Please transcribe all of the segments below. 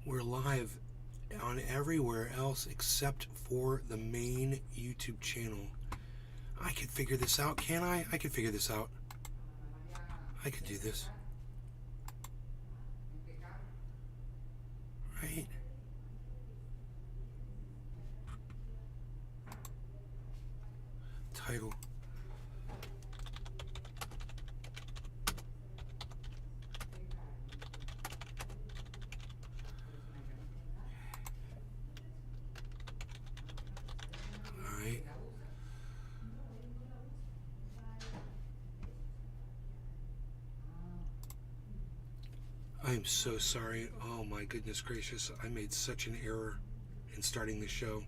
We're live on everywhere else except for the main YouTube channel. I can figure this out, can't I? I can figure this out. I could do this. Right? Title. Alright. I am so sorry. Oh my goodness gracious. I made such an error in starting the show.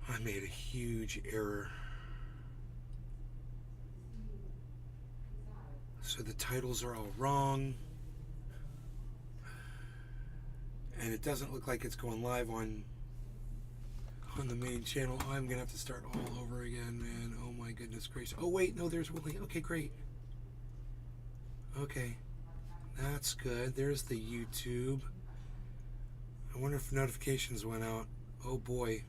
I made a huge error. So the titles are all wrong. And it doesn't look like it's going live on the main channel. I'm gonna have to start all over again, man. Oh my goodness gracious. Oh wait, no, there's Willie. Okay, great. Okay, that's good. There's the YouTube. I wonder if notifications went out. Oh boy.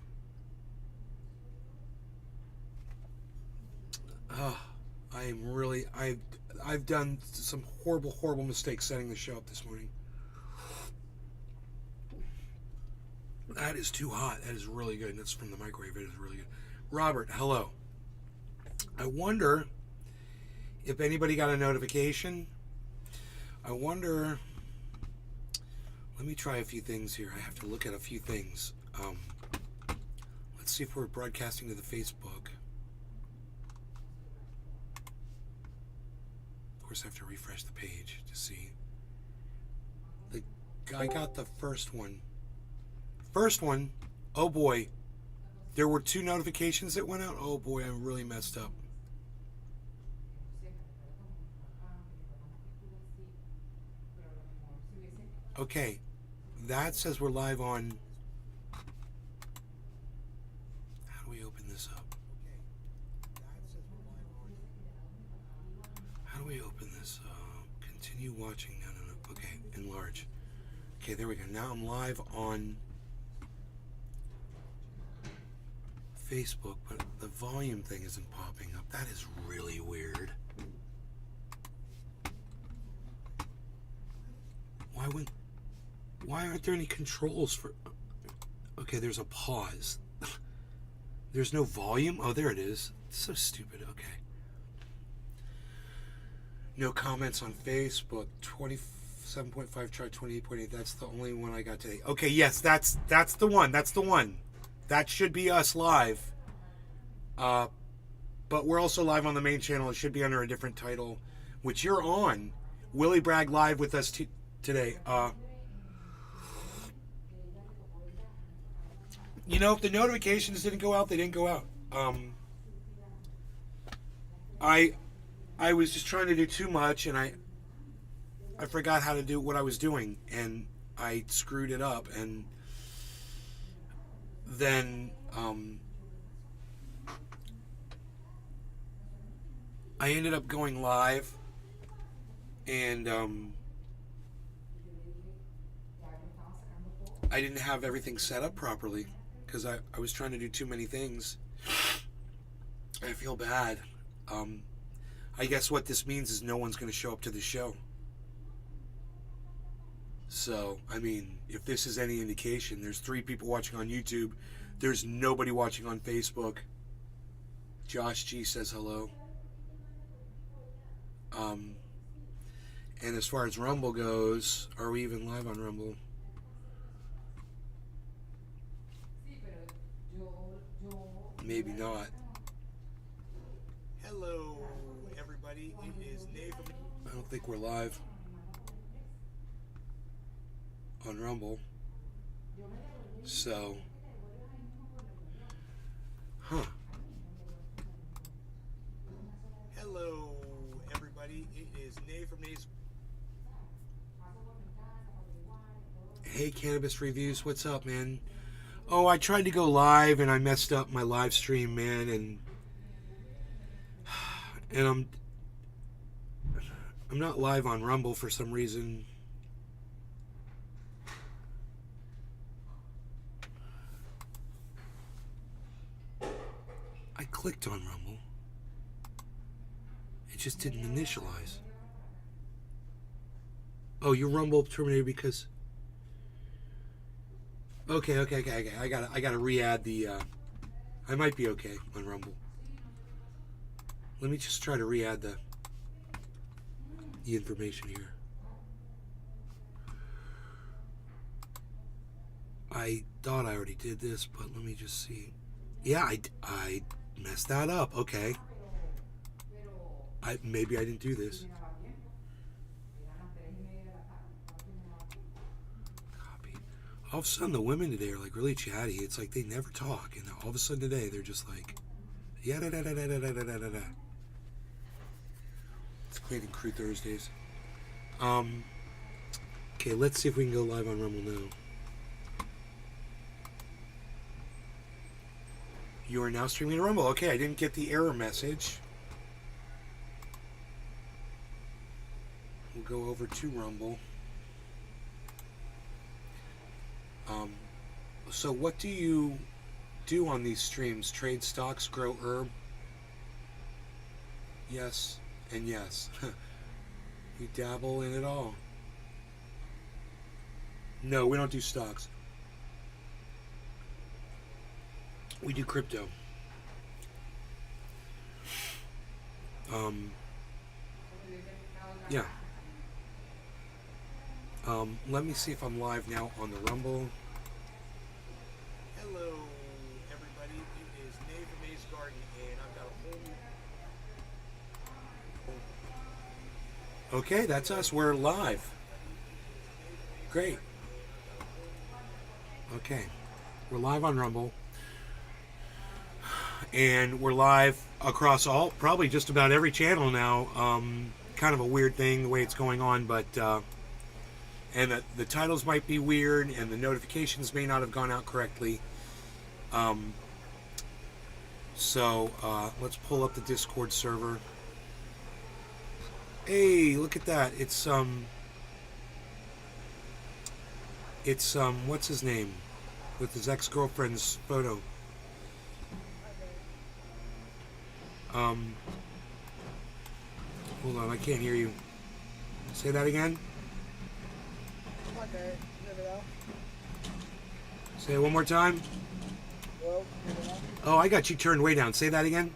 I am really, I've done some horrible mistakes setting the show up this morning. That is too hot. That is really good. And it's from the microwave. It is really good. Robert, hello. I wonder if anybody got a notification. I wonder. Let me try a few things here. I have to look at a few things. Let's see if we're broadcasting to the Facebook. Of course, I have to refresh the page to see. I got the first one. First one, oh boy, there were 2 notifications that went out. Oh boy, I really messed up. Okay, that says we're live on. How do we open this up? How do we open this up? Continue watching. No. Okay, enlarge. Okay, there we go. Now I'm live on Facebook, but the volume thing isn't popping up. That is really weird. Why aren't there any controls for... Okay, there's a pause. There's no volume? Oh, there it is. It's so stupid. Okay. No comments on Facebook. 27.5 try 28.8. That's the only one I got today. Okay, yes, that's the one. That's the one. That should be us live. But we're also live on the main channel. It should be under a different title, which you're on. Willie Bragg live with us today. You know, if the notifications didn't go out, they didn't go out. I was just trying to do too much, and I forgot how to do what I was doing, and I screwed it up, and then I ended up going live, and I didn't have everything set up properly because I was trying to do too many things. I feel bad. I guess what this means is no one's going to show up to the show. So, I mean, if this is any indication, there's 3 people watching on YouTube. There's nobody watching on Facebook. Josh G says hello. And as far as Rumble goes, are we even live on Rumble? Maybe not. Hello, everybody. It is Nate. I don't think we're live on Rumble. So, Hello, everybody. It is Nate from Nate's. Hey, Cannabis Reviews. What's up, man? Oh, I tried to go live and I messed up my live stream, man, and I'm not live on Rumble for some reason. clicked on Rumble. It just didn't initialize. Oh, your Rumble terminated because... Okay. I gotta re-add the... I might be okay on Rumble. Let me just try to re-add the information here. I thought I already did this, but let me just see. Yeah, I messed that up. Okay. Maybe I didn't do this. Copy. All of a sudden, the women today are like really chatty. It's like they never talk, and all of a sudden today they're just like, yeah da da da da da da da da da. It's Clayton Crew Thursdays. Okay, let's see if we can go live on Rumble now. You are now streaming to Rumble. Okay, I didn't get the error message. We'll go over to Rumble. So what do you do on these streams? Trade stocks, grow herb? Yes and yes. We dabble in it all. No, we don't do stocks. We do crypto. Yeah. Let me see if I'm live now on the Rumble. Hello, everybody. It is Nave from Maze Garden, and I've got a whole... Okay, that's us. We're live. Great. Okay. We're live on Rumble. And we're live across probably just about every channel now. Kind of a weird thing the way it's going on, but and the titles might be weird, and the notifications may not have gone out correctly. So let's pull up the Discord server. Hey, look at that! It's what's his name, with his ex-girlfriend's photo. Hold on, I can't hear you. Say that again. Okay, Say it one more time. Hello? Oh, I got you turned way down. Say that again.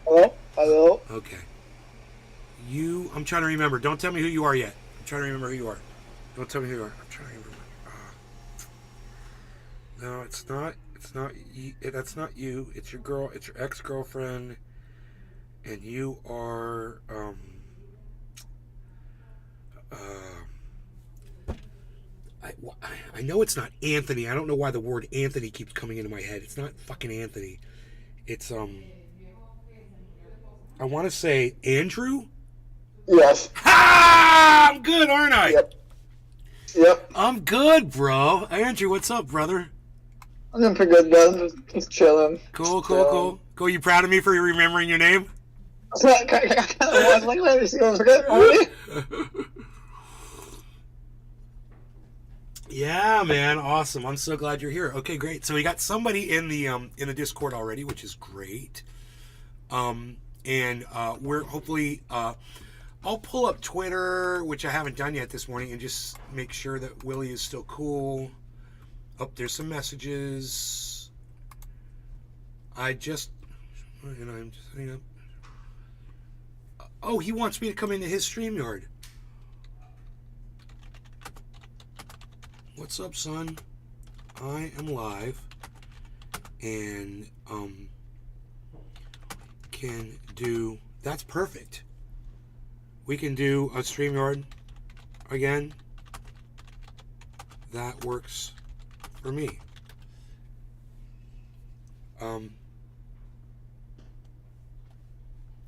Hello? Okay. I'm trying to remember. Don't tell me who you are yet. I'm trying to remember who you are. Don't tell me who you are. I'm trying to remember. No, it's not. It's not. That's not you. It's your girl. It's your ex-girlfriend. And you are, I know it's not Anthony. I don't know why the word Anthony keeps coming into my head. It's not fucking Anthony. It's, I want to say Andrew? Yes. Ha! I'm good, aren't I? Yep. I'm good, bro. Andrew, what's up, brother? I'm doing pretty good, man. Just chilling. Cool. You proud of me for remembering your name? I kind of was like, let me see what's good. Yeah, man, awesome. I'm so glad you're here. Okay, great. So we got somebody in the Discord already, which is great. And we're hopefully I'll pull up Twitter, which I haven't done yet this morning, and just make sure that Willie is still cool. Oh, there's some messages. I'm just setting up. Oh, he wants me to come into his StreamYard. What's up, son? I am live and can do... That's perfect. We can do a StreamYard again. That works for me.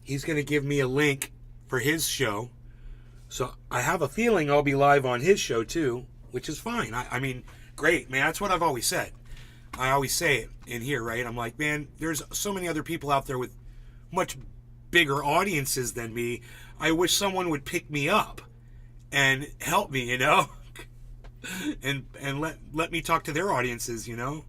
He's going to give me a link for his show. So I have a feeling I'll be live on his show too, which is fine. I mean, great, man. That's what I've always said. I always say it in here, right? I'm like, man, there's so many other people out there with much bigger audiences than me. I wish someone would pick me up and help me, you know? and let me talk to their audiences, you know?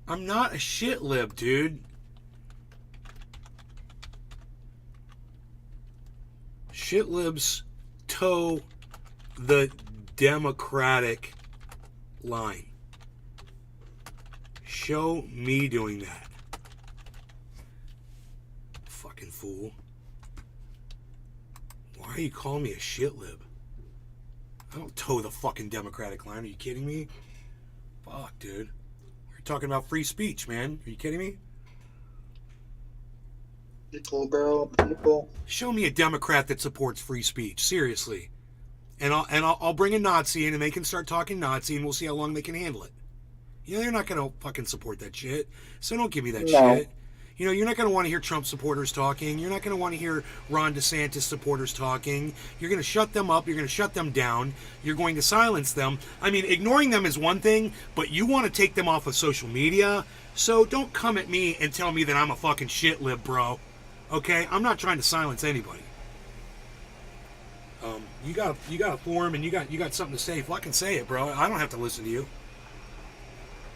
I'm not a shit lib, dude. Shit libs toe the Democratic line. Show me doing that. Fucking fool. Why are you calling me a shit lib? I don't toe the fucking Democratic line. Are you kidding me? Fuck, dude. We're talking about free speech, man. Are you kidding me? People, bro. People. Show me a Democrat that supports free speech. Seriously. And I'll bring a Nazi in and they can start talking Nazi and we'll see how long they can handle it. You know, they're not going to fucking support that shit. So don't give me that shit. You know, you're not going to want to hear Trump supporters talking. You're not going to want to hear Ron DeSantis supporters talking. You're going to shut them up. You're going to shut them down. You're going to silence them. I mean, ignoring them is one thing, but you want to take them off of social media. So don't come at me and tell me that I'm a fucking shit lib, bro. Okay? I'm not trying to silence anybody. You got a forum and you got something to say. Fucking say it, bro. I don't have to listen to you.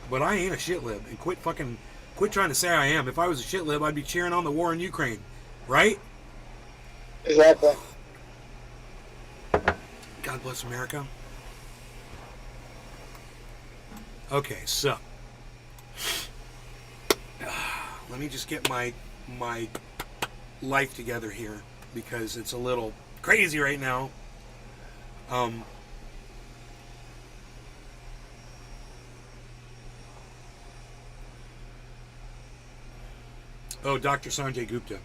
But I ain't a shit lib. And quit trying to say I am. If I was a shit lib, I'd be cheering on the war in Ukraine. Right? Exactly. God bless America. Okay, so let me just get my life together here because it's a little crazy right now. Dr. Sanjay Gupta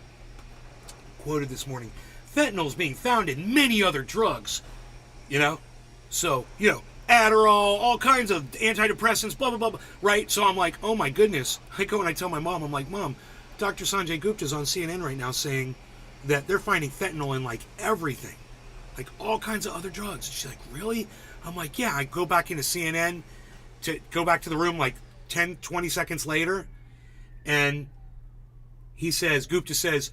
quoted this morning, fentanyl is being found in many other drugs, you know? So, you know, Adderall, all kinds of antidepressants, blah, blah, blah, blah, right? So I'm like, oh my goodness. I go and I tell my mom, I'm like, Mom, Dr. Sanjay Gupta's on CNN right now saying that they're finding fentanyl in like everything, like all kinds of other drugs. She's like, really? I'm like, yeah. I go back into CNN to go back to the room like 10, 20 seconds later, and Gupta says,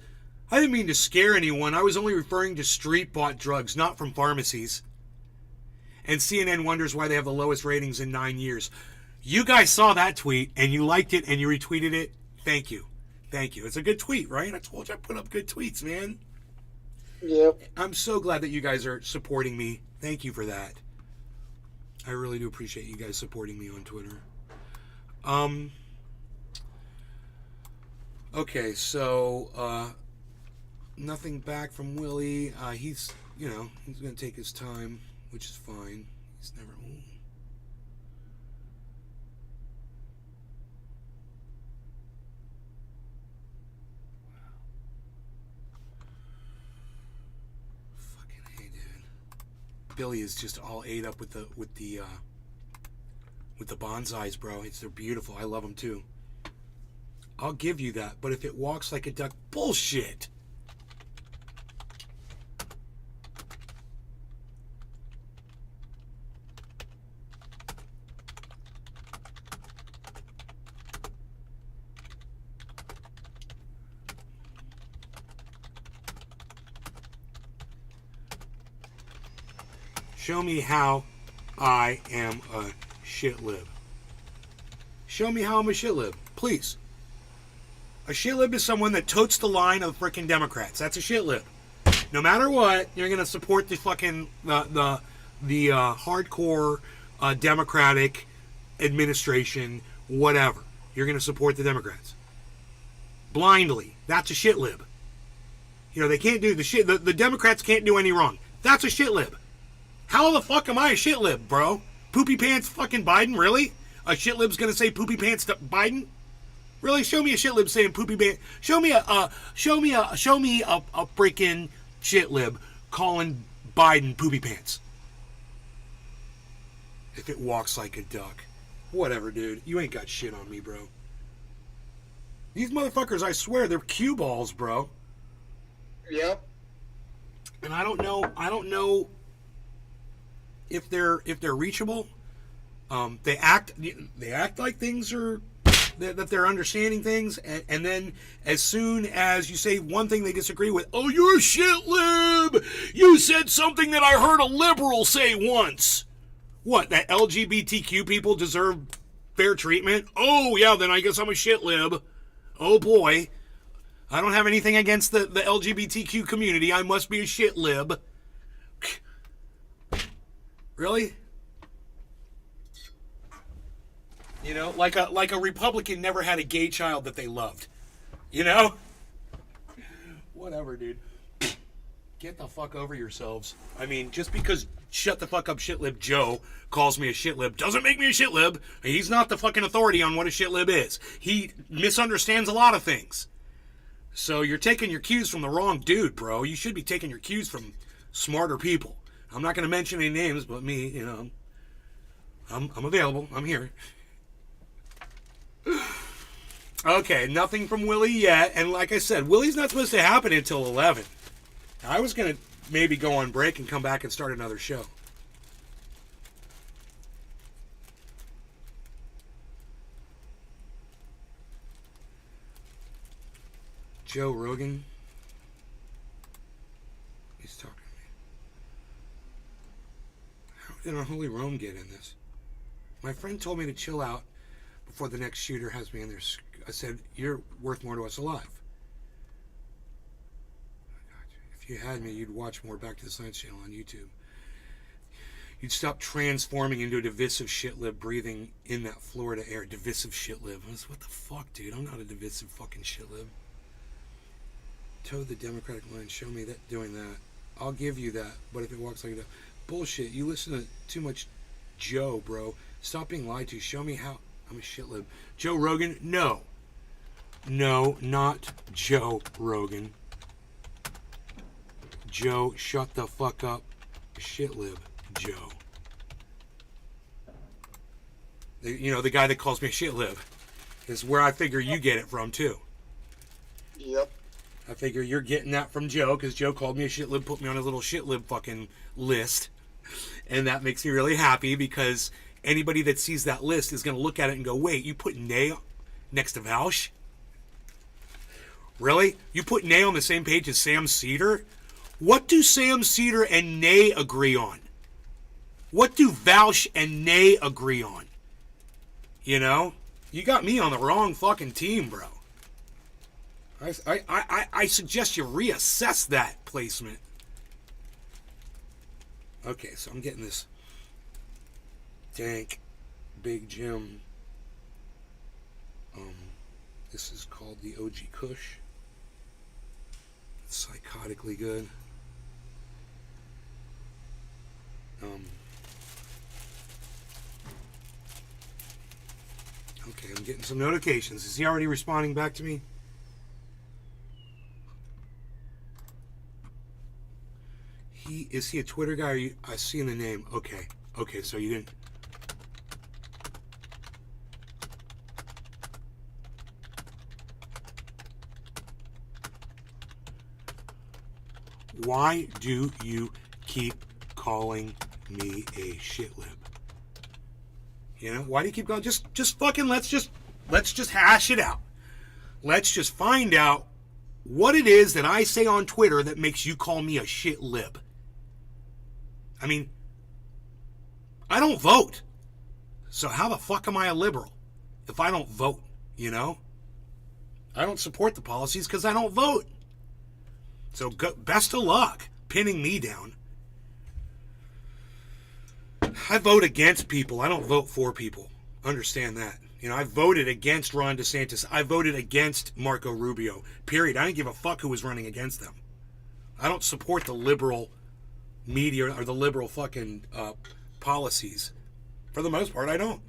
I didn't mean to scare anyone. I was only referring to street-bought drugs, not from pharmacies. And CNN wonders why they have the lowest ratings in 9 years. You guys saw that tweet, and you liked it, and you retweeted it. Thank you. Thank you. It's a good tweet, right? I told you I put up good tweets, man. Yep. I'm so glad that you guys are supporting me. Thank you for that. I really do appreciate you guys supporting me on Twitter. Okay, so nothing back from Willie. He's going to take his time, which is fine. He's never. Ooh. Fucking hey, dude. Billy is just all ate up with the bonsais, bro. They're beautiful. I love them too. I'll give you that, but if it walks like a duck, bullshit. Show me how I am a shit lib. Show me how I'm a shit lib, please. A shit lib is someone that totes the line of freaking Democrats. That's a shit lib. No matter what, you're gonna support the fucking the hardcore Democratic administration, whatever. You're gonna support the Democrats blindly. That's a shit lib. You know they can't do the shit. The Democrats can't do any wrong. That's a shit lib. How the fuck am I a shit lib, bro? Poopy pants fucking Biden, really? A shit lib's gonna say poopy pants to Biden? Really? Show me a shit lib saying poopy pants. Show me a freaking shit lib calling Biden poopy pants. If it walks like a duck. Whatever, dude. You ain't got shit on me, bro. These motherfuckers, I swear, they're cue balls, bro. Yep. And I don't know if they're reachable. They act like things are that they're understanding things, and then as soon as you say one thing they disagree with, oh, you're a shit lib. You said something that I heard a liberal say once. What? That LGBTQ people deserve fair treatment. Oh, yeah, then I guess I'm a shit lib. Oh, boy. I don't have anything against the LGBTQ community. I must be a shit lib. Really? You know, like a Republican never had a gay child that they loved. You know? Whatever, dude. Get the fuck over yourselves. I mean, just because shut the fuck up shitlib Joe calls me a shitlib doesn't make me a shitlib. He's not the fucking authority on what a shitlib is. He misunderstands a lot of things. So you're taking your cues from the wrong dude, bro. You should be taking your cues from smarter people. I'm not going to mention any names, but me, you know, I'm available. I'm here. Okay, nothing from Willie yet. And like I said, Willie's not supposed to happen until 11. I was going to maybe go on break and come back and start another show. Joe Rogan. He's talking to me. How did Unholy Rome get in this? My friend told me to chill out before the next shooter has me in there. I said, you're worth more to us alive. If you had me, you'd watch more Back to the Science Channel on YouTube. You'd stop transforming into a divisive shitlib breathing in that Florida air. Divisive shitlib. What the fuck, dude? I'm not a divisive fucking shitlib. Toe the Democratic line. Show me that doing that. I'll give you that. But if it walks like that, bullshit. You listen to too much Joe, bro. Stop being lied to. Show me how I'm a shitlib. Joe Rogan? No. No, not Joe Rogan. Joe, shut the fuck up. Shitlib Joe. You know, the guy that calls me a shitlib is where I figure you get it from, too. Yep. I figure you're getting that from Joe, because Joe called me a shitlib, put me on a little shitlib fucking list. And that makes me really happy, because anybody that sees that list is going to look at it and go, wait, you put Nay next to Vaush? Really? You put Nay on the same page as Sam Cedar? What do Sam Cedar and Nay agree on? What do Vaush and Nay agree on? You know? You got me on the wrong fucking team, bro. I suggest you reassess that placement. Okay, so I'm getting this dank Big Jim. This is called the OG Kush. It's psychotically good. Okay, I'm getting some notifications. Is he already responding back to me? Is he a Twitter guy? I see in the name. Okay. Okay, so you didn't. Why do you keep calling me a shitlib? You know, why do you keep going? Just fucking let's just hash it out. Let's just find out what it is that I say on Twitter that makes you call me a shitlib. I mean, I don't vote. So how the fuck am I a liberal if I don't vote, you know? I don't support the policies because I don't vote. So best of luck pinning me down. I vote against people. I don't vote for people. Understand that. You know, I voted against Ron DeSantis. I voted against Marco Rubio. Period. I didn't give a fuck who was running against them. I don't support the liberal media or the liberal fucking policies. For the most part, I don't.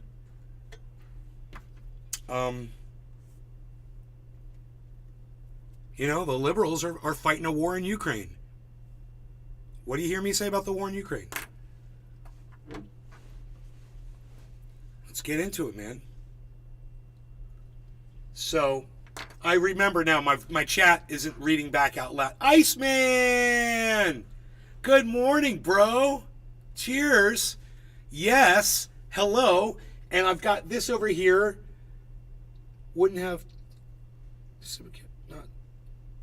You know, the liberals are fighting a war in Ukraine. What do you hear me say about the war in Ukraine? Let's get into it, man. So, I remember now, my chat isn't reading back out loud. Iceman! Good morning, bro. Cheers. Yes. Hello. And I've got this over here. Wouldn't have...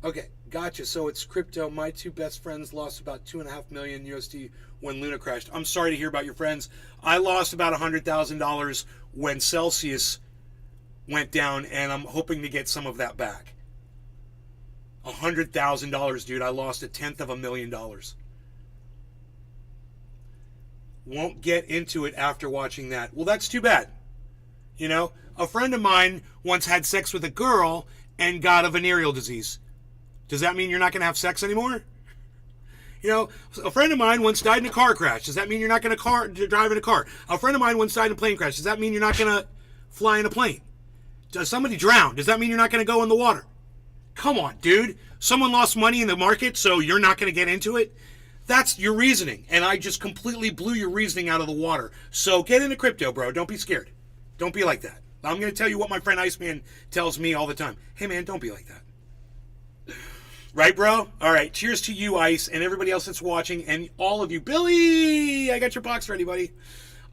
Not Okay, gotcha. So it's crypto. My two best friends lost about 2.5 million USD when Luna crashed. I'm sorry to hear about your friends. I lost about $100,000 when Celsius went down, and I'm hoping to get some of that back. $100,000, dude. I lost $1/10,000,000. Won't get into it after watching that. Well, that's too bad. You know, a friend of mine once had sex with a girl and got a venereal disease. Does that mean you're not going to have sex anymore? You know, a friend of mine once died in a car crash. Does that mean you're not going to drive in a car? A friend of mine once died in a plane crash. Does that mean you're not going to fly in a plane? Does somebody drown? Does that mean you're not going to go in the water? Come on, dude. Someone lost money in the market, so you're not going to get into it? That's your reasoning, and I just completely blew your reasoning out of the water. So get into crypto, bro. Don't be scared. Don't be like that. I'm going to tell you what my friend Iceman tells me all the time. Hey, man, don't be like that. Right, bro? All right. Cheers to you, Ice, and everybody else that's watching, and all of you. Billy, I got your box ready, buddy.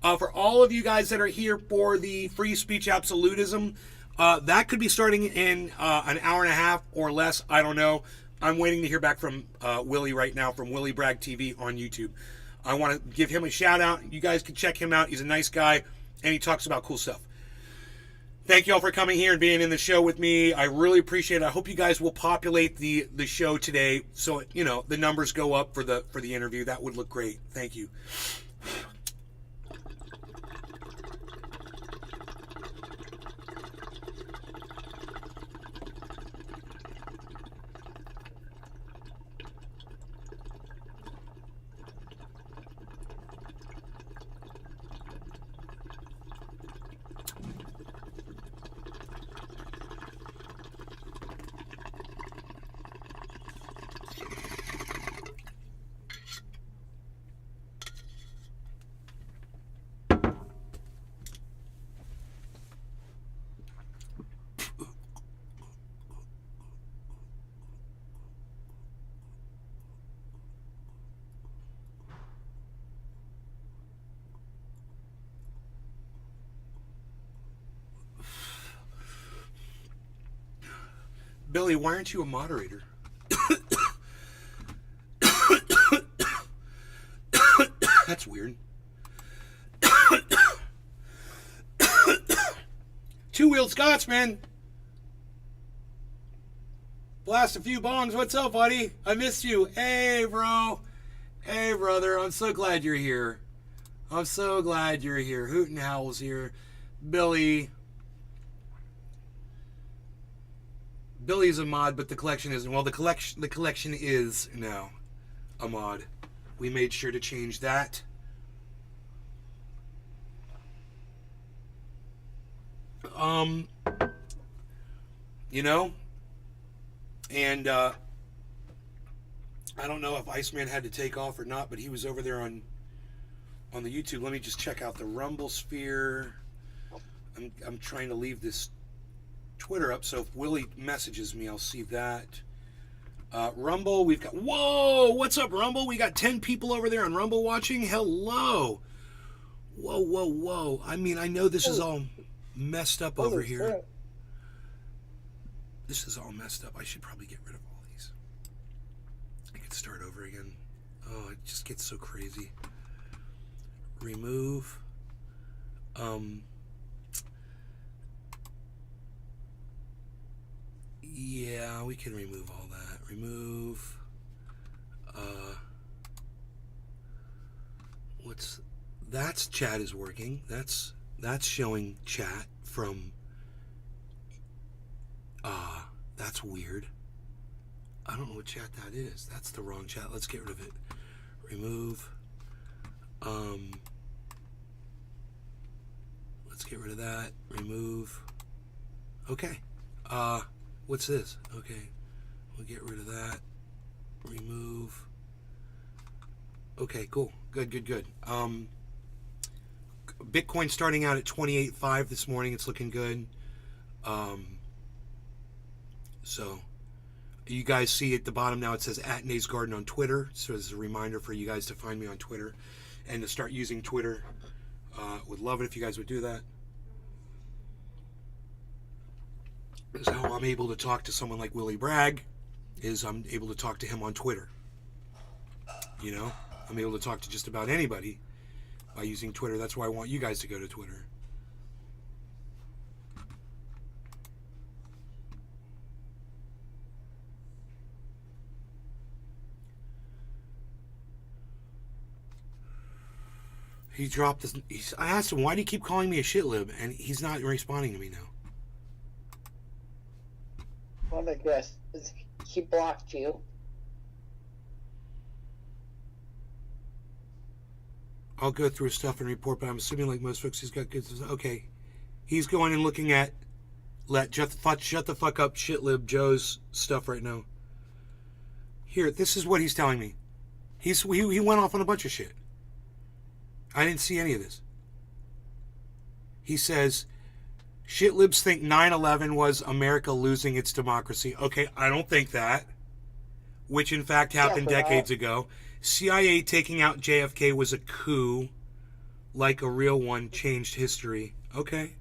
For all of you guys that are here for the free speech absolutism, that could be starting in an hour and a half or less. I don't know. I'm waiting to hear back from Willie right now from Willie Bragg TV on YouTube. I want to give him a shout out. You guys can check him out. He's a nice guy, and he talks about cool stuff. Thank you all for coming here and being in the show with me. I really appreciate it. I hope you guys will populate the show today so you know the numbers go up for the interview. That would look great. Thank you. Billy, why aren't you a moderator? That's weird. Two-wheeled Scotsman. Blast a few bongs. What's up, buddy? I missed you. Hey, bro. Hey, brother. I'm so glad you're here. I'm so glad you're here. Hoot and Howl's here. Billy. Billy's a mod, but the collection isn't. Well, the collection is now a mod. We made sure to change that. You know, and I don't know if Iceman had to take off or not, but he was over there on the YouTube. Let me just check out the Rumble Sphere. I'm trying to leave this Twitter up, so if Willie messages me, I'll see that. Rumble, we've got, whoa, what's up, Rumble? We got 10 people over there on Rumble watching. Hello. Whoa, whoa, whoa. I mean, I know this is all messed up over here. This is all messed up. I should probably get rid of all these. I could start over again. Oh, it just gets so crazy. Remove. Yeah, we can remove all that. Remove. That's chat is working. That's showing chat from. That's weird. I don't know what chat that is. That's the wrong chat. Let's get rid of it. Remove. Let's get rid of that. Remove. Okay. What's this? Okay. We'll get rid of that. Remove. Okay, cool. Good. Bitcoin starting out at 28.5 this morning. It's looking good. So you guys see at the bottom now it says @Nays Garden on Twitter. So as a reminder for you guys to find me on Twitter and to start using Twitter. Would love it if you guys would do that. This is how I'm able to talk to someone like Willie Bragg is I'm able to talk to him on Twitter. You know, I'm able to talk to just about anybody by using Twitter. That's why I want you guys to go to Twitter. He dropped this. I asked him, why do you keep calling me a shitlib? And he's not responding to me now. Well, I guess he blocked you. I'll go through his stuff and report, but I'm assuming, like most folks, he's got good. Okay, he's going and looking at shut the fuck up, shitlib Joe's stuff right now. Here, this is what he's telling me. He went off on a bunch of shit. I didn't see any of this. He says, shitlibs think 9/11 was America losing its democracy. Okay, I don't think that. Which in fact happened decades ago. CIA taking out JFK was a coup, like a real one, changed history. Okay.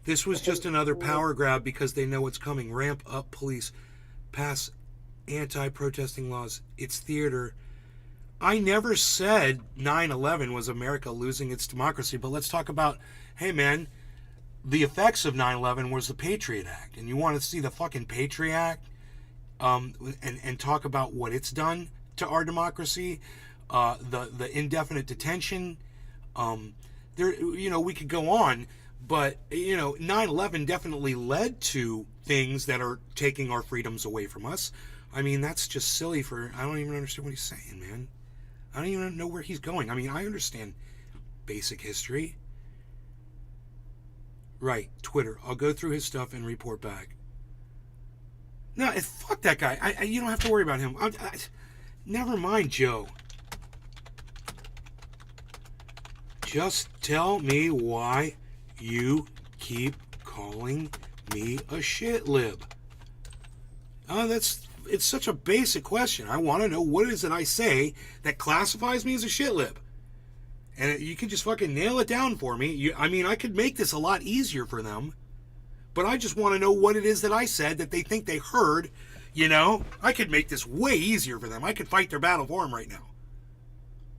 This was just another power grab because they know what's coming. Ramp up police, pass anti-protesting laws. It's theater. I never said 9/11 was America losing its democracy, but let's talk about, hey man, the effects of 9/11 was the Patriot Act. And you want to see the fucking Patriot Act and talk about what it's done to our democracy, the indefinite detention. We could go on, but 9/11 definitely led to things that are taking our freedoms away from us. I mean, that's just silly. I don't even understand what he's saying, man. I don't even know where he's going. I mean, I understand basic history. Right, Twitter. I'll go through his stuff and report back. No, fuck that guy. You don't have to worry about him. Never mind, Joe. Just tell me why you keep calling me a shitlib. It's such a basic question. I want to know what is it I say that classifies me as a shitlib. And you can just fucking nail it down for me. I could make this a lot easier for them. But I just want to know what it is that I said that they think they heard. I could make this way easier for them. I could fight their battle for them right now.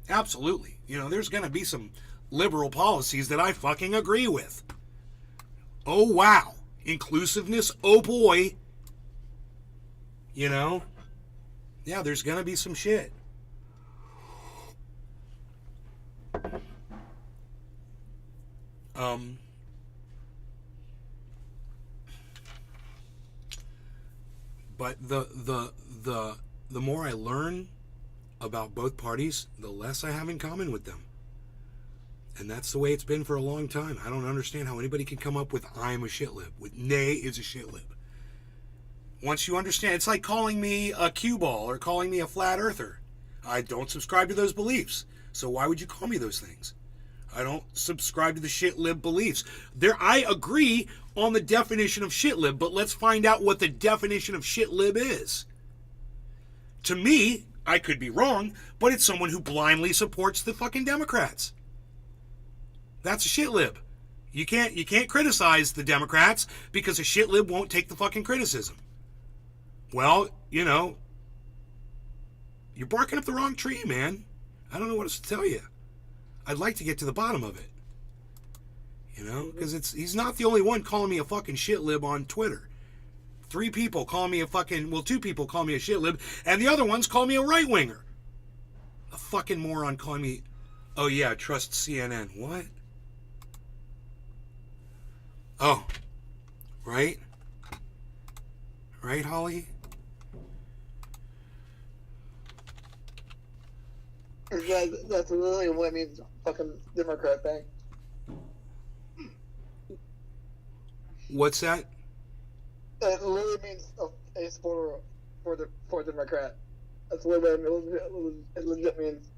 Absolutely. There's going to be some liberal policies that I fucking agree with. Oh, wow. Inclusiveness, oh boy. Yeah, there's going to be some shit. But the more I learn about both parties, the less I have in common with them. And that's the way it's been for a long time. I don't understand how anybody can come up with I'm a shitlib, with nay is a shitlib. Once you understand, it's like calling me a cue ball or calling me a flat earther. I don't subscribe to those beliefs. So why would you call me those things? I don't subscribe to the shitlib beliefs. I agree on the definition of shitlib, but let's find out what the definition of shitlib is. To me, I could be wrong, but it's someone who blindly supports the fucking Democrats. That's a shitlib. You can't criticize the Democrats because a shitlib won't take the fucking criticism. Well, you're barking up the wrong tree, man. I don't know what else to tell you. I'd like to get to the bottom of it. Because he's not the only one calling me a fucking shitlib on Twitter. 2 people call me a shitlib, and the other ones call me a right-winger. A fucking moron calling me, oh yeah, trust CNN. What? Oh. Right? Right, Holly? That's literally what it means, fucking Democrat thing. What's that? It literally means a supporter for the Democrat. That's what it legit means.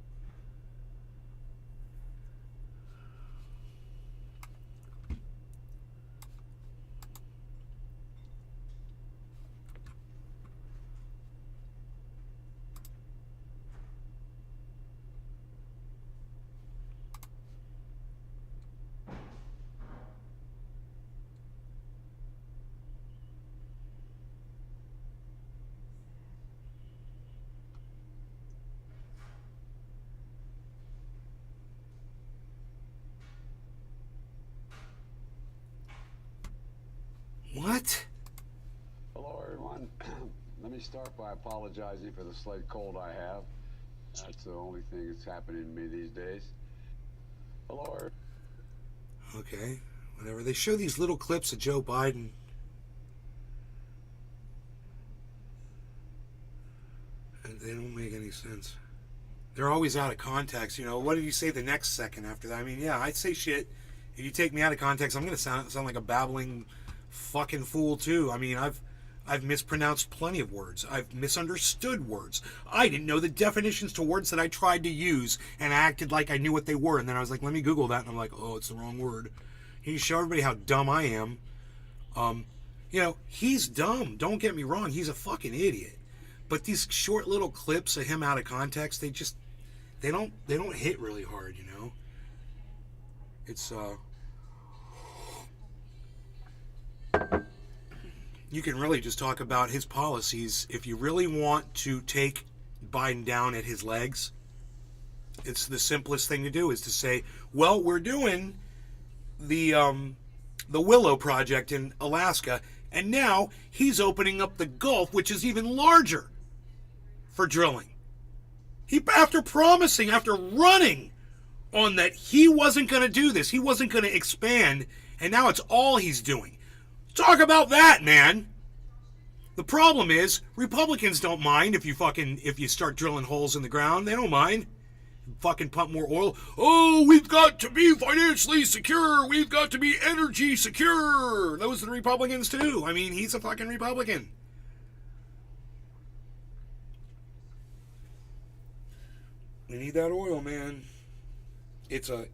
What? Hello, everyone. Let me start by apologizing for the slight cold I have. That's the only thing that's happening to me these days. Hello. Okay, whatever. They show these little clips of Joe Biden. And they don't make any sense. They're always out of context. You know, what did you say the next second after that? I mean, yeah, I'd say shit. If you take me out of context, I'm going to sound like a babbling fucking fool, too. I mean, I've mispronounced plenty of words. I've misunderstood words. I didn't know the definitions to words that I tried to use, and I acted like I knew what they were. And then I was like, let me Google that. And I'm like, oh, it's the wrong word. He show everybody how dumb I am. You know, he's dumb. Don't get me wrong. He's a fucking idiot. But these short little clips of him out of context, they don't hit really hard, you know? It's, you can really just talk about his policies. If you really want to take Biden down at his legs, it's the simplest thing to do is to say, well, we're doing the Willow Project in Alaska, and now he's opening up the Gulf, which is even larger for drilling. After running on that he wasn't going to do this, he wasn't going to expand, and now it's all he's doing. Talk about that, man. The problem is, Republicans don't mind if you start drilling holes in the ground. They don't mind. Fucking pump more oil. Oh, we've got to be financially secure. We've got to be energy secure. Those are the Republicans too. I mean, he's a fucking Republican. We need that oil, man. It's a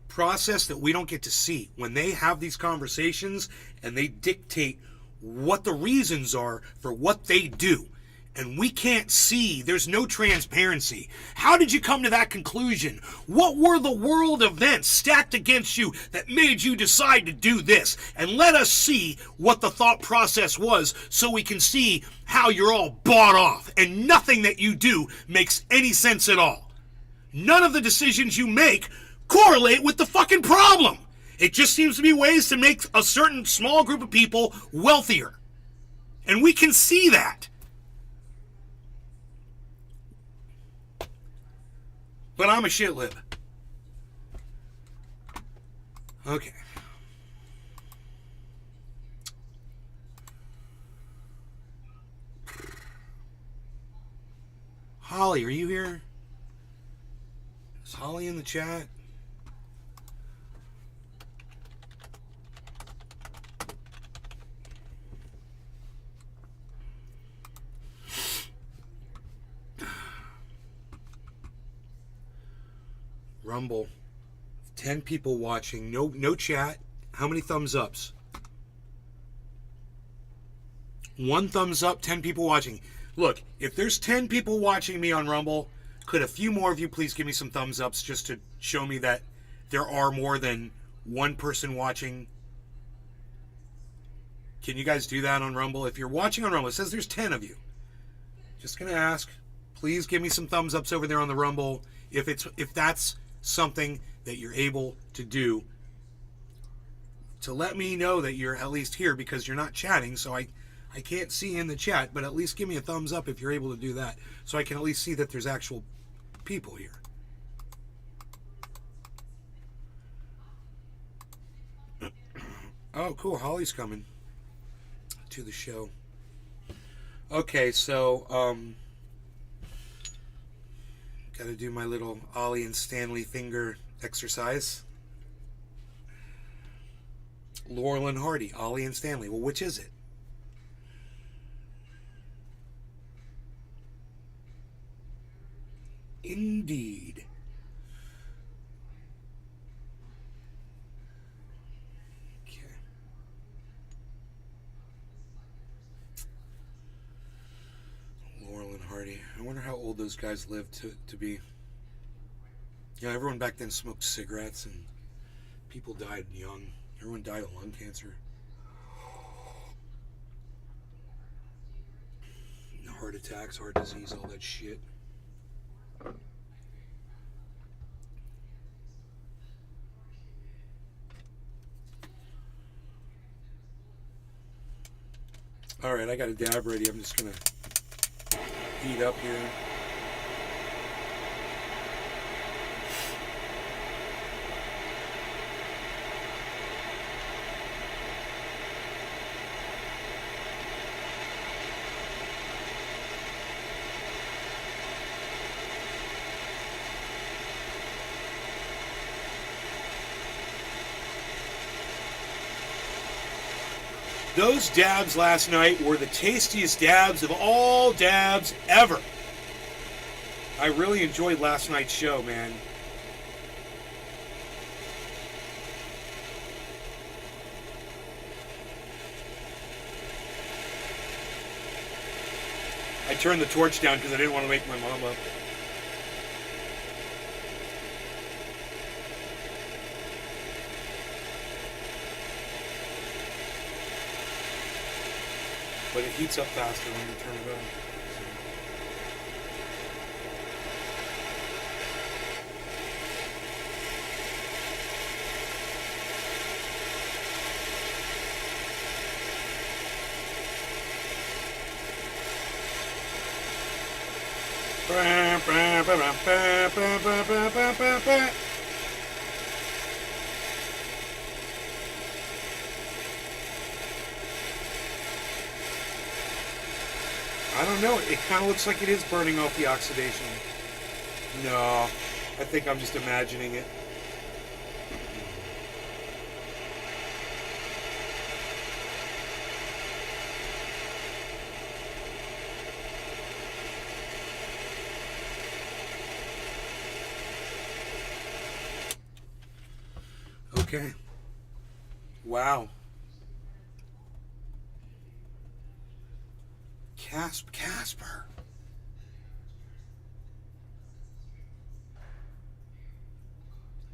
process that we don't get to see. When they have these conversations and they dictate what the reasons are for what they do, and we can't see, there's no transparency. How did you come to that conclusion? What were the world events stacked against you that made you decide to do this? And let us see what the thought process was so we can see how you're all bought off and nothing that you do makes any sense at all. None of the decisions you make correlate with the fucking problem. It just seems to be ways to make a certain small group of people wealthier. And we can see that. But I'm a shitlib. Okay. Holly, are you here? Is Holly in the chat? Rumble. 10 people watching. No chat. How many thumbs ups? 1 thumbs up, 10 people watching. Look, if there's 10 people watching me on Rumble, could a few more of you please give me some thumbs ups just to show me that there are more than 1 person watching? Can you guys do that on Rumble? If you're watching on Rumble, it says there's 10 of you. Just gonna ask, please give me some thumbs ups over there on the Rumble if that's something that you're able to do to let me know that you're at least here, because you're not chatting, so I can't see in the chat, but at least give me a thumbs up if you're able to do that, so I can at least see that there's actual people here. Oh, cool. Holly's coming to the show. Okay, so, gotta do my little Ollie and Stanley finger exercise. Laurel and Hardy, Ollie and Stanley. Well, which is it? Indeed. Okay. Laurel and Hardy. I wonder how old those guys lived to be. Yeah, everyone back then smoked cigarettes and people died young. Everyone died of lung cancer. Heart attacks, heart disease, all that shit. All right, I got a dab ready. I'm just going to heat up here. Those dabs last night were the tastiest dabs of all dabs ever. I really enjoyed last night's show, man. I turned the torch down because I didn't want to wake my mom up. But it heats up faster when you turn it on. I don't know. It kind of looks like it is burning off the oxidation. No, I think I'm just imagining it. Okay. Wow. Casper.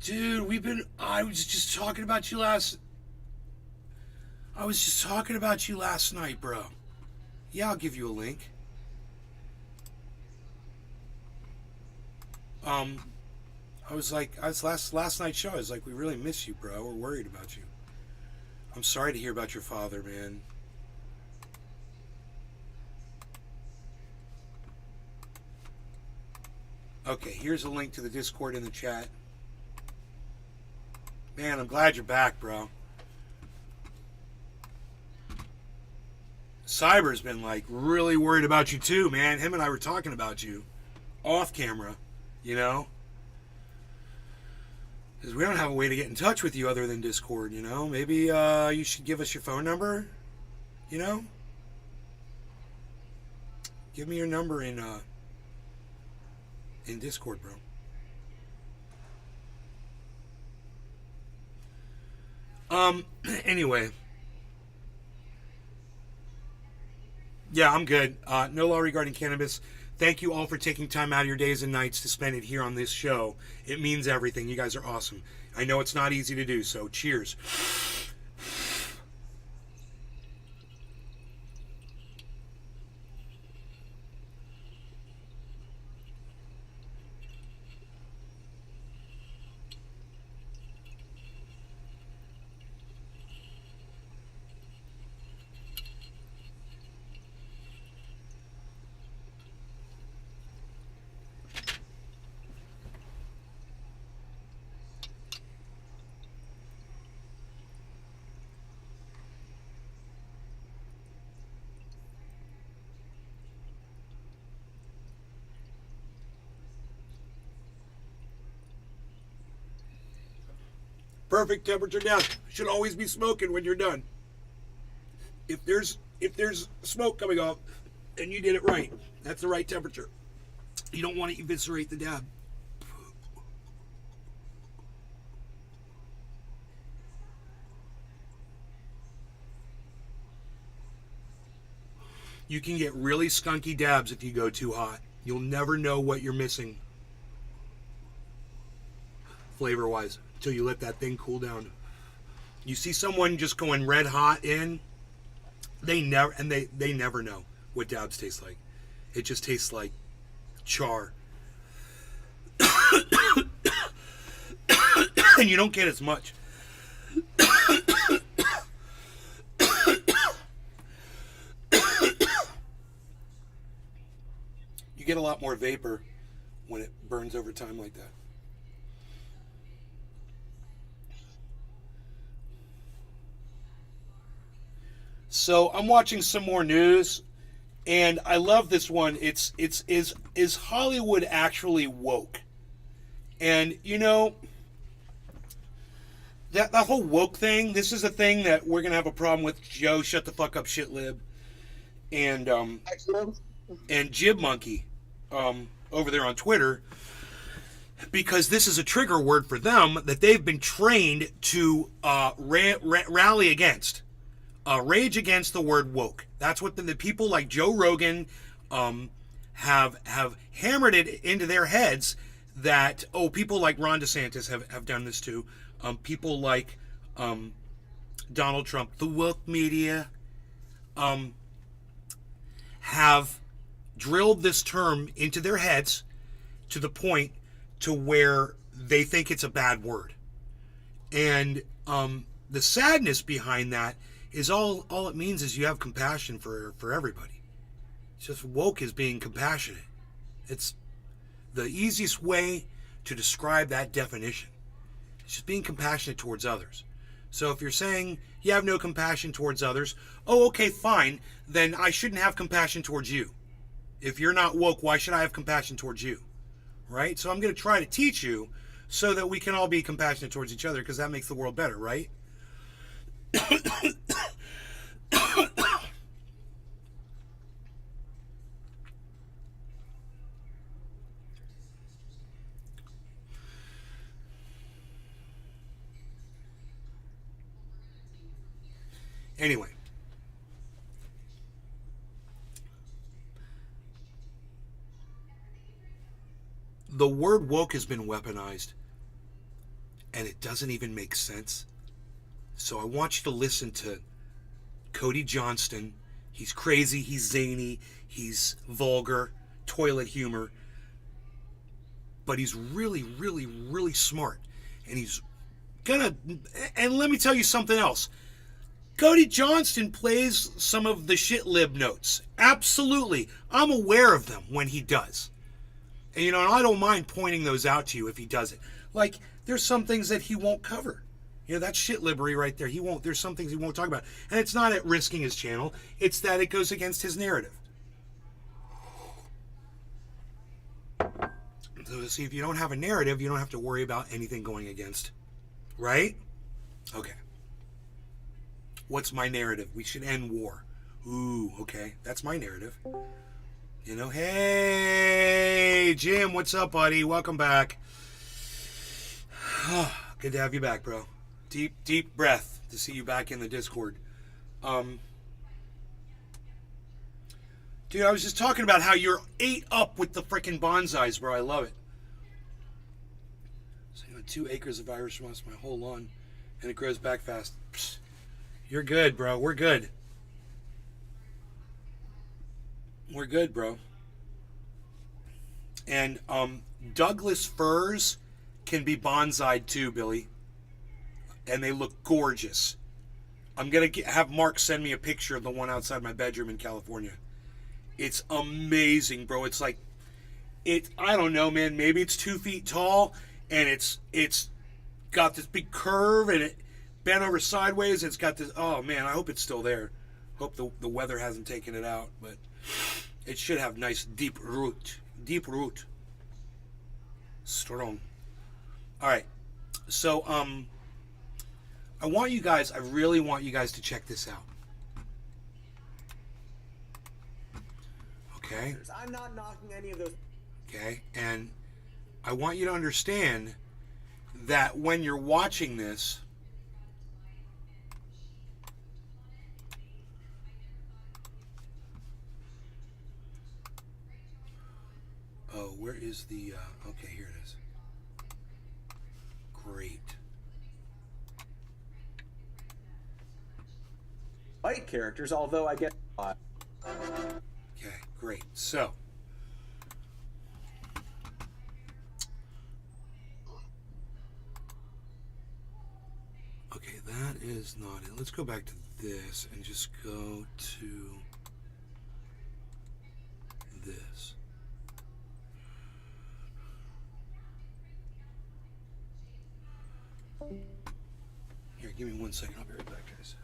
Dude, I was just talking about you last night, bro. Yeah, I'll give you a link. Last night's show, I was like, we really miss you, bro. We're worried about you. I'm sorry to hear about your father, man. Okay, here's a link to the Discord in the chat. Man, I'm glad you're back, bro. Cyber's been like really worried about you too, man. Him and I were talking about you off camera, you know? Because we don't have a way to get in touch with you other than Discord, you know? Maybe you should give us your phone number, you know? Give me your number in Discord, bro. Anyway. Yeah, I'm good. No law regarding cannabis. Thank you all for taking time out of your days and nights to spend it here on this show. It means everything. You guys are awesome. I know it's not easy to do, so cheers. Perfect temperature down. Should always be smoking when you're done. If there's smoke coming off, then you did it right. That's the right temperature. You don't want to eviscerate the dab. You can get really skunky dabs if you go too hot. You'll never know what you're missing flavor-wise until you let that thing cool down. You see someone just going red hot in, they never know what dabs taste like. It just tastes like char. And you don't get as much. You get a lot more vapor when it burns over time like that. So I'm watching some more news, and I love this one. Is Hollywood actually woke? And you know, that whole woke thing. This is a thing that we're gonna have a problem with. Joe, shut the fuck up, shit lib, and Jib Monkey, over there on Twitter, because this is a trigger word for them that they've been trained to rally against. Rage against the word woke. That's what the people like Joe Rogan have hammered it into their heads that, oh, people like Ron DeSantis have done this too. People like Donald Trump, the woke media, have drilled this term into their heads to the point to where they think it's a bad word. And the sadness behind that is all it means is you have compassion for everybody. It's just woke is being compassionate. It's the easiest way to describe that definition. It's just being compassionate towards others. So if you're saying you have no compassion towards others, oh, okay, fine, then I shouldn't have compassion towards you. If you're not woke, why should I have compassion towards you? Right? So I'm going to try to teach you so that we can all be compassionate towards each other, because that makes the world better, right? Anyway, the word woke has been weaponized, and it doesn't even make sense. So I want you to listen to Cody Johnston. He's crazy, he's zany, he's vulgar, toilet humor, but he's really, really, really smart. And he's gonna, and let me tell you something else. Cody Johnston plays some of the shit lib notes. Absolutely. I'm aware of them when he does. And, you know, and I don't mind pointing those out to you if he does it. Like, there's some things that he won't cover. You know, that's shit libbery right there. There's some things he won't talk about. And it's not at risking his channel. It's that it goes against his narrative. So, see, if you don't have a narrative, you don't have to worry about anything going against. Right? Okay. What's my narrative? We should end war. Ooh, okay. That's my narrative. You know, hey, Jim, what's up, buddy? Welcome back. Good to have you back, bro. Deep breath to see you back in the Discord. Dude, I was just talking about how you're ate up with the frickin' bonsais, bro. I love it. So, 2 acres of Irish moss, my whole lawn, and it grows back fast. Psst. You're good, bro. We're good. We're good, bro. And Douglas firs can be bonsai'd too, Billy. And they look gorgeous. I'm going to have Mark send me a picture of the one outside my bedroom in California. It's amazing, bro. It's like, I don't know, man. Maybe it's 2 feet tall, and it's got this big curve, and it bent over sideways. It's got this, oh man, I hope it's still there. Hope the weather hasn't taken it out, but it should have nice deep root. Deep root. Strong. Alright. So, I really want you guys to check this out. Okay? I'm not knocking any of those. Okay? And I want you to understand that when you're watching this, oh, where is the, okay, here it is. Great. White characters, although I get. Okay, great. So, okay, that is not it. Let's go back to this and just go to this. Here, give me 1 second. I'll be right back, guys.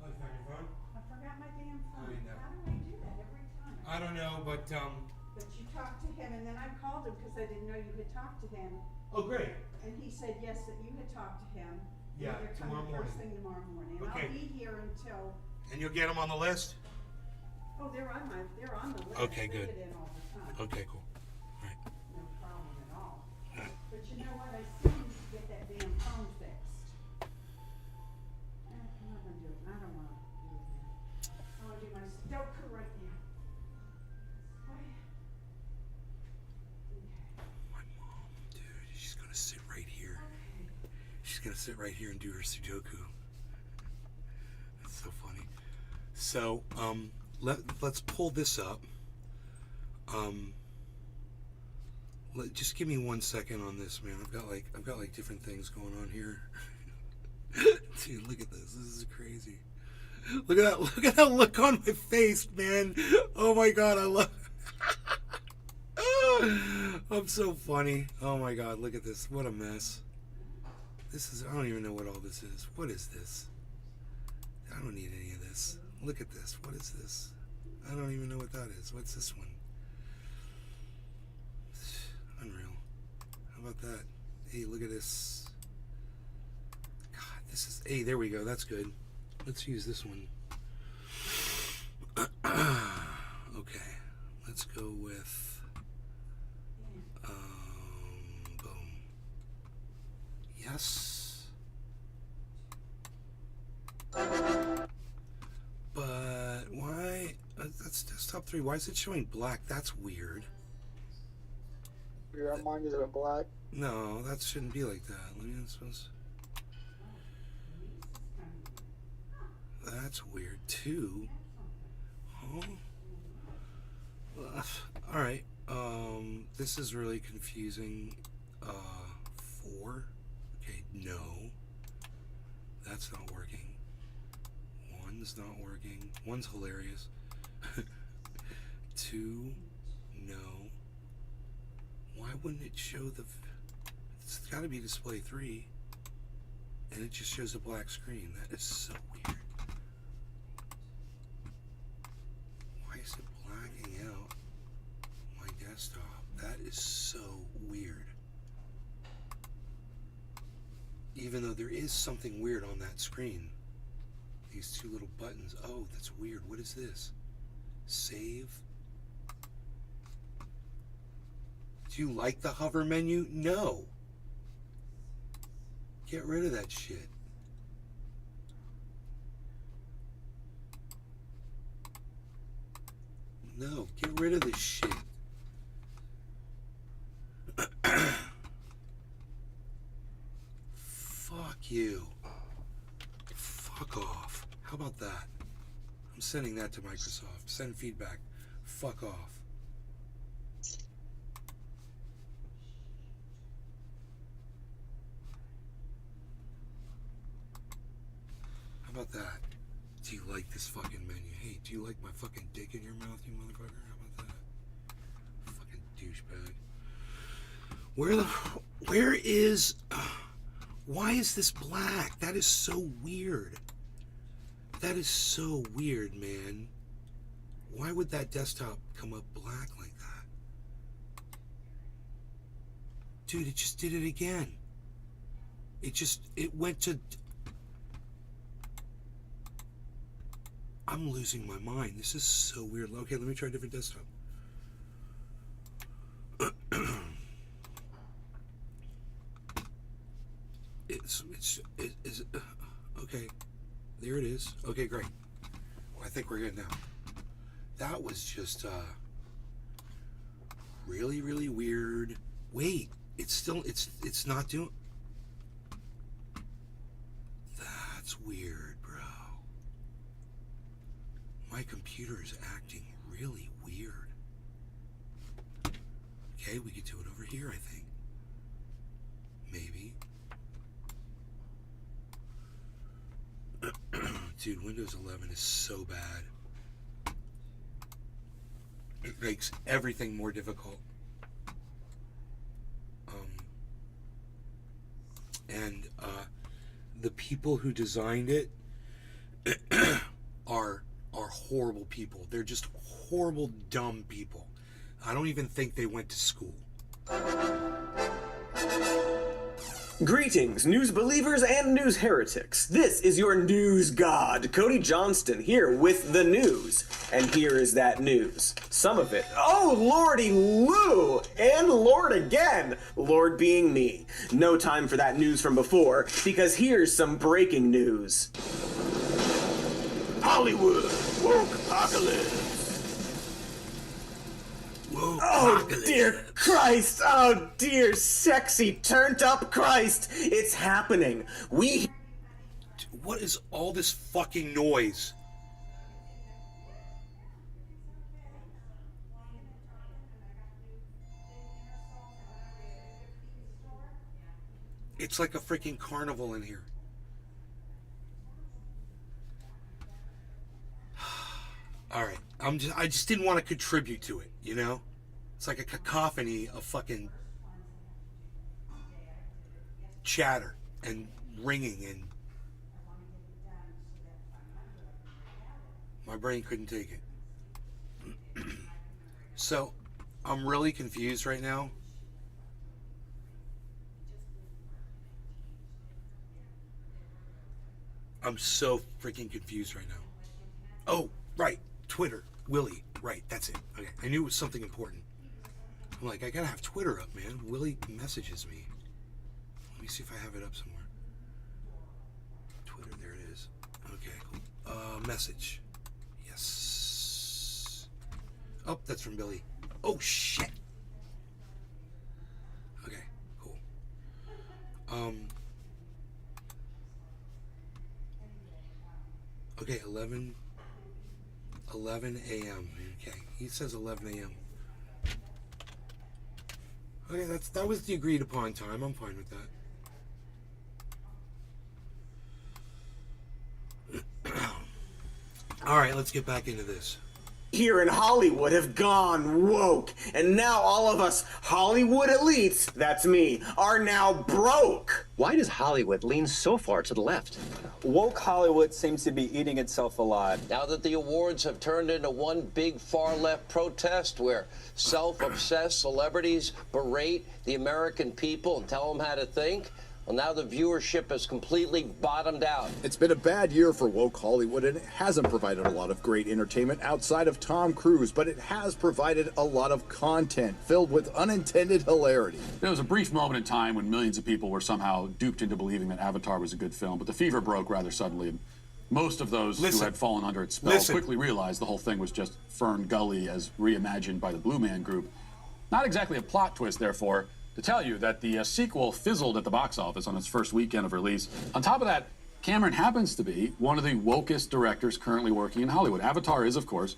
Oh, you found your phone? I forgot my damn phone. I know. How do I do that every time? I don't know, but But you talked to him, and then I called him because I didn't know you had talked to him, oh great. and he said yes that you had talked to him. and Yeah, they're tomorrow coming first morning. thing tomorrow morning, and Okay. I'll be here until. And you'll get them on the list? Oh, they're on the list. Okay, They good. get in all the time. Okay, cool. Alright. No problem at all. Alright. But you know what? I still need to get that damn phone fixed. I'm not gonna do it. I don't wanna do it now. I wanna do my Sudoku right now. Okay. My mom, dude, she's gonna sit right here. She's gonna sit right here and do her Sudoku. That's so funny. So, let's pull this up. Just give me 1 second on this, man. I've got like different things going on here. Dude, look at this. This is crazy. Look at that. Look at that look on my face, man. Oh my god, I love. I'm so funny. Oh my god, look at this. What a mess. This is. I don't even know what all this is. What is this? I don't need any of this. Look at this. What is this? I don't even know what that is. What's this one? Unreal. How about that? Hey, look at this. God, this is. Hey, there we go. That's good. Let's use this one. Okay. Let's go with. Boom. Yes. But why? That's desktop 3. Why is it showing black? That's weird. Your mine is black. No, that shouldn't be like that. Let me. That's weird too. Huh? All right. This is really confusing. 4. Okay, no. That's not working. 1's not working. 1's hilarious. 2, no. Why wouldn't it show the... It's got to be display 3. And it just shows a black screen. That is so weird. Why is it blacking out my desktop? That is so weird. Even though there is something weird on that screen. These 2 little buttons. Oh, that's weird. What is this? Save. Do you like the hover menu? No. Get rid of that shit. No, get rid of this shit. Fuck you. Fuck off. How about that? I'm sending that to Microsoft. Send feedback. Fuck off. How about that? do you like this fucking menu? Hey, do you like my fucking dick in your mouth, you motherfucker? How about that? Fucking douchebag. Where is, why is this black? That is so weird. That is so weird, man. Why would that desktop come up black like that? Dude, it just did it again. It went to... I'm losing my mind. This is so weird. Okay, let me try a different desktop. Okay. There it is. Okay, great. Well, I think we're good now. That was just, really, really weird. Wait, it's not doing... That's weird, bro. My computer is acting really weird. Okay, we could do it over here, I think. Maybe. Dude, Windows 11 is so bad. It makes everything more difficult. And the people who designed it are horrible people. They're just horrible, dumb people. I don't even think they went to school. Greetings, news believers and news heretics. This is your news god, Cody Johnston, here with the news. And here is that news. Some of it. Oh, lordy Lou! And Lord again! Lord being me. No time for that news from before, because here's some breaking news. Hollywood woke apocalypse. Whoa, Oh, apocalypse. dear Christ! Oh, dear sexy turned-up Christ! It's happening. What is all this fucking noise? It's like a freaking carnival in here. All right, I just didn't want to contribute to it, you know? It's like a cacophony of fucking chatter and ringing, and my brain couldn't take it. So, I'm really confused right now. I'm so freaking confused right now. Oh, right. Twitter. Willie. Right, that's it. Okay, I knew it was something important. I'm like, I gotta have Twitter up, man. Willie messages me. Let me see if I have it up somewhere. Twitter, there it is. Okay, cool. Message. Yes. Oh, that's from Billy. Oh, shit. Okay, cool. Okay, 11 a.m. Okay, he says 11 a.m. Okay, that was the agreed upon time. I'm fine with that. All right, let's get back into this. Here in Hollywood have gone woke, and now all of us Hollywood elites, that's me, are now broke. Why does Hollywood lean so far to the left? Woke Hollywood seems to be eating itself alive. Now that the awards have turned into one big far-left protest where self-obsessed celebrities berate the American people and tell them how to think, well, now the viewership has completely bottomed out. It's been a bad year for woke Hollywood, and it hasn't provided a lot of great entertainment outside of Tom Cruise, but it has provided a lot of content filled with unintended hilarity. There was a brief moment in time when millions of people were somehow duped into believing that Avatar was a good film, but the fever broke rather suddenly, and most of those who had fallen under its spell quickly realized the whole thing was just Fern Gully as reimagined by the Blue Man Group. Not exactly a plot twist, therefore, to tell you that the sequel fizzled at the box office on its first weekend of release. On top of that, Cameron happens to be one of the wokest directors currently working in Hollywood. Avatar is, of course,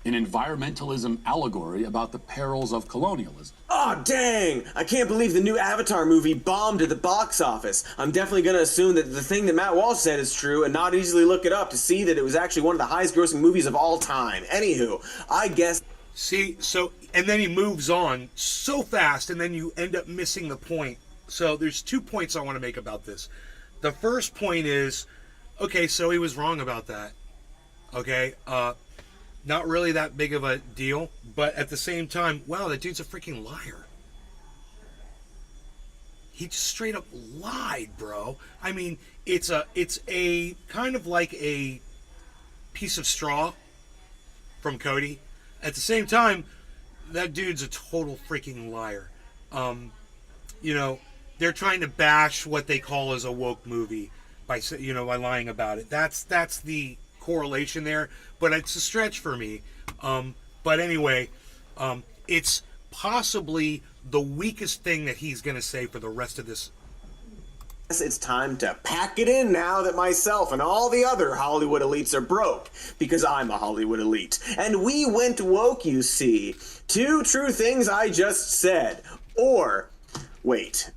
an environmentalism allegory about the perils of colonialism. Oh, dang! I can't believe the new Avatar movie bombed at the box office. I'm definitely going to assume that the thing that Matt Walsh said is true and not easily look it up to see that it was actually one of the highest grossing movies of all time. Anywho, I guess... See, so, and then he moves on so fast, and then you end up missing the point. So there's 2 points I want to make about this. The first point is, okay, so he was wrong about that. Okay, not really that big of a deal, but at the same time, wow, that dude's a freaking liar. He just straight up lied, bro. I mean, it's a kind of like a piece of straw from Cody. At the same time, that dude's a total freaking liar. You know, they're trying to bash what they call as a woke movie by lying about it. That's the correlation there, but it's a stretch for me. But anyway, it's possibly the weakest thing that he's going to say for the rest of this. It's time to pack it in now that myself and all the other Hollywood elites are broke, because I'm a Hollywood elite. And we went woke, you see. 2 true things I just said. Or, wait,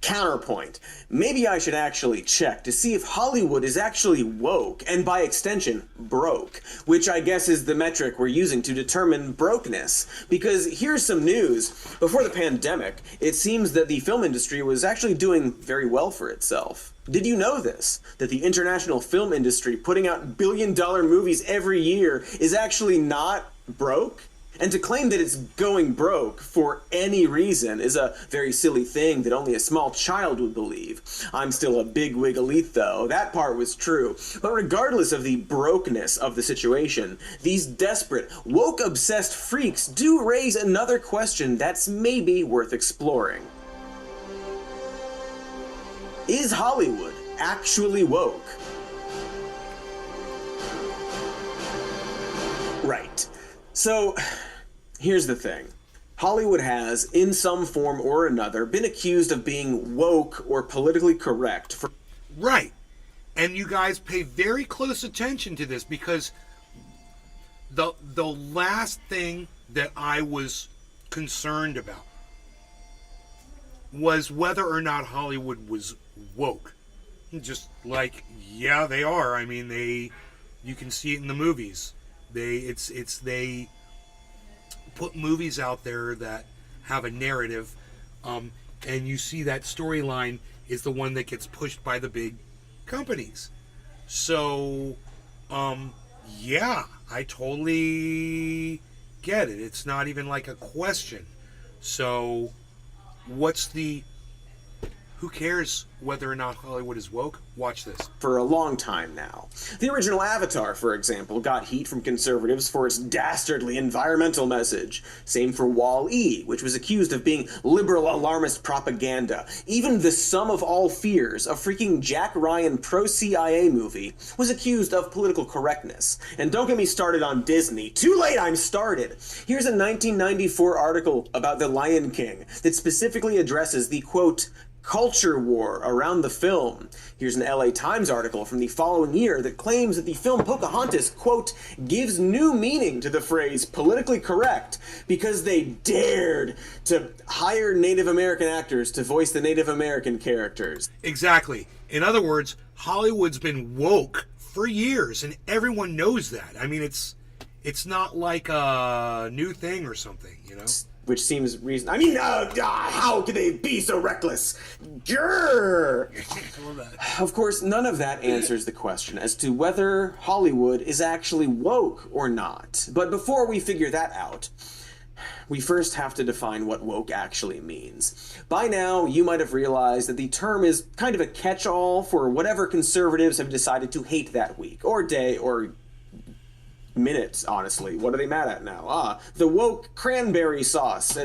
counterpoint. Maybe I should actually check to see if Hollywood is actually woke, and by extension, broke, which I guess is the metric we're using to determine brokenness. Because here's some news. Before the pandemic, it seems that the film industry was actually doing very well for itself. Did you know this? That the international film industry putting out billion-dollar movies every year is actually not broke? And to claim that it's going broke for any reason is a very silly thing that only a small child would believe. I'm still a bigwig elite though, that part was true. But regardless of the brokenness of the situation, these desperate, woke-obsessed freaks do raise another question that's maybe worth exploring. Is Hollywood actually woke? Right. So, here's the thing. Hollywood has, in some form or another, been accused of being woke or politically correct for... Right. And you guys pay very close attention to this, because the last thing that I was concerned about was whether or not Hollywood was woke. Just like, yeah, they are. I mean, you can see it in the movies. They put movies out there that have a narrative, and you see that storyline is the one that gets pushed by the big companies. So, yeah, I totally get it. It's not even like a question. So, who cares whether or not Hollywood is woke? Watch this. For a long time now. The original Avatar, for example, got heat from conservatives for its dastardly environmental message. Same for Wall-E, which was accused of being liberal alarmist propaganda. Even The Sum of All Fears, a freaking Jack Ryan pro-CIA movie, was accused of political correctness. And don't get me started on Disney. Too late, I'm started! Here's a 1994 article about The Lion King that specifically addresses the, quote, culture war around the film. Here's an LA Times article from the following year that claims that the film Pocahontas, quote, gives new meaning to the phrase politically correct because they dared to hire Native American actors to voice the Native American characters. Exactly. In other words, Hollywood's been woke for years, and everyone knows that. I mean, it's not like a new thing or something, you know? Which seems reason. I mean, how could they be so reckless? Grrr! Of course, none of that answers the question as to whether Hollywood is actually woke or not. But before we figure that out, we first have to define what woke actually means. By now, you might have realized that the term is kind of a catch-all for whatever conservatives have decided to hate that week, or day, or minutes, honestly. What are they mad at now? The woke cranberry sauce.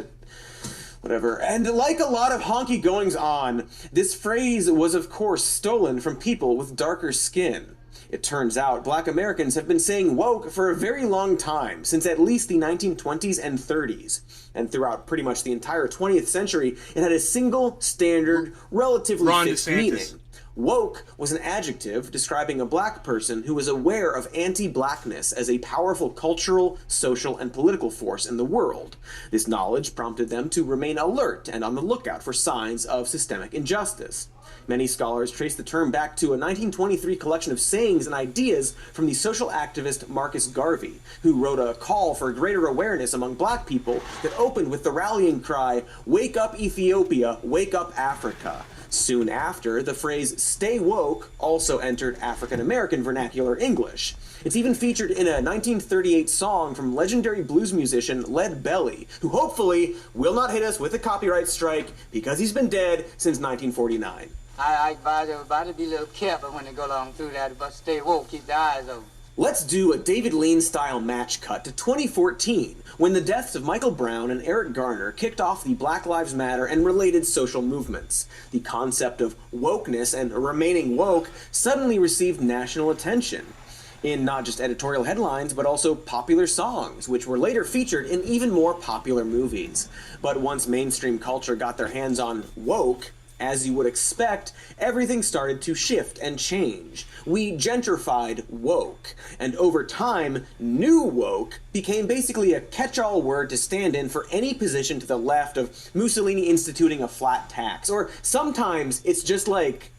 Whatever. And like a lot of honky goings on, this phrase was of course stolen from people with darker skin. It turns out black Americans have been saying woke for a very long time, since at least the 1920s and 30s. And throughout pretty much the entire 20th century, it had a single, standard, relatively fixed meaning. Woke was an adjective describing a black person who was aware of anti-blackness as a powerful cultural, social, and political force in the world. This knowledge prompted them to remain alert and on the lookout for signs of systemic injustice. Many scholars trace the term back to a 1923 collection of sayings and ideas from the social activist Marcus Garvey, who wrote a call for greater awareness among black people that opened with the rallying cry, "Wake up Ethiopia, wake up Africa." Soon after, the phrase "stay woke" also entered African American vernacular English. It's even featured in a 1938 song from legendary blues musician Lead Belly, who hopefully will not hit us with a copyright strike because he's been dead since 1949. I advise everybody to be a little careful when they go along through that, but stay woke, keep their eyes open. Let's do a David Lean-style match cut to 2014, when the deaths of Michael Brown and Eric Garner kicked off the Black Lives Matter and related social movements. The concept of wokeness and remaining woke suddenly received national attention, in not just editorial headlines, but also popular songs, which were later featured in even more popular movies. But once mainstream culture got their hands on woke, as you would expect, everything started to shift and change. We gentrified woke, and over time, new woke became basically a catch-all word to stand in for any position to the left of Mussolini instituting a flat tax. Or sometimes it's just like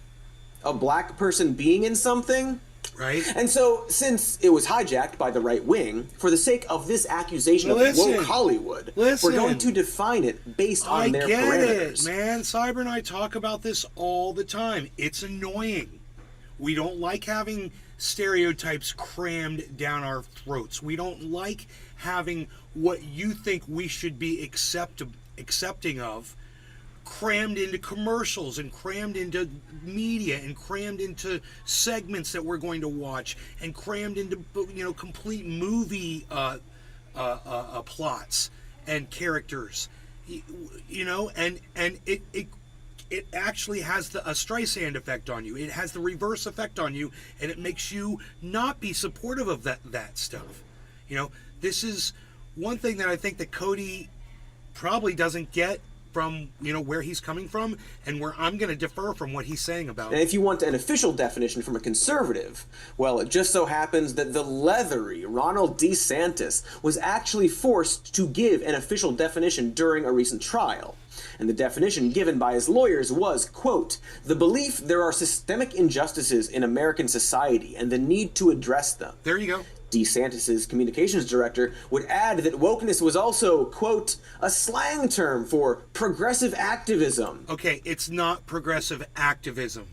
a black person being in something. Right. And so, since it was hijacked by the right wing, for the sake of this accusation of woke Hollywood, we're going to define it based on their parameters. I get it, man. Cyber and I talk about this all the time. It's annoying. We don't like having stereotypes crammed down our throats. We don't like having what you think we should be accepting of crammed into commercials and crammed into media and crammed into segments that we're going to watch and crammed into, you know, complete movie plots and characters, you know, and it actually has a Streisand effect on you. It has the reverse effect on you, and it makes you not be supportive of that stuff. You know, this is one thing that I think that Cody probably doesn't get from, you know, where he's coming from, and where I'm going to defer from what he's saying about it. And if you want an official definition from a conservative, well, it just so happens that the leathery Ronald DeSantis was actually forced to give an official definition during a recent trial. And the definition given by his lawyers was, quote, "the belief there are systemic injustices in American society and the need to address them." There you go. DeSantis' communications director would add that wokeness was also, quote, "a slang term for progressive activism." Okay, it's not progressive activism.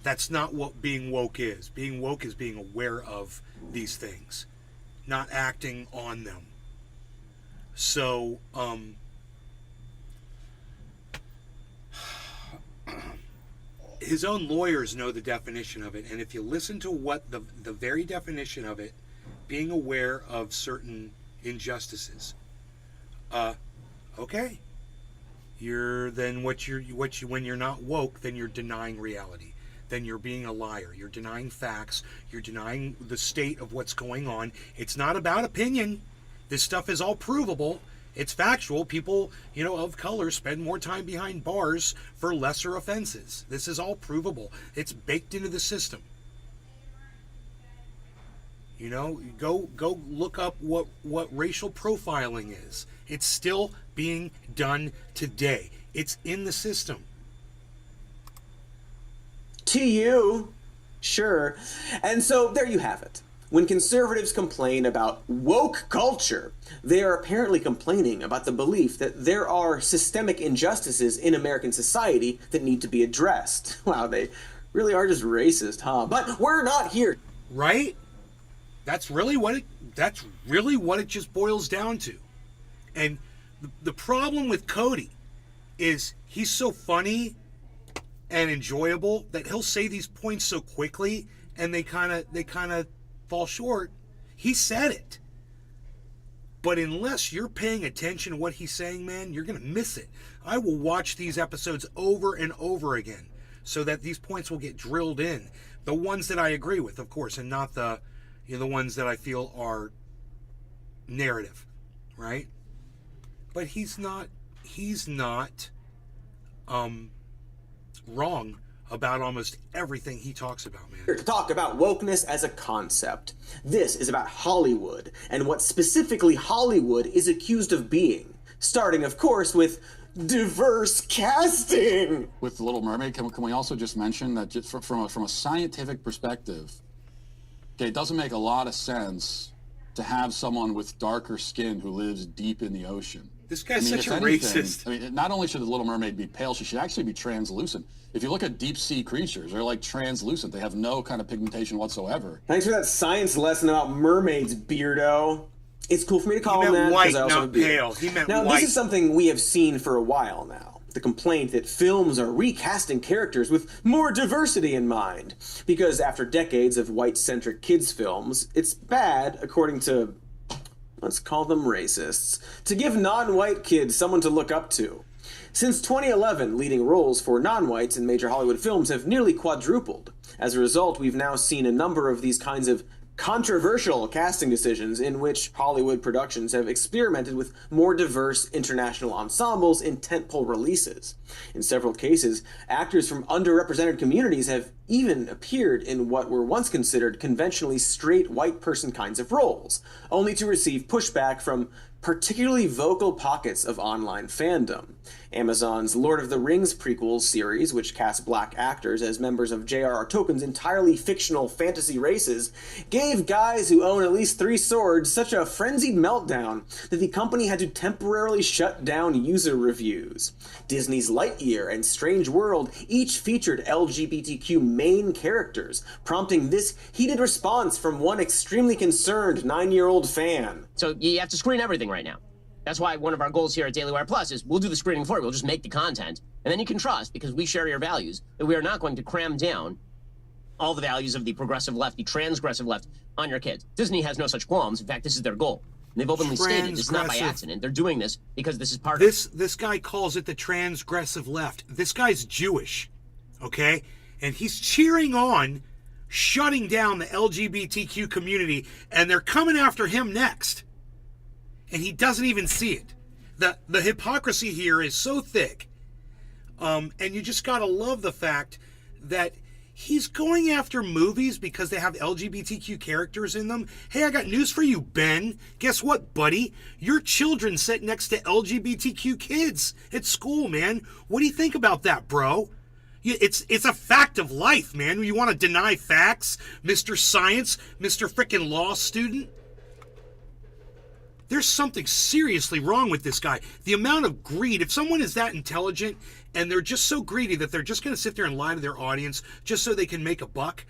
That's not what being woke is. Being woke is being aware of these things, not acting on them. So, his own lawyers know the definition of it, and if you listen to what the very definition of it, being aware of certain injustices, okay, when you're not woke, then you're denying reality, then you're being a liar, you're denying facts, you're denying the state of what's going on. It's not about opinion. This stuff is all provable. It's factual. People, you know, of color spend more time behind bars for lesser offenses. This is all provable. It's baked into the system. You know, go look up what racial profiling is. It's still being done today. It's in the system. To you, sure. And so there you have it. When conservatives complain about woke culture, they are apparently complaining about the belief that there are systemic injustices in American society that need to be addressed. Wow, they really are just racist, huh? But we're not here. Right? That's really what it just boils down to. And the problem with Cody is he's so funny and enjoyable that he'll say these points so quickly and they kind of fall short. He said it. But unless you're paying attention to what he's saying, man, you're going to miss it. I will watch these episodes over and over again so that these points will get drilled in. The ones that I agree with, of course, and not the ones that I feel are narrative, right? But he's not wrong about almost everything he talks about, man. Here to talk about wokeness as a concept. This is about Hollywood and what specifically Hollywood is accused of being. Starting, of course, with diverse casting. With The Little Mermaid, can we also just mention that just from a scientific perspective, okay, it doesn't make a lot of sense to have someone with darker skin who lives deep in the ocean. This guy's such a anything, racist. I mean, not only should the Little Mermaid be pale, she should actually be translucent. If you look at deep sea creatures, they're like translucent. They have no kind of pigmentation whatsoever. Thanks for that science lesson about mermaids, beardo. It's cool for me to call him that white, because I also have a beard. pale. He meant now, white. this is something we have seen for a while now. The complaint that films are recasting characters with more diversity in mind. Because after decades of white-centric kids' films, it's bad, according to, let's call them racists, to give non-white kids someone to look up to. Since 2011, leading roles for non-whites in major Hollywood films have nearly quadrupled. As a result, we've now seen a number of these kinds of controversial casting decisions in which Hollywood productions have experimented with more diverse international ensembles in tentpole releases. In several cases, actors from underrepresented communities have even appeared in what were once considered conventionally straight white person kinds of roles, only to receive pushback from particularly vocal pockets of online fandom. Amazon's Lord of the Rings prequels series, which cast black actors as members of J.R.R. Tolkien's entirely fictional fantasy races, gave guys who own at least 3 swords such a frenzied meltdown that the company had to temporarily shut down user reviews. Disney's Lightyear and Strange World each featured LGBTQ main characters, prompting this heated response from one extremely concerned 9-year-old fan. So you have to screen everything right now. That's why one of our goals here at Daily Wire Plus is we'll do the screening for you. We'll just make the content. And then you can trust, because we share your values, that we are not going to cram down all the values of the progressive left, the transgressive left, on your kids. Disney has no such qualms. In fact, this is their goal. And they've openly stated it's not by accident. They're doing this because this is part of it. This guy calls it the transgressive left. This guy's Jewish, okay? And he's cheering on shutting down the LGBTQ community, and they're coming after him next. And he doesn't even see it. The hypocrisy here is so thick. And you just gotta love the fact that he's going after movies because they have LGBTQ characters in them. Hey, I got news for you, Ben. Guess what, buddy? Your children sit next to LGBTQ kids at school, man. What do you think about that, bro? It's a fact of life, man. You want to deny facts, Mr. Science, Mr. Frickin' Law student? There's something seriously wrong with this guy. The amount of greed, if someone is that intelligent and they're just so greedy that they're just going to sit there and lie to their audience just so they can make a buck,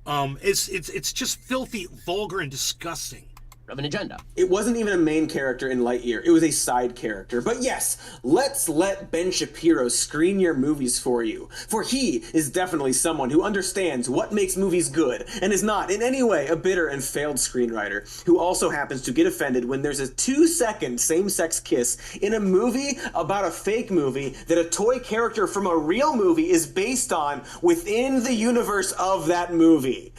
it's just filthy, vulgar, and disgusting. Of an agenda. It wasn't even a main character in Lightyear, it was a side character. But yes, let's let Ben Shapiro screen your movies for you. For he is definitely someone who understands what makes movies good and is not in any way a bitter and failed screenwriter who also happens to get offended when there's a 2-second same-sex kiss in a movie about a fake movie that a toy character from a real movie is based on within the universe of that movie.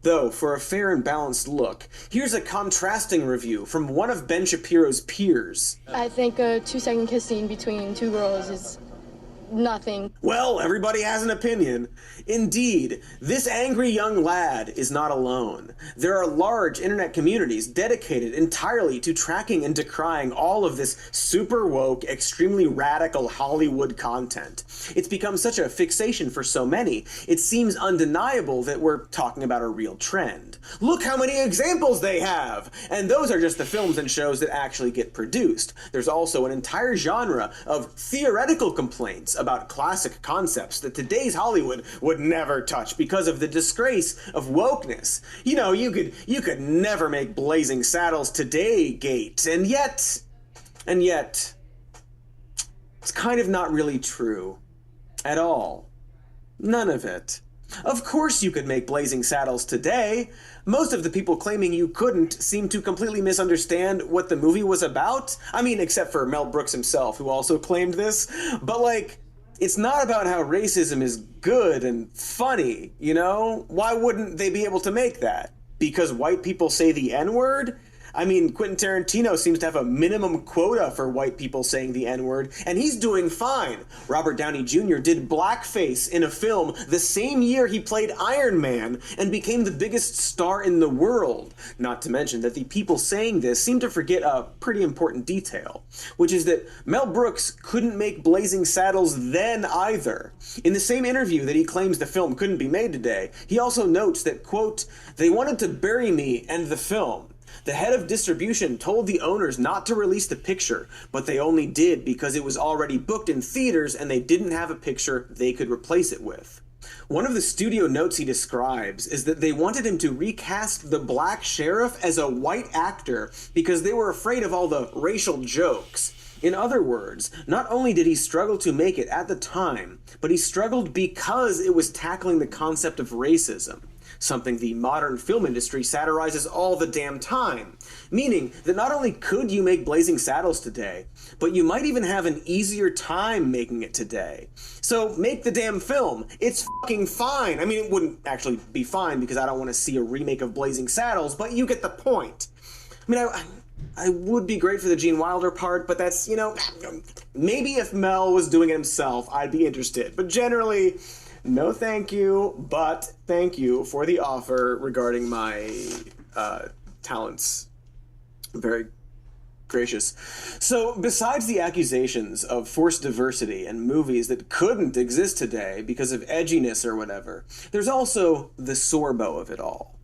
Though, for a fair and balanced look, here's a contrasting review from one of Ben Shapiro's peers. I think a 2-second kiss scene between 2 girls is nothing. Well, everybody has an opinion. Indeed, this angry young lad is not alone. There are large internet communities dedicated entirely to tracking and decrying all of this super woke, extremely radical Hollywood content. It's become such a fixation for so many, it seems undeniable that we're talking about a real trend. Look how many examples they have! And those are just the films and shows that actually get produced. There's also an entire genre of theoretical complaints about classic concepts that today's Hollywood would never touch because of the disgrace of wokeness. You know, you could never make Blazing Saddles today, Gate, and yet, it's kind of not really true. At all. None of it. Of course you could make Blazing Saddles today. Most of the people claiming you couldn't seem to completely misunderstand what the movie was about. I mean, except for Mel Brooks himself, who also claimed this. But like, it's not about how racism is good and funny, you know? Why wouldn't they be able to make that? Because white people say the N-word? I mean, Quentin Tarantino seems to have a minimum quota for white people saying the N-word, and he's doing fine. Robert Downey Jr. did blackface in a film the same year he played Iron Man and became the biggest star in the world. Not to mention that the people saying this seem to forget a pretty important detail, which is that Mel Brooks couldn't make Blazing Saddles then either. In the same interview that he claims the film couldn't be made today, he also notes that, quote, "They wanted to bury me and the film. The head of distribution told the owners not to release the picture, but they only did because it was already booked in theaters and they didn't have a picture they could replace it with." One of the studio notes he describes is that they wanted him to recast the black sheriff as a white actor because they were afraid of all the racial jokes. In other words, not only did he struggle to make it at the time, but he struggled because it was tackling the concept of racism, something the modern film industry satirizes all the damn time. Meaning that not only could you make Blazing Saddles today, but you might even have an easier time making it today. So make the damn film. It's fucking fine. I mean, it wouldn't actually be fine because I don't want to see a remake of Blazing Saddles, but you get the point. I mean, I would be great for the Gene Wilder part, but that's, you know, maybe if Mel was doing it himself, I'd be interested. But generally, no thank you, but thank you for the offer regarding my talents. Very gracious. So, besides the accusations of forced diversity in movies that couldn't exist today because of edginess or whatever, there's also the sorbo of it all.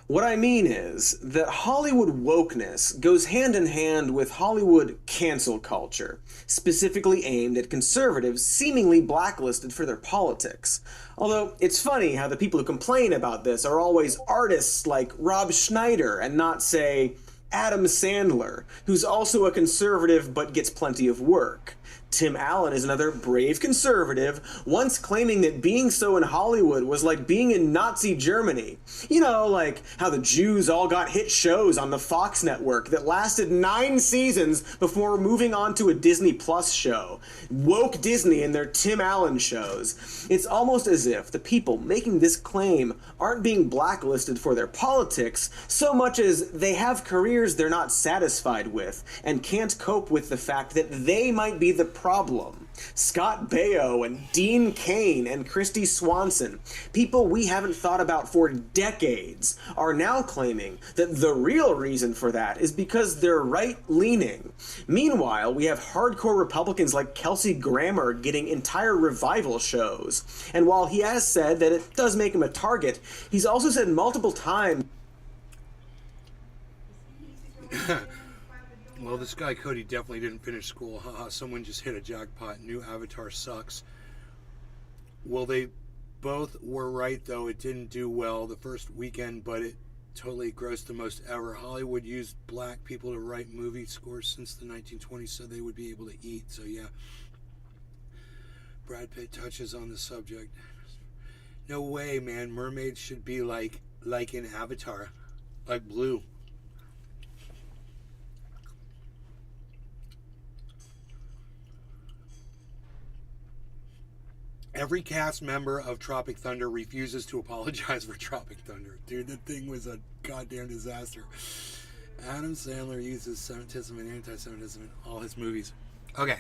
What I mean is that Hollywood wokeness goes hand in hand with Hollywood cancel culture, specifically aimed at conservatives seemingly blacklisted for their politics. Although, it's funny how the people who complain about this are always artists like Rob Schneider and not, say, Adam Sandler, who's also a conservative but gets plenty of work. Tim Allen is another brave conservative, once claiming that being so in Hollywood was like being in Nazi Germany. You know, like how the Jews all got hit shows on the Fox network that lasted 9 seasons before moving on to a Disney Plus show. Woke Disney and their Tim Allen shows. It's almost as if the people making this claim aren't being blacklisted for their politics so much as they have careers they're not satisfied with and can't cope with the fact that they might be the problem. Scott Baio and Dean Cain and Christy Swanson, people we haven't thought about for decades, are now claiming that the real reason for that is because they're right-leaning. Meanwhile, we have hardcore Republicans like Kelsey Grammer getting entire revival shows. And while he has said that it does make him a target, he's also said multiple times. Well, this guy Cody definitely didn't finish school. Haha, someone just hit a jackpot. New Avatar sucks. Well, they both were right, though. It didn't do well the first weekend, but it totally grossed the most ever. Hollywood used black people to write movie scores since the 1920s so they would be able to eat. So, yeah. Brad Pitt touches on the subject. No way, man. Mermaids should be like in Avatar. Like blue. Every cast member of Tropic Thunder refuses to apologize for Tropic Thunder. Dude, that thing was a goddamn disaster. Adam Sandler uses Semitism and anti-Semitism in all his movies. Okay.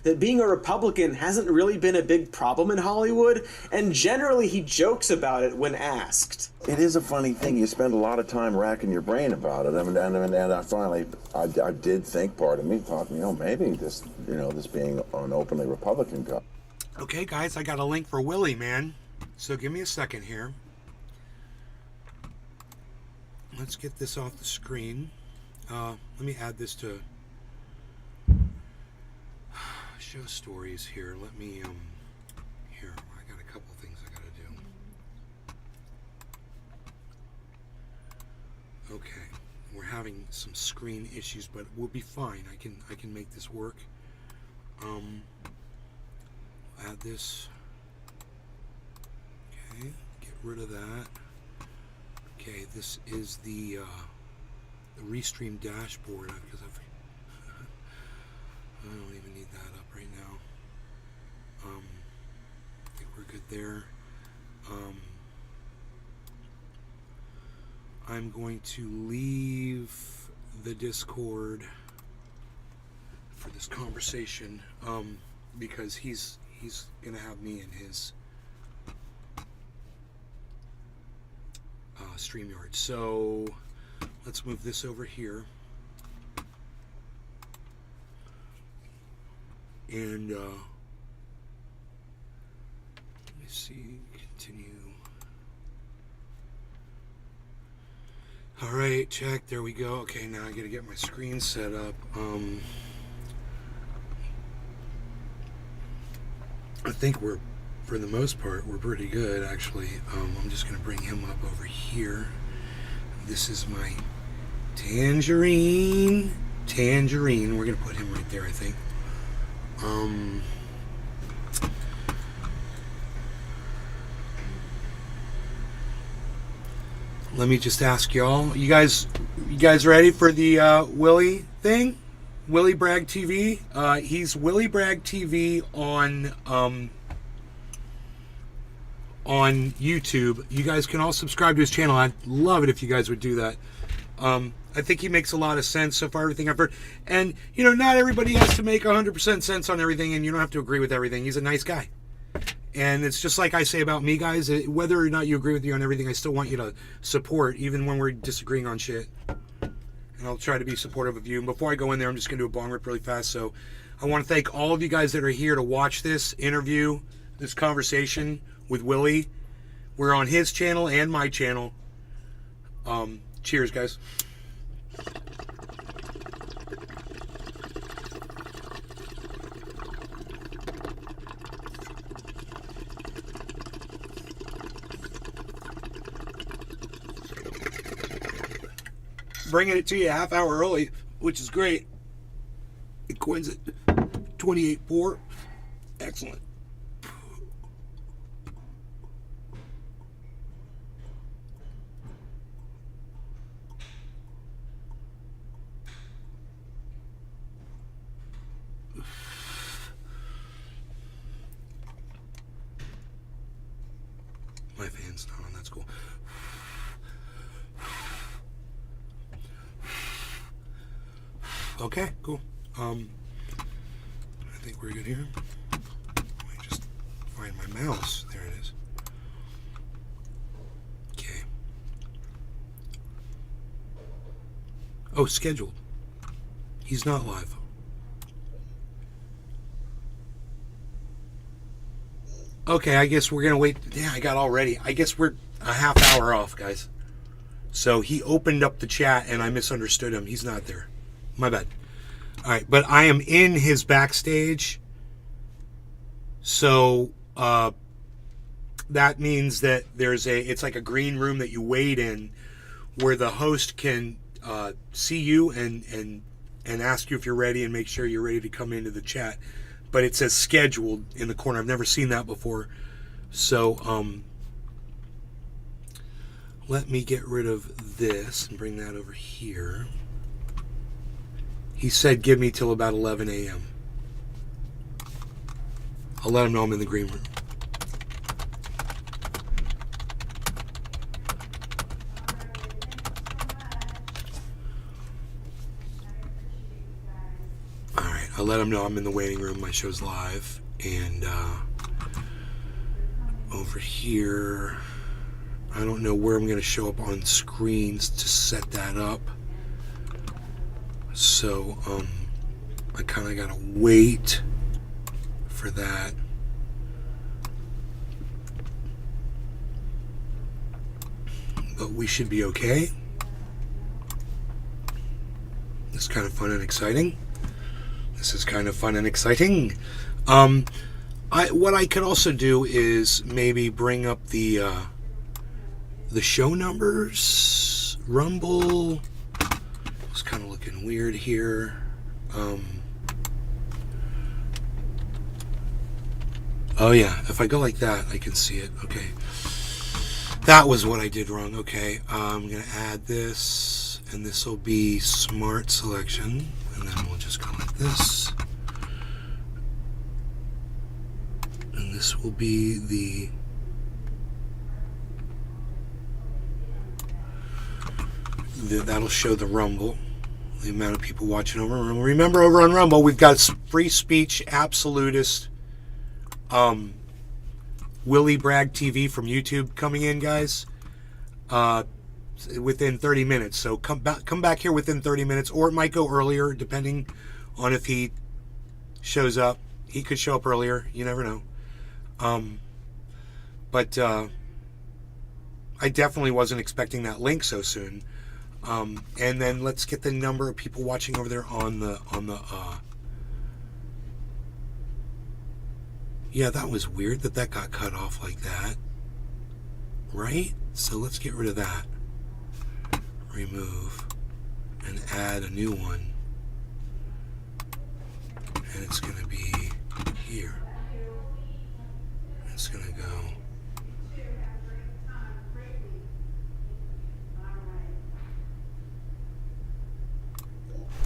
That being a Republican hasn't really been a big problem in Hollywood, and generally he jokes about it when asked. It is a funny thing. You spend a lot of time racking your brain about it, and I finally, I did think, part of me thought, maybe this being an openly Republican guy. Okay, guys, I got a link for Willie, man. So give me a second here. Let's get this off the screen. Let me add this to show stories here. Let me, here, I got a couple things I gotta do. Okay, we're having some screen issues, but we'll be fine. I can make this work. Add this. Okay, get rid of that. Okay, this is the Restream dashboard because I don't even need that up right now. I think we're good there. I'm going to leave the Discord for this conversation, because he's gonna have me in his StreamYard. So let's move this over here, and let me see. Continue. All right, check. There we go. Okay, now I gotta get my screen set up. I think we're, for the most part, we're pretty good, actually. I'm just gonna bring him up over here. This is my Tangerine. We're gonna put him right there, I think. Let me just ask y'all. You guys ready for the Willie thing? Willie Bragg TV. He's Willie Bragg TV on YouTube. You guys can all subscribe to his channel. I'd love it if you guys would do that. I think he makes a lot of sense so far, everything I've heard. And, you know, not everybody has to make 100% sense on everything, and you don't have to agree with everything. He's a nice guy. And it's just like I say about me, guys. Whether or not you agree with me on everything, I still want you to support, even when we're disagreeing on shit. And I'll try to be supportive of you. And before I go in there, I'm just going to do a bong rip really fast. So I want to thank all of you guys that are here to watch this interview, this conversation with Willie. We're on his channel and my channel. Cheers, guys. Bringing it to you a half hour early, which is great. It coins at 28.4. Excellent. My fan's not on, that's cool. Okay, cool. I think we're good here. Let me just find my mouse. There it is. Okay. Oh, scheduled. He's not live. Okay, I guess we're gonna wait. Yeah, I got all ready. I guess we're a half hour off, guys. So he opened up the chat and I misunderstood him. He's not there. My bad. All right, but I am in his backstage. So that means that it's like a green room that you wait in, where the host can see you and ask you if you're ready and make sure you're ready to come into the chat. But it says scheduled in the corner. I've never seen that before. So let me get rid of this and bring that over here. He said give me till about 11 a.m. I'll let him know I'm in the green room. Alright, I'll let him know I'm in the waiting room. My show's live. And over here, I don't know where I'm going to show up on screens to set that up. So, I kind of got to wait for that. But we should be okay. This is kind of fun and exciting. What I could also do is maybe bring up the show numbers. Rumble. It's kind of looking weird here. Oh yeah, if I go like that, I can see it. Okay. That was what I did wrong. Okay, I'm going to add this, and this will be Smart Selection, and then we'll just go like this. And this will be the that'll show the Rumble, the amount of people watching over Rumble. Remember, over on Rumble, we've got free speech absolutist Willie Bragg TV from YouTube coming in, guys, within 30 minutes. So come back here within 30 minutes, or it might go earlier, depending on if he shows up. He could show up earlier. You never know. But I definitely wasn't expecting that link so soon. And then let's get the number of people watching over there on the yeah, that was weird that got cut off like that, right? So let's get rid of that, remove, and add a new one, and it's going to be here. It's going to go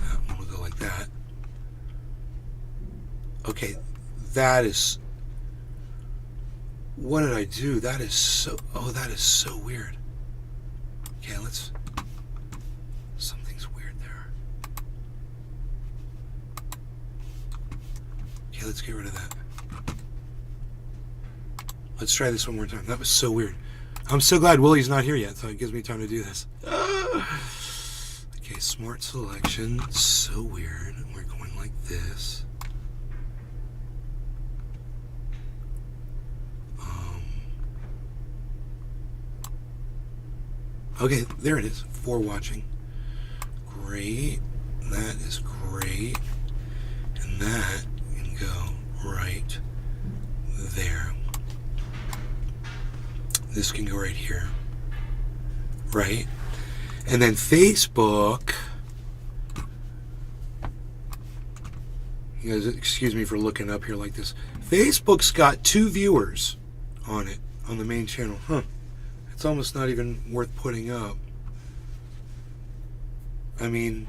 that one will go like that. Okay, that is, what did I do? That is so, oh, that is so weird. Okay, something's weird there. Okay, let's get rid of that. Let's try this one more time. That was so weird. I'm so glad Willie's not here yet, so it gives me time to do this. Okay, smart selection. So weird. We're going like this. Okay, there it is. 4 watching. Great. That is great. And that can go right there. This can go right here. Right? And then Facebook. You guys, excuse me for looking up here like this. Facebook's got 2 viewers on it, on the main channel. Huh. It's almost not even worth putting up. I mean,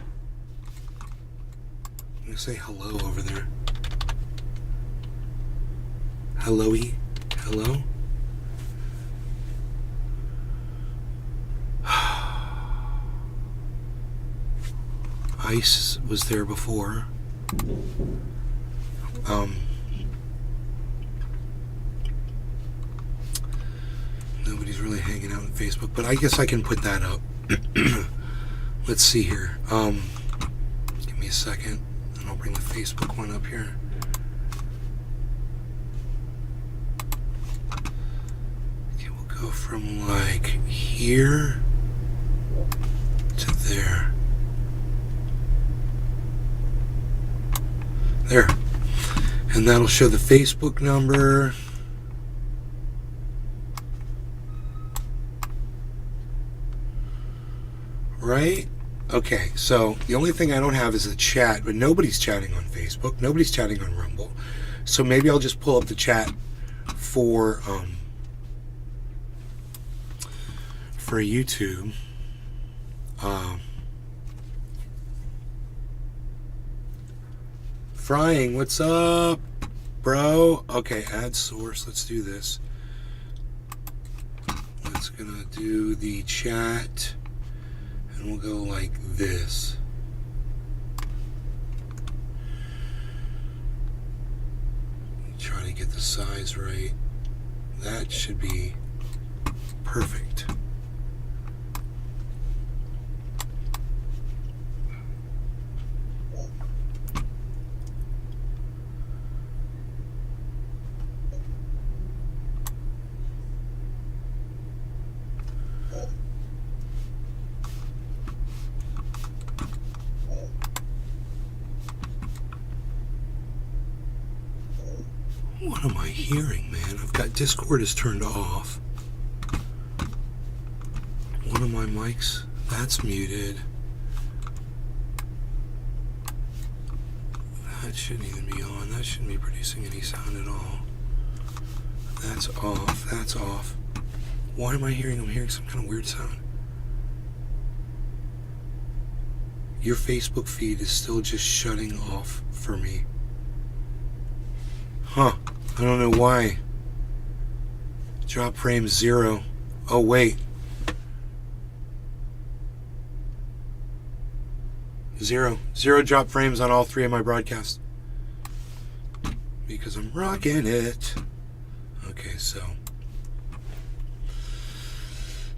I'm going to say hello over there. Hello-y? Hello? Ice was there before. Nobody's really hanging out on Facebook, but I guess I can put that up. Let's see here. Give me a second, and I'll bring the Facebook one up here. Okay, we'll go from like here to there. There. And that'll show the Facebook number. Right? Okay, so the only thing I don't have is a chat, but nobody's chatting on Facebook. Nobody's chatting on Rumble. So maybe I'll just pull up the chat for YouTube. Frying, what's up, bro? Okay, add source. Let's do this. Let's gonna do the chat. And we'll go like this. Try to get the size right. That should be perfect. What am I hearing, man? I've got Discord is turned off. One of my mics, that's muted. That shouldn't even be on. That shouldn't be producing any sound at all. That's off. That's off. What am I hearing? I'm hearing some kind of weird sound. Your Facebook feed is still just shutting off for me. Huh. I don't know why. Drop frame 0. Oh, wait. Zero drop frames on all 3 of my broadcasts. Because I'm rocking it. Okay, so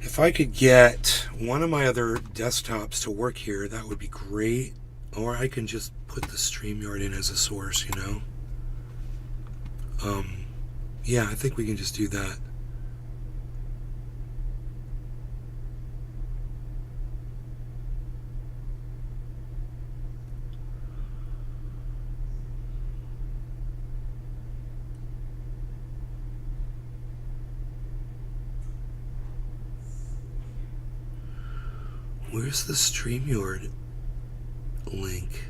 if I could get one of my other desktops to work here, that would be great. Or I can just put the StreamYard in as a source, you know? Yeah, I think we can just do that. Where's the StreamYard link?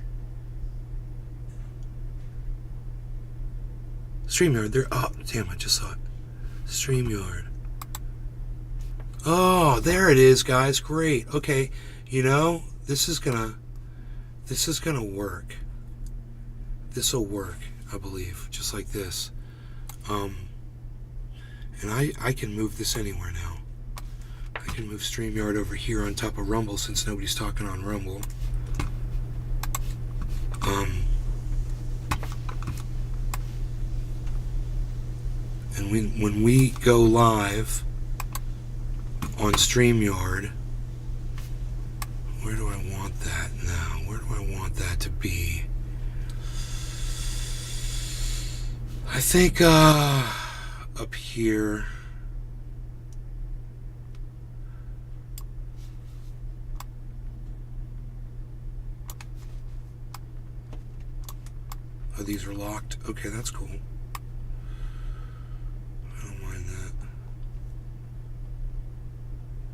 StreamYard, there. Oh, damn, I just saw it. StreamYard. Oh, there it is, guys. Great. Okay, you know, this is gonna work. This will work, I believe, just like this. And I can move this anywhere now. I can move StreamYard over here on top of Rumble since nobody's talking on Rumble. And when we go live on StreamYard, where do I want that now? Where do I want that to be? I think up here. Oh, these are locked. Okay, that's cool. I don't mind that.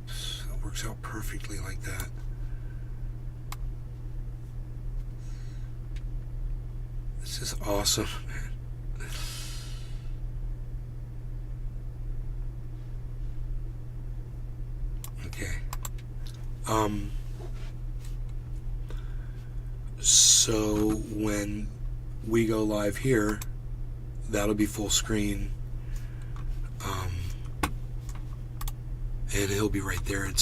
That works out perfectly like that. This is awesome, man. Okay. So when we go live here, that'll be full screen, and he'll be right there. It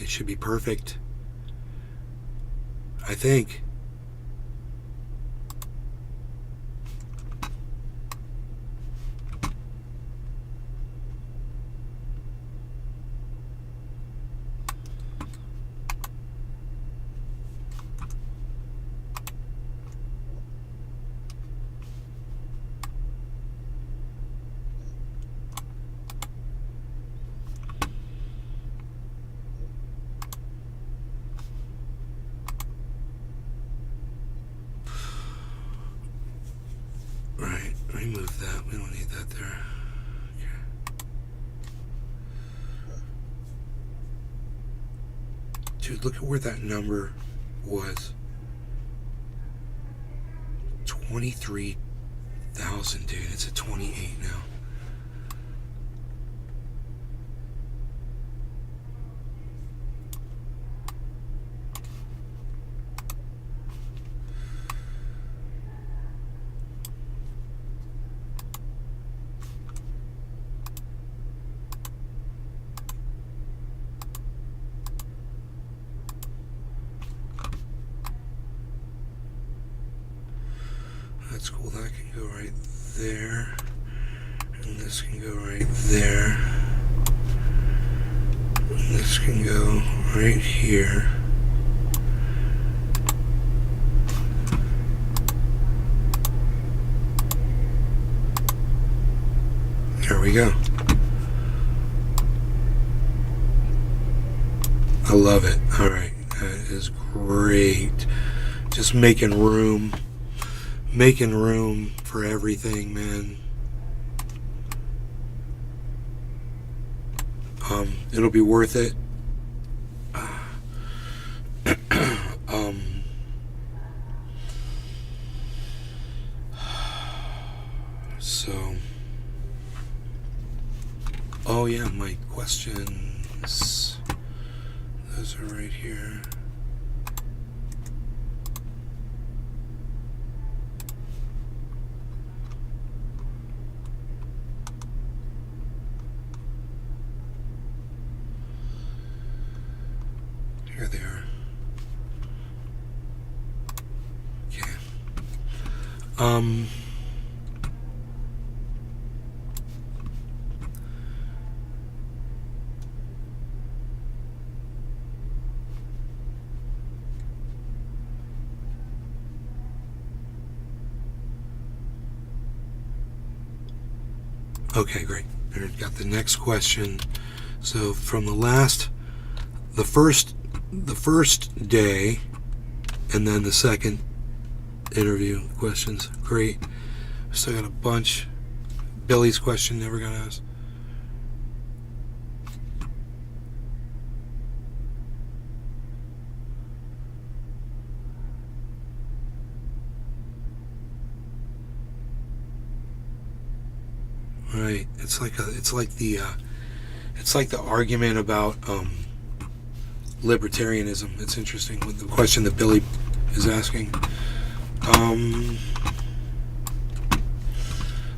should be perfect, I think. Remove that. We don't need that there. Okay. Dude, look at where that number was. 23,000, dude. It's at 28 now. That's cool. That can go right there. And this can go right there. And this can go right here. There we go. I love it. All right. That is great. Just making room for everything, man. It'll be worth it. So, oh yeah, my questions, those are right here. Here they are. Okay, great. I've got the next question. So from the first day, and then the second interview questions. Great. Still got a bunch. Billy's question never got asked. Right. It's like the argument about libertarianism. It's interesting with the question that Billy is asking.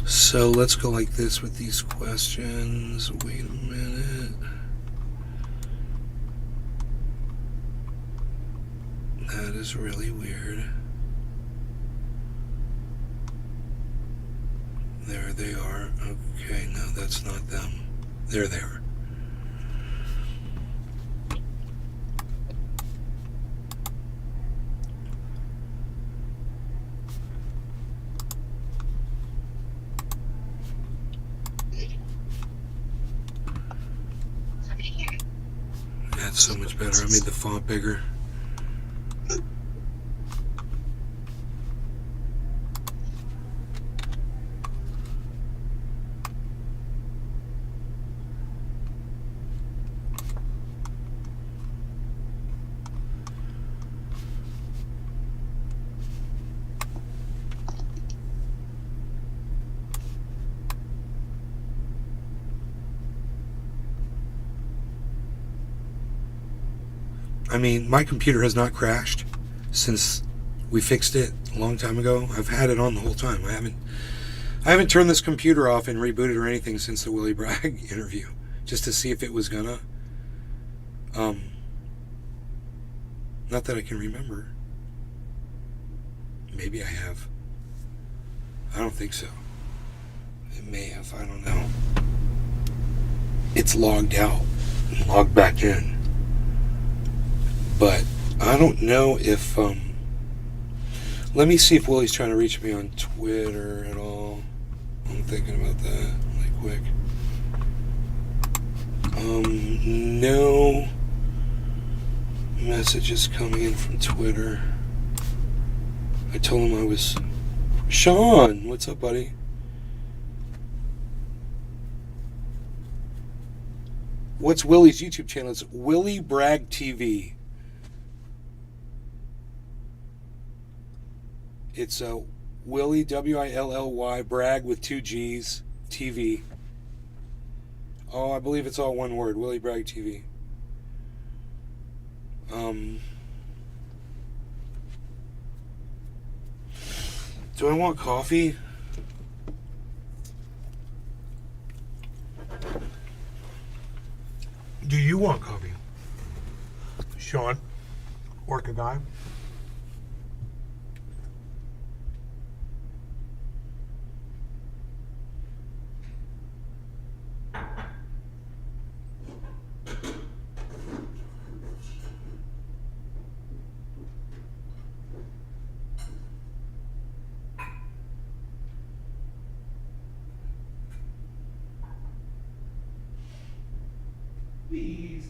So let's go like this with these questions. Wait a minute. That is really weird. There they are. Okay, no, that's not them. There they are. That's so much better. I made the font bigger. I mean, my computer has not crashed since we fixed it a long time ago. I've had it on the whole time. I haven't turned this computer off and rebooted or anything since the Willie Bragg interview, just to see if it was gonna. Not that I can remember. Maybe I have. I don't think so. It may have. I don't know. It's logged out and logged back in. But I don't know if, let me see if Willie's trying to reach me on Twitter at all. I'm thinking about that, like, quick. No messages coming in from Twitter. I told him I was... Sean, what's up, buddy? What's Willie's YouTube channel? It's Willie Bragg TV. It's Willie, W-I-L-L-Y, Bragg with 2 G's, TV. Oh, I believe it's all one word, Willie Bragg TV. Do I want coffee? Do you want coffee? Sean? Orca guy? Please.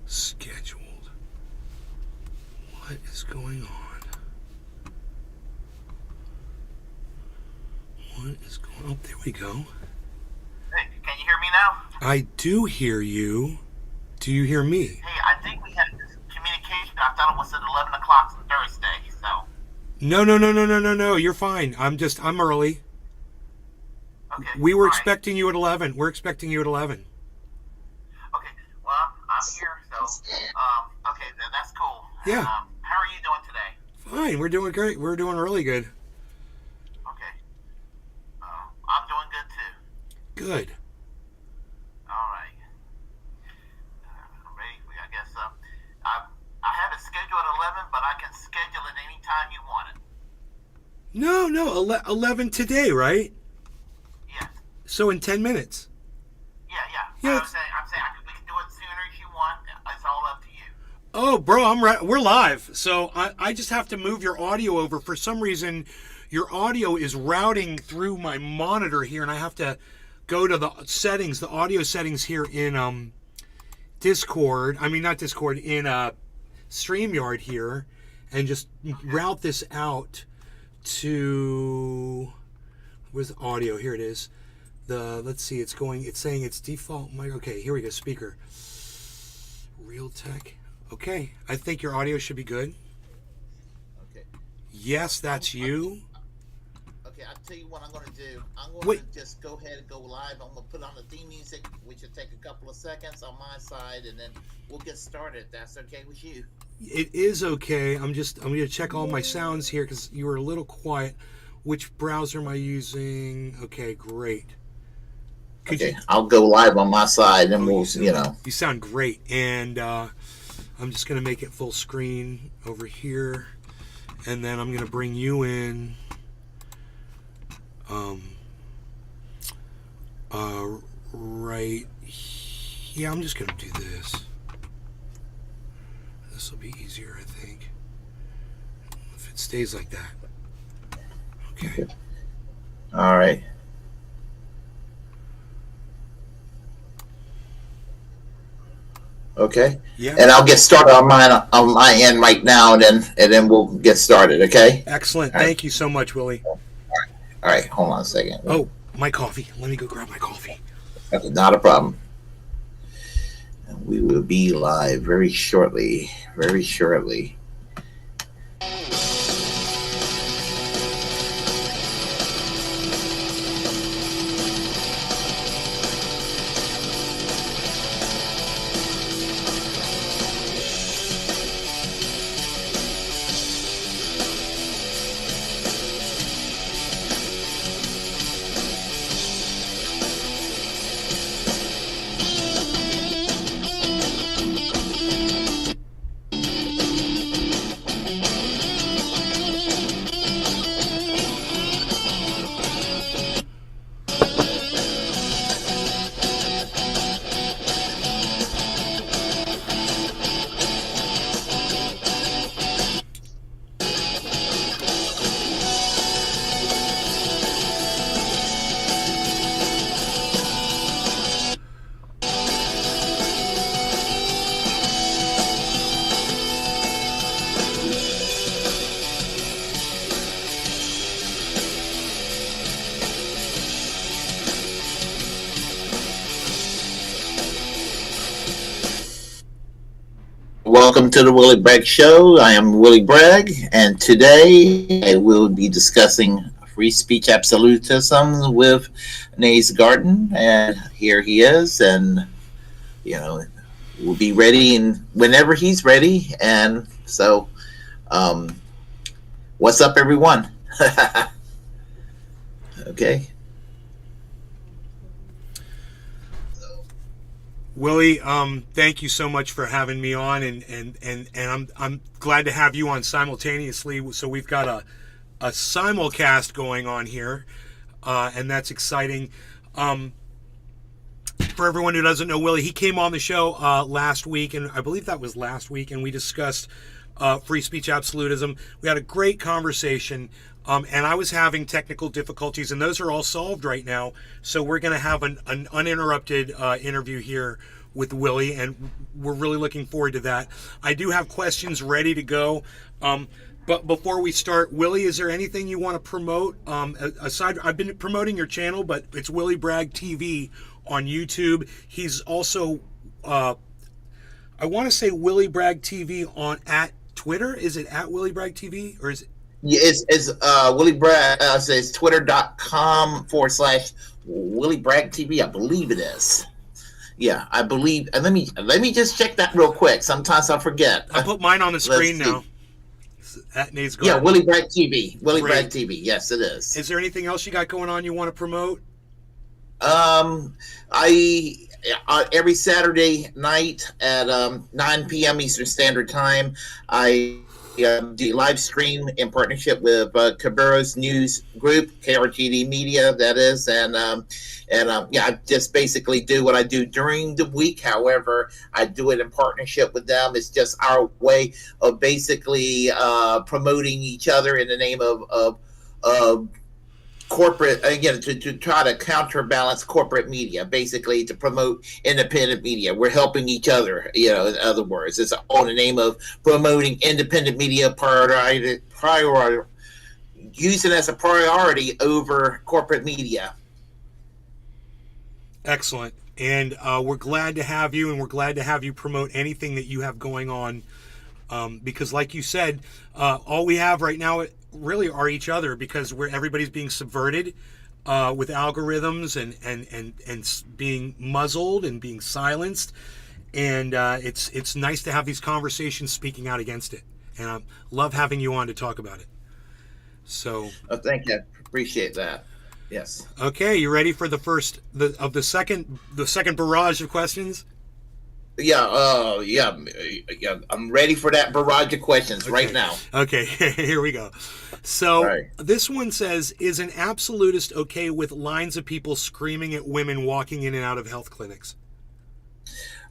scheduled. What is going on? What is going on? Oh, there we go. Hey, can you hear me now? I do hear you. Do you hear me? Hey, I think we had this communication. I thought it was at 11 o'clock on Thursday, so. No. You're fine. I'm early. Okay. We were expecting you at 11. We're expecting you at 11. Okay, well, I'm here, so, okay, that's cool. Yeah. How are you doing today? Fine. We're doing great. We're doing really good. Okay. I'm doing good, too. Good. All right. Ready? I guess, I have it scheduled at 11, but I can schedule it anytime you want it. No. 11 today, right? Yes. So in 10 minutes. Yeah. Yeah. I'm saying we can do it sooner if you want. It's all up to you. Oh, bro, we're live. So I just have to move your audio over. For some reason, your audio is routing through my monitor here, and I have to go to the settings, the audio settings here in Discord. I mean, not Discord, in StreamYard here, and just route this out to, where's the audio? Here it is. Let's see, it's saying it's default mic. Okay, here we go, speaker. Realtek. Okay, I think your audio should be good. Okay. Yes, that's you. Okay, I'll tell you what I'm going to do. I'm going to just go ahead and go live. I'm going to put on the theme music, which will take a couple of seconds on my side, and then we'll get started. That's okay with you? It is okay. I'm going to check all my sounds here because you were a little quiet. Which browser am I using? Okay, great. I'll go live on my side, and we'll, You sound great, and I'm just going to make it full screen over here, and then I'm going to bring you in. Right. Yeah, I'm just going to do this. This will be easier, I think. If it stays like that. Okay. All right. Okay. Yeah. And I'll get started on my end right now, and then we'll get started. Okay. Excellent. Thank you so much, Willie. All right. Hold on a second. Oh, my coffee. Let me go grab my coffee. Okay, not a problem. We will be live very shortly. Very shortly. Welcome to the Willie Bragg Show. I am Willie Bragg, and today I will be discussing free speech absolutism with Nays Garten, and here he is, and we'll be ready and whenever he's ready. And so, what's up, everyone? Okay. Willie, thank you so much for having me on, and I'm glad to have you on simultaneously. So we've got a simulcast going on here, and that's exciting. For everyone who doesn't know Willie, he came on the show last week, and I believe that was last week, and we discussed free speech absolutism. We had a great conversation. And I was having technical difficulties, and those are all solved right now. So we're going to have an uninterrupted interview here with Willie, and we're really looking forward to that. I do have questions ready to go. But before we start, Willie, is there anything you want to promote? Aside, I've been promoting your channel, but it's Willie Bragg TV on YouTube. He's also, I want to say Willie Bragg TV at Twitter. Is it at Willie Bragg TV, or is it? Yeah, it's Willie Bragg. Says twitter.com/Willie Bragg TV. I believe it is. Yeah, I believe. And let me just check that real quick. Sometimes I forget. I put mine on the screen now. At Nate's Garden. Yeah, Willie Bragg TV. Willie Bragg TV. Yes, it is. Is there anything else you got going on you want to promote? Every Saturday night at 9 p.m. Eastern Standard Time, I do live stream in partnership with Cabarrus News Group, KRTD Media, that is, and I just basically do what I do during the week. However, I do it in partnership with them. It's just our way of basically promoting each other in the name of corporate, again, to try to counterbalance corporate media, basically to promote independent media. We're helping each other, in other words. It's all in the name of promoting independent media, using as a priority over corporate media. Excellent. And we're glad to have you, and we're glad to have you promote anything that you have going on, because like you said, all we have right now really are each other, because everybody's being subverted with algorithms and being muzzled and being silenced, and it's nice to have these conversations speaking out against it, and I love having you on to talk about it. So thank you, appreciate that. Yes. Okay, you ready for the second barrage of questions? Yeah, I'm ready for that barrage of questions right now. Okay, here we go. So This one says, is an absolutist okay with lines of people screaming at women walking in and out of health clinics?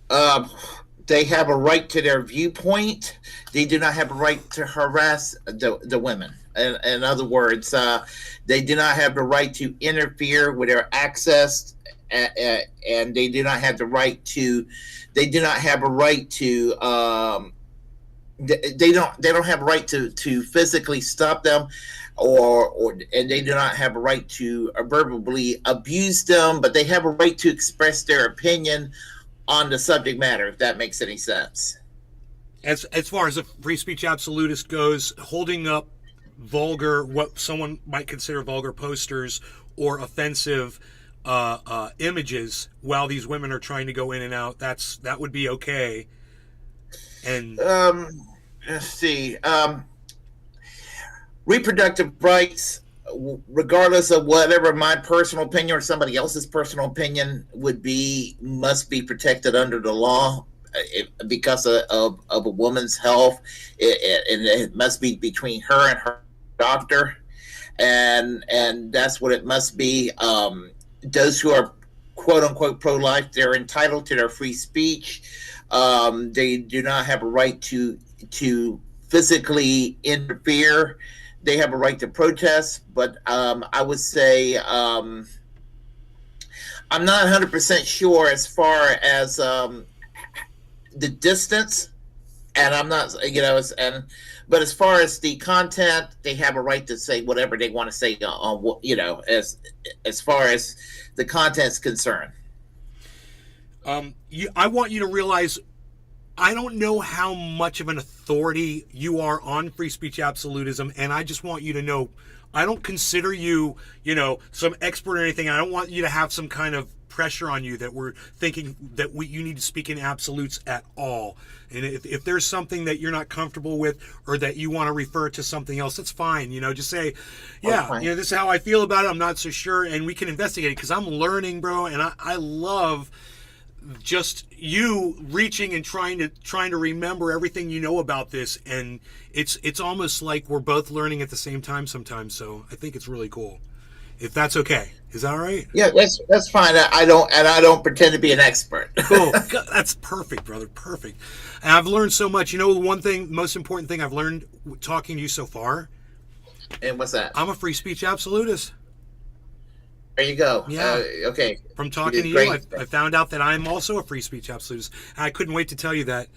They have a right to their viewpoint. They do not have a right to harass the women. In other words, they do not have the right to interfere with their access, and they do not have the right to. They do not have a right to. They don't have a right to physically stop them, and they do not have a right to verbally abuse them. But they have a right to express their opinion on the subject matter, if that makes any sense. As far as a free speech absolutist goes, holding up vulgar, what someone might consider vulgar posters or offensive images while these women are trying to go in and out, that would be okay. And let's see, reproductive rights, regardless of whatever my personal opinion or somebody else's personal opinion would be, must be protected under the law because of a woman's health. It must be between her and her doctor, and that's what it must be. Those who are quote unquote pro-life, they're entitled to their free speech. They do not have a right to physically interfere. They have a right to protest, but I would say I'm not 100% sure as far as the distance, and I'm not, but as far as the content, they have a right to say whatever they want to say on, as far as the content's concerned. I want you to realize, I don't know how much of an authority you are on free speech absolutism, and I just want you to know, I don't consider you, some expert or anything. I don't want you to have some kind of pressure on you that we're thinking that you need to speak in absolutes at all. And if there's something that you're not comfortable with, or that you want to refer to something else, that's fine. Just say, this is how I feel about it. I'm not so sure, and we can investigate it, because I'm learning, bro, and I love just you reaching and trying to remember everything you know about this, and it's almost like we're both learning at the same time sometimes. So I think it's really cool. If that's okay, is that all right? Yeah, that's fine. I don't pretend to be an expert. Cool. That's perfect, brother. Perfect. And I've learned so much. The most important thing I've learned talking to you so far. And what's that? I'm a free speech absolutist. There you go. Yeah. Okay. From talking to you, I found out that I'm also a free speech absolutist. I couldn't wait to tell you that.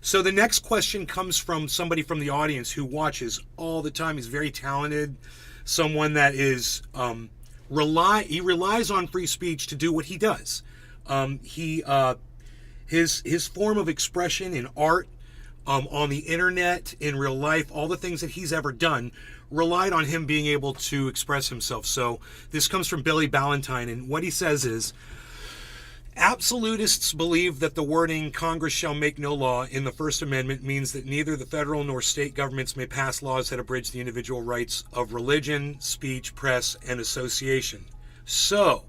So the next question comes from somebody from the audience who watches all the time. He's very talented. Someone that is he relies on free speech to do what he does. His form of expression in art, on the internet, in real life, all the things that he's ever done relied on him being able to express himself. So this comes from Billy Ballantyne, and what he says is, absolutists believe that the wording "Congress shall make no law" in the First Amendment means that neither the federal nor state governments may pass laws that abridge the individual rights of religion, speech, press, and association. So,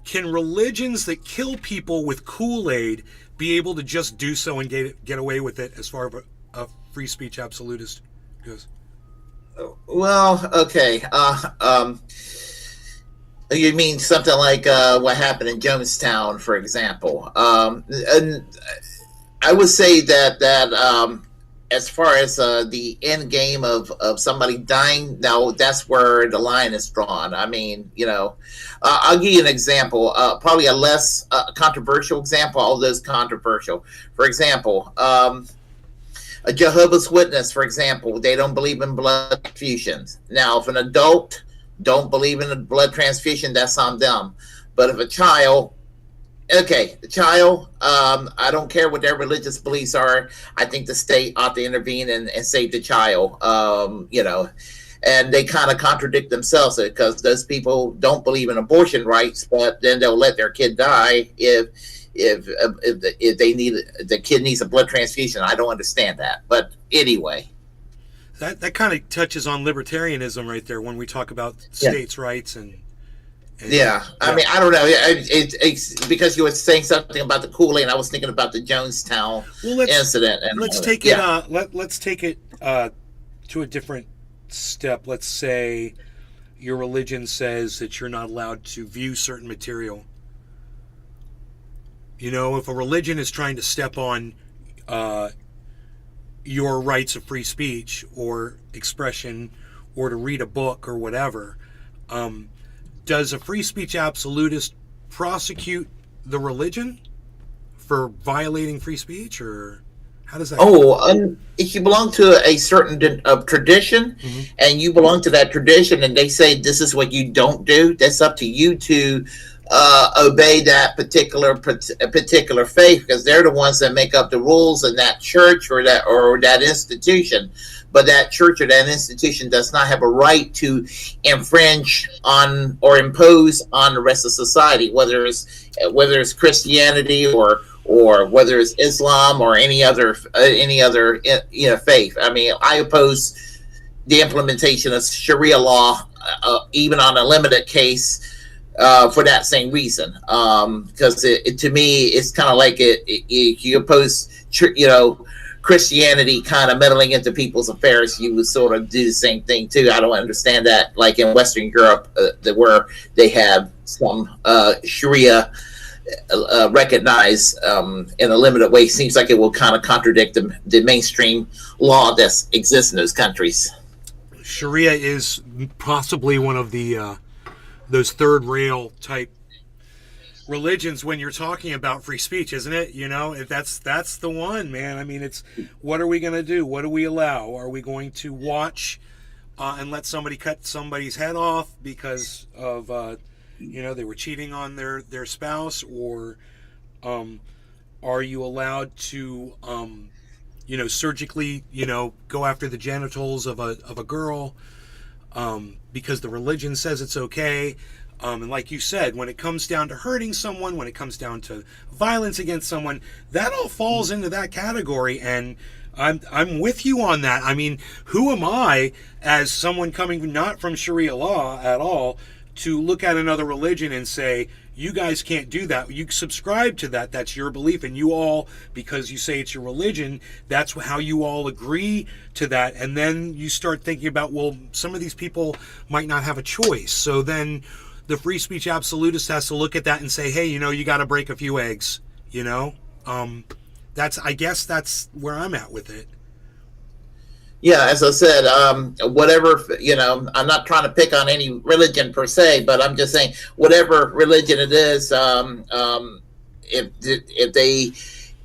can religions that kill people with Kool-Aid be able to just do so and get away with it as far as a free speech absolutist goes? Well, okay. You mean something like what happened in Jonestown, for example? And I would say that as far as the end game of somebody dying, now that's where the line is drawn. I mean, I'll give you an example, probably a less controversial example, although it's controversial. For example, a Jehovah's Witness, for example, they don't believe in blood transfusions. Now, if an adult don't believe in a blood transfusion, that's on them. But if a child, I don't care what their religious beliefs are. I think the state ought to intervene and save the child, and they kind of contradict themselves because those people don't believe in abortion rights, but then they'll let their kid die if they need, the kid needs a blood transfusion. I don't understand that. But anyway. That kind of touches on libertarianism right there when we talk about states' rights and I mean, I don't know. It's because you were saying something about the Kool-Aid, and I was thinking about the Jonestown incident. And let's take it. Let's take it to a different step. Let's say your religion says that you're not allowed to view certain material. If a religion is trying to step on your rights of free speech or expression, or to read a book or whatever, does a free speech absolutist prosecute the religion for violating free speech, or how does that if you belong to a certain tradition, and you belong to that tradition, and they say this is what you don't do, that's up to you to obey that particular faith, because they're the ones that make up the rules in that church or that institution. But that church or that institution does not have a right to infringe on or impose on the rest of society, whether it's Christianity or whether it's Islam or any other faith. I mean, I oppose the implementation of Sharia law, even on a limited case, for that same reason. Because to me, it's kind of like you oppose, Christianity kind of meddling into people's affairs, you would sort of do the same thing too. I don't understand that, like in Western Europe, where they have some Sharia recognized in a limited way. Seems like it will kind of contradict the mainstream law that exists in those countries. Sharia is possibly one of the those third rail type religions when you're talking about free speech, isn't it? That's the one, man. I mean, it's, what are we going to do? What do we allow? Are we going to watch and let somebody cut somebody's head off because of they were cheating on their spouse, or are you allowed to surgically go after the genitals of a girl because the religion says it's okay? And like you said, when it comes down to hurting someone, when it comes down to violence against someone, that all falls into that category. And I'm with you on that. I mean, who am I, as someone coming not from Sharia law at all, to look at another religion and say, you guys can't do that. You subscribe to that. That's your belief. And you all, because you say it's your religion, that's how you all agree to that. And then you start thinking about, well, some of these people might not have a choice. So then the free speech absolutist has to look at that and say, hey, you got to break a few eggs, I guess that's where I'm at with it. Yeah, as I said, whatever, I'm not trying to pick on any religion per se, but I'm just saying whatever religion it is,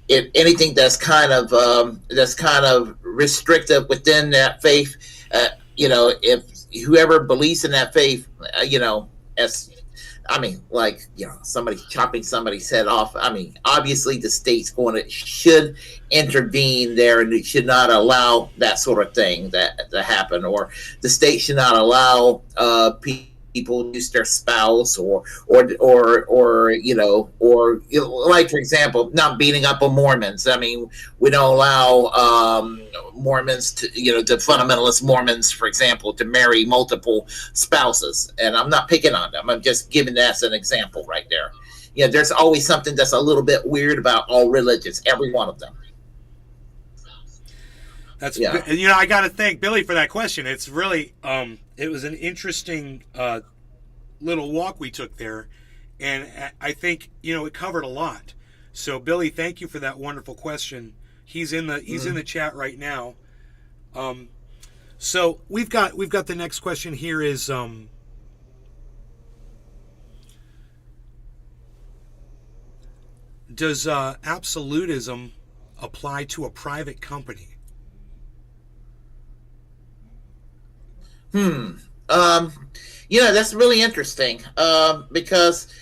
if anything that's kind of restrictive within that faith, if whoever believes in that faith, somebody chopping somebody's head off. Obviously the state's should intervene there, and it should not allow that sort of thing to happen, or the state should not allow people use their spouse or like, for example, not beating up on Mormons. We don't allow Mormons to, the fundamentalist Mormons, for example, to marry multiple spouses. And I'm not picking on them. I'm just giving that as an example right there. There's always something that's a little bit weird about all religions, every one of them. That's I got to thank Billy for that question. It's really it was an interesting little walk we took there, and I think it covered a lot. So Billy, thank you for that wonderful question. He's in the chat right now. So we've got the next question here is does absolutism apply to a private company? That's really interesting, because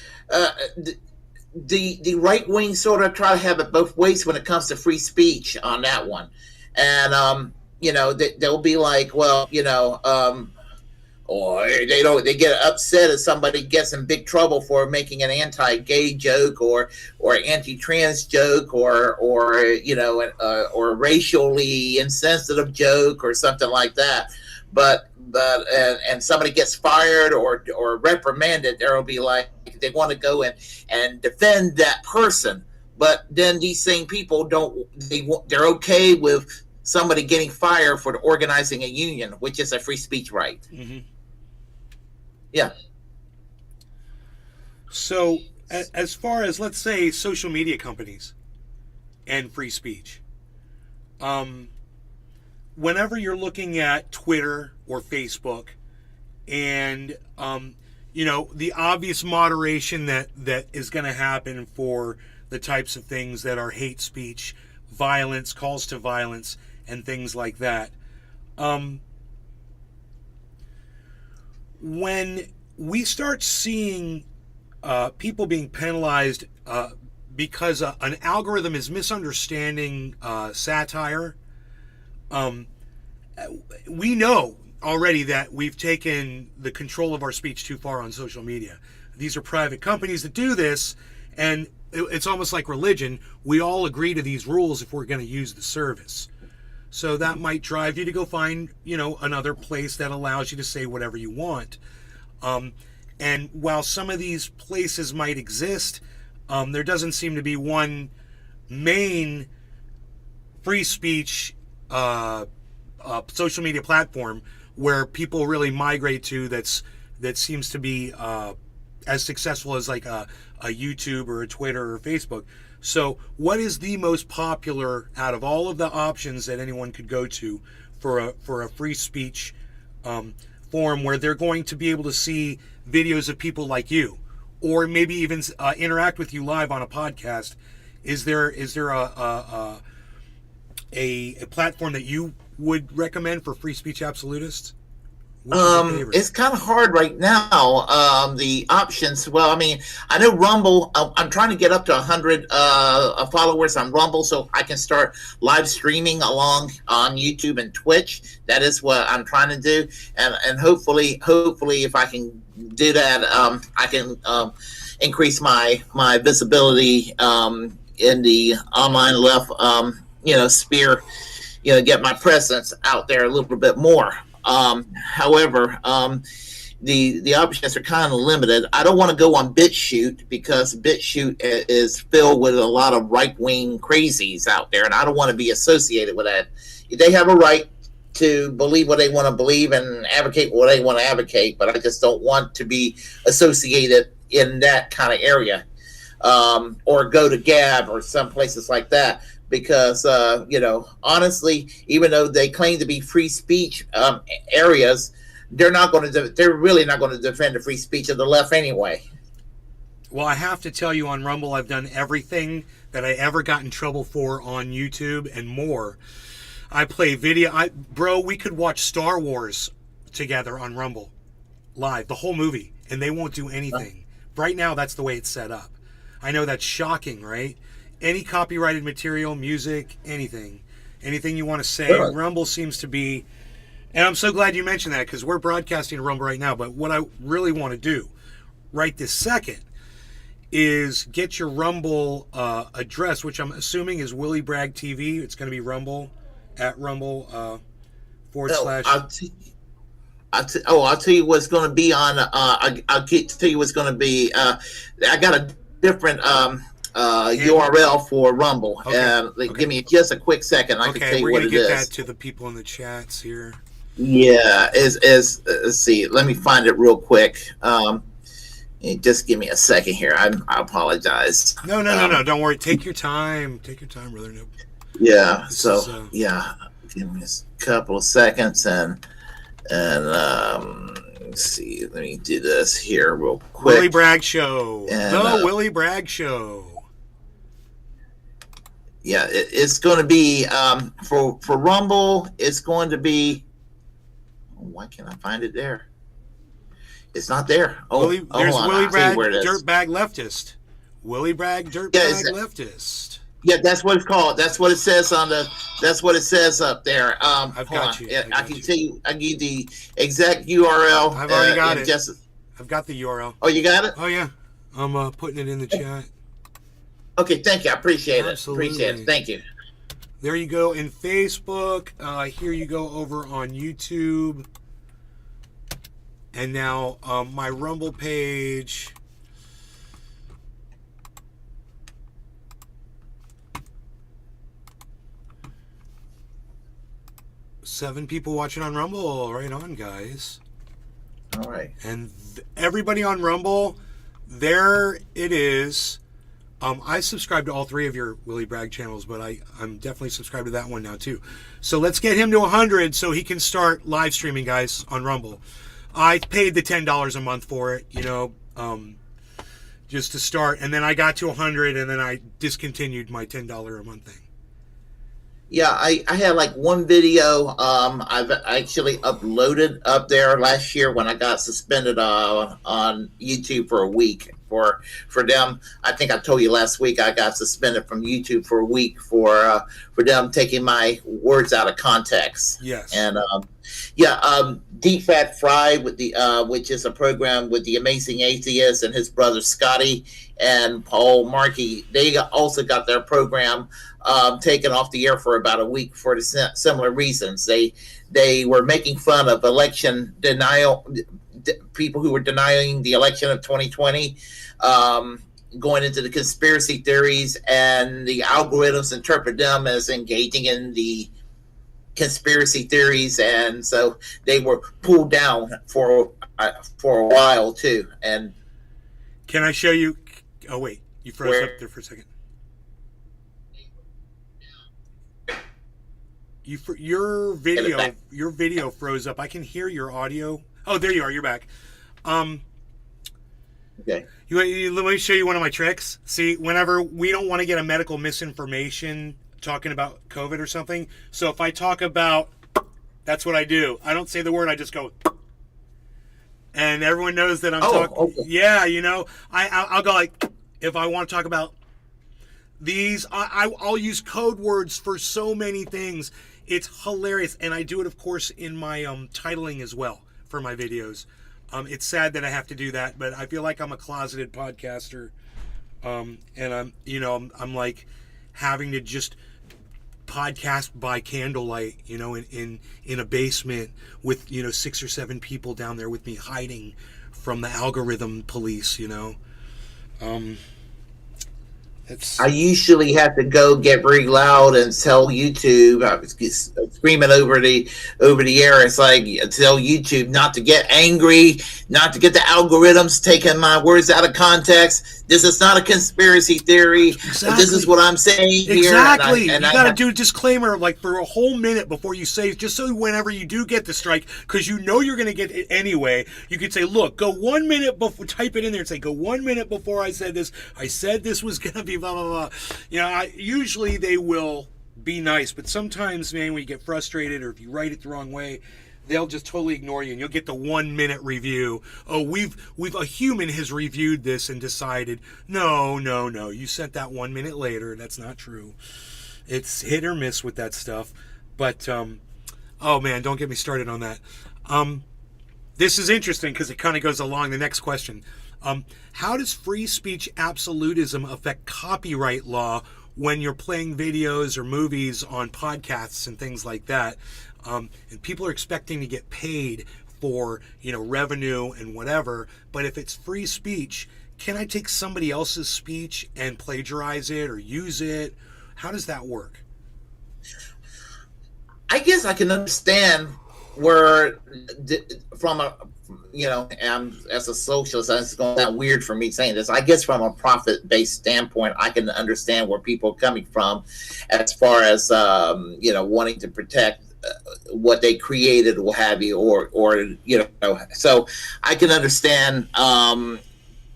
the right wing sort of try to have it both ways when it comes to free speech on that one. And they'll be like, well, or they get upset if somebody gets in big trouble for making an anti-gay joke or anti-trans joke or a racially insensitive joke or something like that. But somebody gets fired or reprimanded, there will be like, they want to go and defend that person. But then these same people they're okay with somebody getting fired for organizing a union, which is a free speech right. Mm-hmm. Yeah. So as far as, let's say, social media companies and free speech, whenever you're looking at Twitter or Facebook and, the obvious moderation that is going to happen for the types of things that are hate speech, violence, calls to violence, and things like that. When we start seeing people being penalized because an algorithm is misunderstanding satire, we know already that we've taken the control of our speech too far on social media. These are private companies that do this, and it's almost like religion. We all agree to these rules if we're going to use the service. So that might drive you to go find, another place that allows you to say whatever you want. And while some of these places might exist, there doesn't seem to be one main free speech social media platform where people really migrate to that seems to be as successful as like a YouTube or a Twitter or Facebook. So what is the most popular out of all of the options that anyone could go to for a free speech forum where they're going to be able to see videos of people like you, or maybe even interact with you live on a podcast? Is there a platform that you would recommend for free speech absolutists? It's kind of hard right now. The options. Well, I know Rumble. I'm trying to get up to 100 followers on Rumble so I can start live streaming along on YouTube and Twitch. That is what I'm trying to do, and hopefully, if I can do that, I can increase my visibility in the online left, sphere. Get my presence out there a little bit more. However, the options are kind of limited. I don't want to go on BitChute because BitChute is filled with a lot of right-wing crazies out there, and I don't want to be associated with that. They have a right to believe what they want to believe and advocate what they want to advocate, but I just don't want to be associated in that kind of area, or go to Gab or some places like that. because honestly, even though they claim to be free speech areas, they're really not going to defend the free speech of the left anyway. Well, I have to tell you, on Rumble, I've done everything that I ever got in trouble for on YouTube and more. I play video. Bro, we could watch Star Wars together on Rumble live, the whole movie, and they won't do anything. Right now, that's the way it's set up. I know that's shocking, right? Any copyrighted material, music, anything you want to say, Sure. Rumble seems to be, and I'm so glad you mentioned that, because we're broadcasting Rumble right now, but what I really want to do right this second is get your Rumble address, which I'm assuming is Willie Bragg TV. It's going to be Rumble, at Rumble / I'll tell you what's going to be on. I'll tell you what's going to be. I got a different URL for Rumble. Okay. Give me just a quick second. I can tell you what it is. We're going to get that to the people in the chats here. Yeah, let's see. Let me find it real quick. Just give me a second here. I apologize. No. Don't worry. Take your time. Take your time, brother. No. Yeah. Give me a couple of seconds and let's see. Let me do this here real quick. Willie Bragg Show. And, Willie Bragg Show. Yeah, it's going to be for Rumble. It's going to be. Why can't I find it there? It's not there. There's Willie Bragg, Dirtbag Leftist. Willie Bragg, Dirtbag Leftist. Yeah, that's what it's called. That's what it says on the. That's what it says up there. I've got you. I can tell you. I give you the exact URL. I've already got it. I've got the URL. Oh, you got it? Oh yeah. I'm putting it in the chat. Okay, thank you. I appreciate Absolutely. it. Appreciate it. Thank you. There you go in Facebook. Here you go over on YouTube. And now my Rumble page. Seven people watching on Rumble. Right on, guys. All right. And everybody on Rumble, there it is. I subscribe to all three of your Willie Bragg channels, but I'm definitely subscribed to that one now too. So let's get him to 100 so he can start live streaming, guys, on Rumble. I paid the $10 a month for it, just to start. And then I got to 100 and then I discontinued my $10 a month thing. Yeah, I had like one video I've actually uploaded up there last year when I got suspended on YouTube for a week for them. I think I told you last week I got suspended from YouTube for a week for them taking my words out of context. Yes. And Deep Fat Fry with the which is a program with the Amazing Atheist and his brother Scotty and Paul Markey. They also got their program taken off the air for about a week for the similar reasons. They were making fun of election denial, people who were denying the election of 2020, going into the conspiracy theories, and the algorithms interpret them as engaging in the conspiracy theories, and so they were pulled down for a while too. And can I show you? Oh wait, you froze up there for a second. Your video froze up. I can hear your audio. Oh, there you are. You're back. Okay. Let me show you one of my tricks. See, whenever we don't want to get a medical misinformation talking about COVID or something. So if I talk about, that's what I do. I don't say the word. I just go, and everyone knows that I'm talking. Okay. Yeah, I'll go like, if I want to talk about these, I'll use code words for so many things. It's hilarious, and I do it, of course, in my titling as well for my videos. It's sad that I have to do that, but I feel like I'm a closeted podcaster, and I'm like having to just podcast by candlelight, in a basement with 6 or 7 people down there with me hiding from the algorithm police. I usually have to go get very loud and tell YouTube, screaming over the air. It's like, tell YouTube not to get angry, not to get the algorithms taking my words out of context. This is not a conspiracy theory. Exactly. This is what I'm saying here. Exactly. And you got to do a disclaimer like for a whole minute before you say, just so whenever you do get the strike, because you know you're going to get it anyway, you could say, look, go 1 minute before, type it in there and say, go 1 minute before I said this. I said this was going to be blah, blah, blah. You know, usually they will be nice, but sometimes, man, when you get frustrated or if you write it the wrong way, they'll just totally ignore you, and you'll get the 1 minute review. Oh, we've a human has reviewed this and decided, no, you sent that 1 minute later. That's not true. It's hit or miss with that stuff. But oh man, don't get me started on that. This is interesting because it kind of goes along the next question. How does free speech absolutism affect copyright law when you're playing videos or movies on podcasts and things like that? And people are expecting to get paid for, you know, revenue and whatever. But if it's free speech, can I take somebody else's speech and plagiarize it or use it? How does that work? I guess I can understand where, from a, you know, as a socialist, it's going to sound weird for me saying this. I guess from a profit-based standpoint, I can understand where people are coming from as far as, you know, wanting to protect what they created, what have you, or you know, so I can understand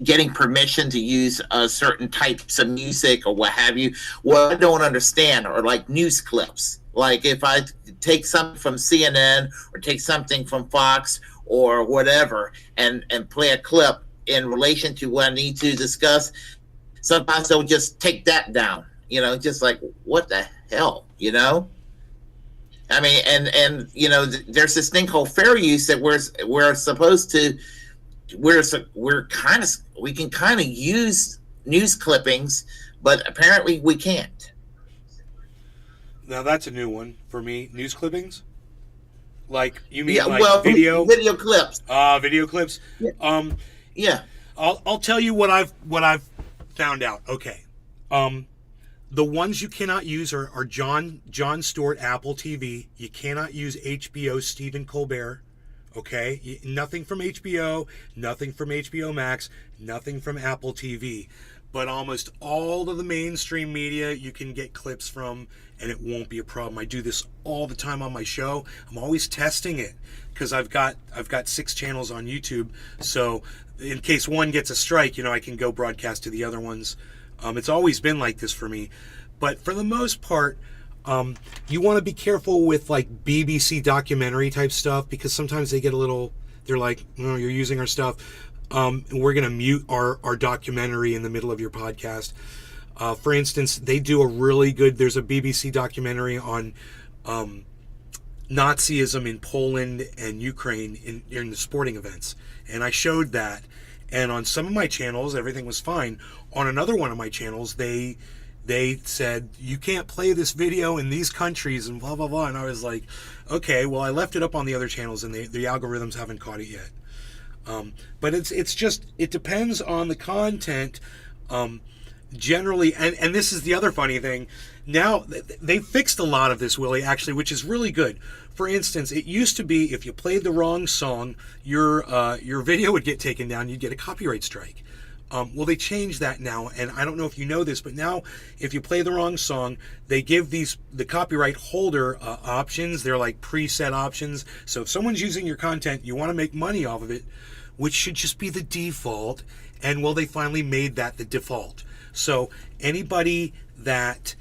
getting permission to use certain types of music or what have you. What I don't understand are like news clips. Like if I take something from CNN or take something from Fox or whatever and play a clip in relation to what I need to discuss, sometimes they'll just take that down. You know, just like, what the hell, you know? I mean, and you know, there's this thing called fair use that we're supposed to, we can kind of use news clippings, but apparently we can't. Now that's a new one for me. News clippings, like you mean video clips? Video clips. Yeah. Yeah. I'll tell you what I've found out. Okay. The ones you cannot use are Jon Stewart, Apple TV. You cannot use HBO, Stephen Colbert. Okay? Nothing from HBO, nothing from HBO Max, nothing from Apple TV. But almost all of the mainstream media you can get clips from, and it won't be a problem. I do this all the time on my show. I'm always testing it because I've got 6 channels on YouTube. So in case one gets a strike, you know, I can go broadcast to the other ones. It's always been like this for me. But for the most part, you want to be careful with like BBC documentary type stuff because sometimes they get a little, they're like, no, you're using our stuff. We're going to mute our documentary in the middle of your podcast. For instance, they do a really good, there's a BBC documentary on Nazism in Poland and Ukraine in the sporting events. And I showed that. And on some of my channels, everything was fine. On another one of my channels, they said, you can't play this video in these countries and blah, blah, blah. And I was like, okay, well, I left it up on the other channels and the algorithms haven't caught it yet. But it's just, it depends on the content. Generally, and this is the other funny thing. Now, they fixed a lot of this, Willie, actually, which is really good. For instance, it used to be if you played the wrong song, your video would get taken down. You'd get a copyright strike. Well, they changed that now, and I don't know if you know this, but now if you play the wrong song, they give the copyright holder options. They're like preset options. So if someone's using your content, you want to make money off of it, which should just be the default. And well, they finally made that the default. So anybody that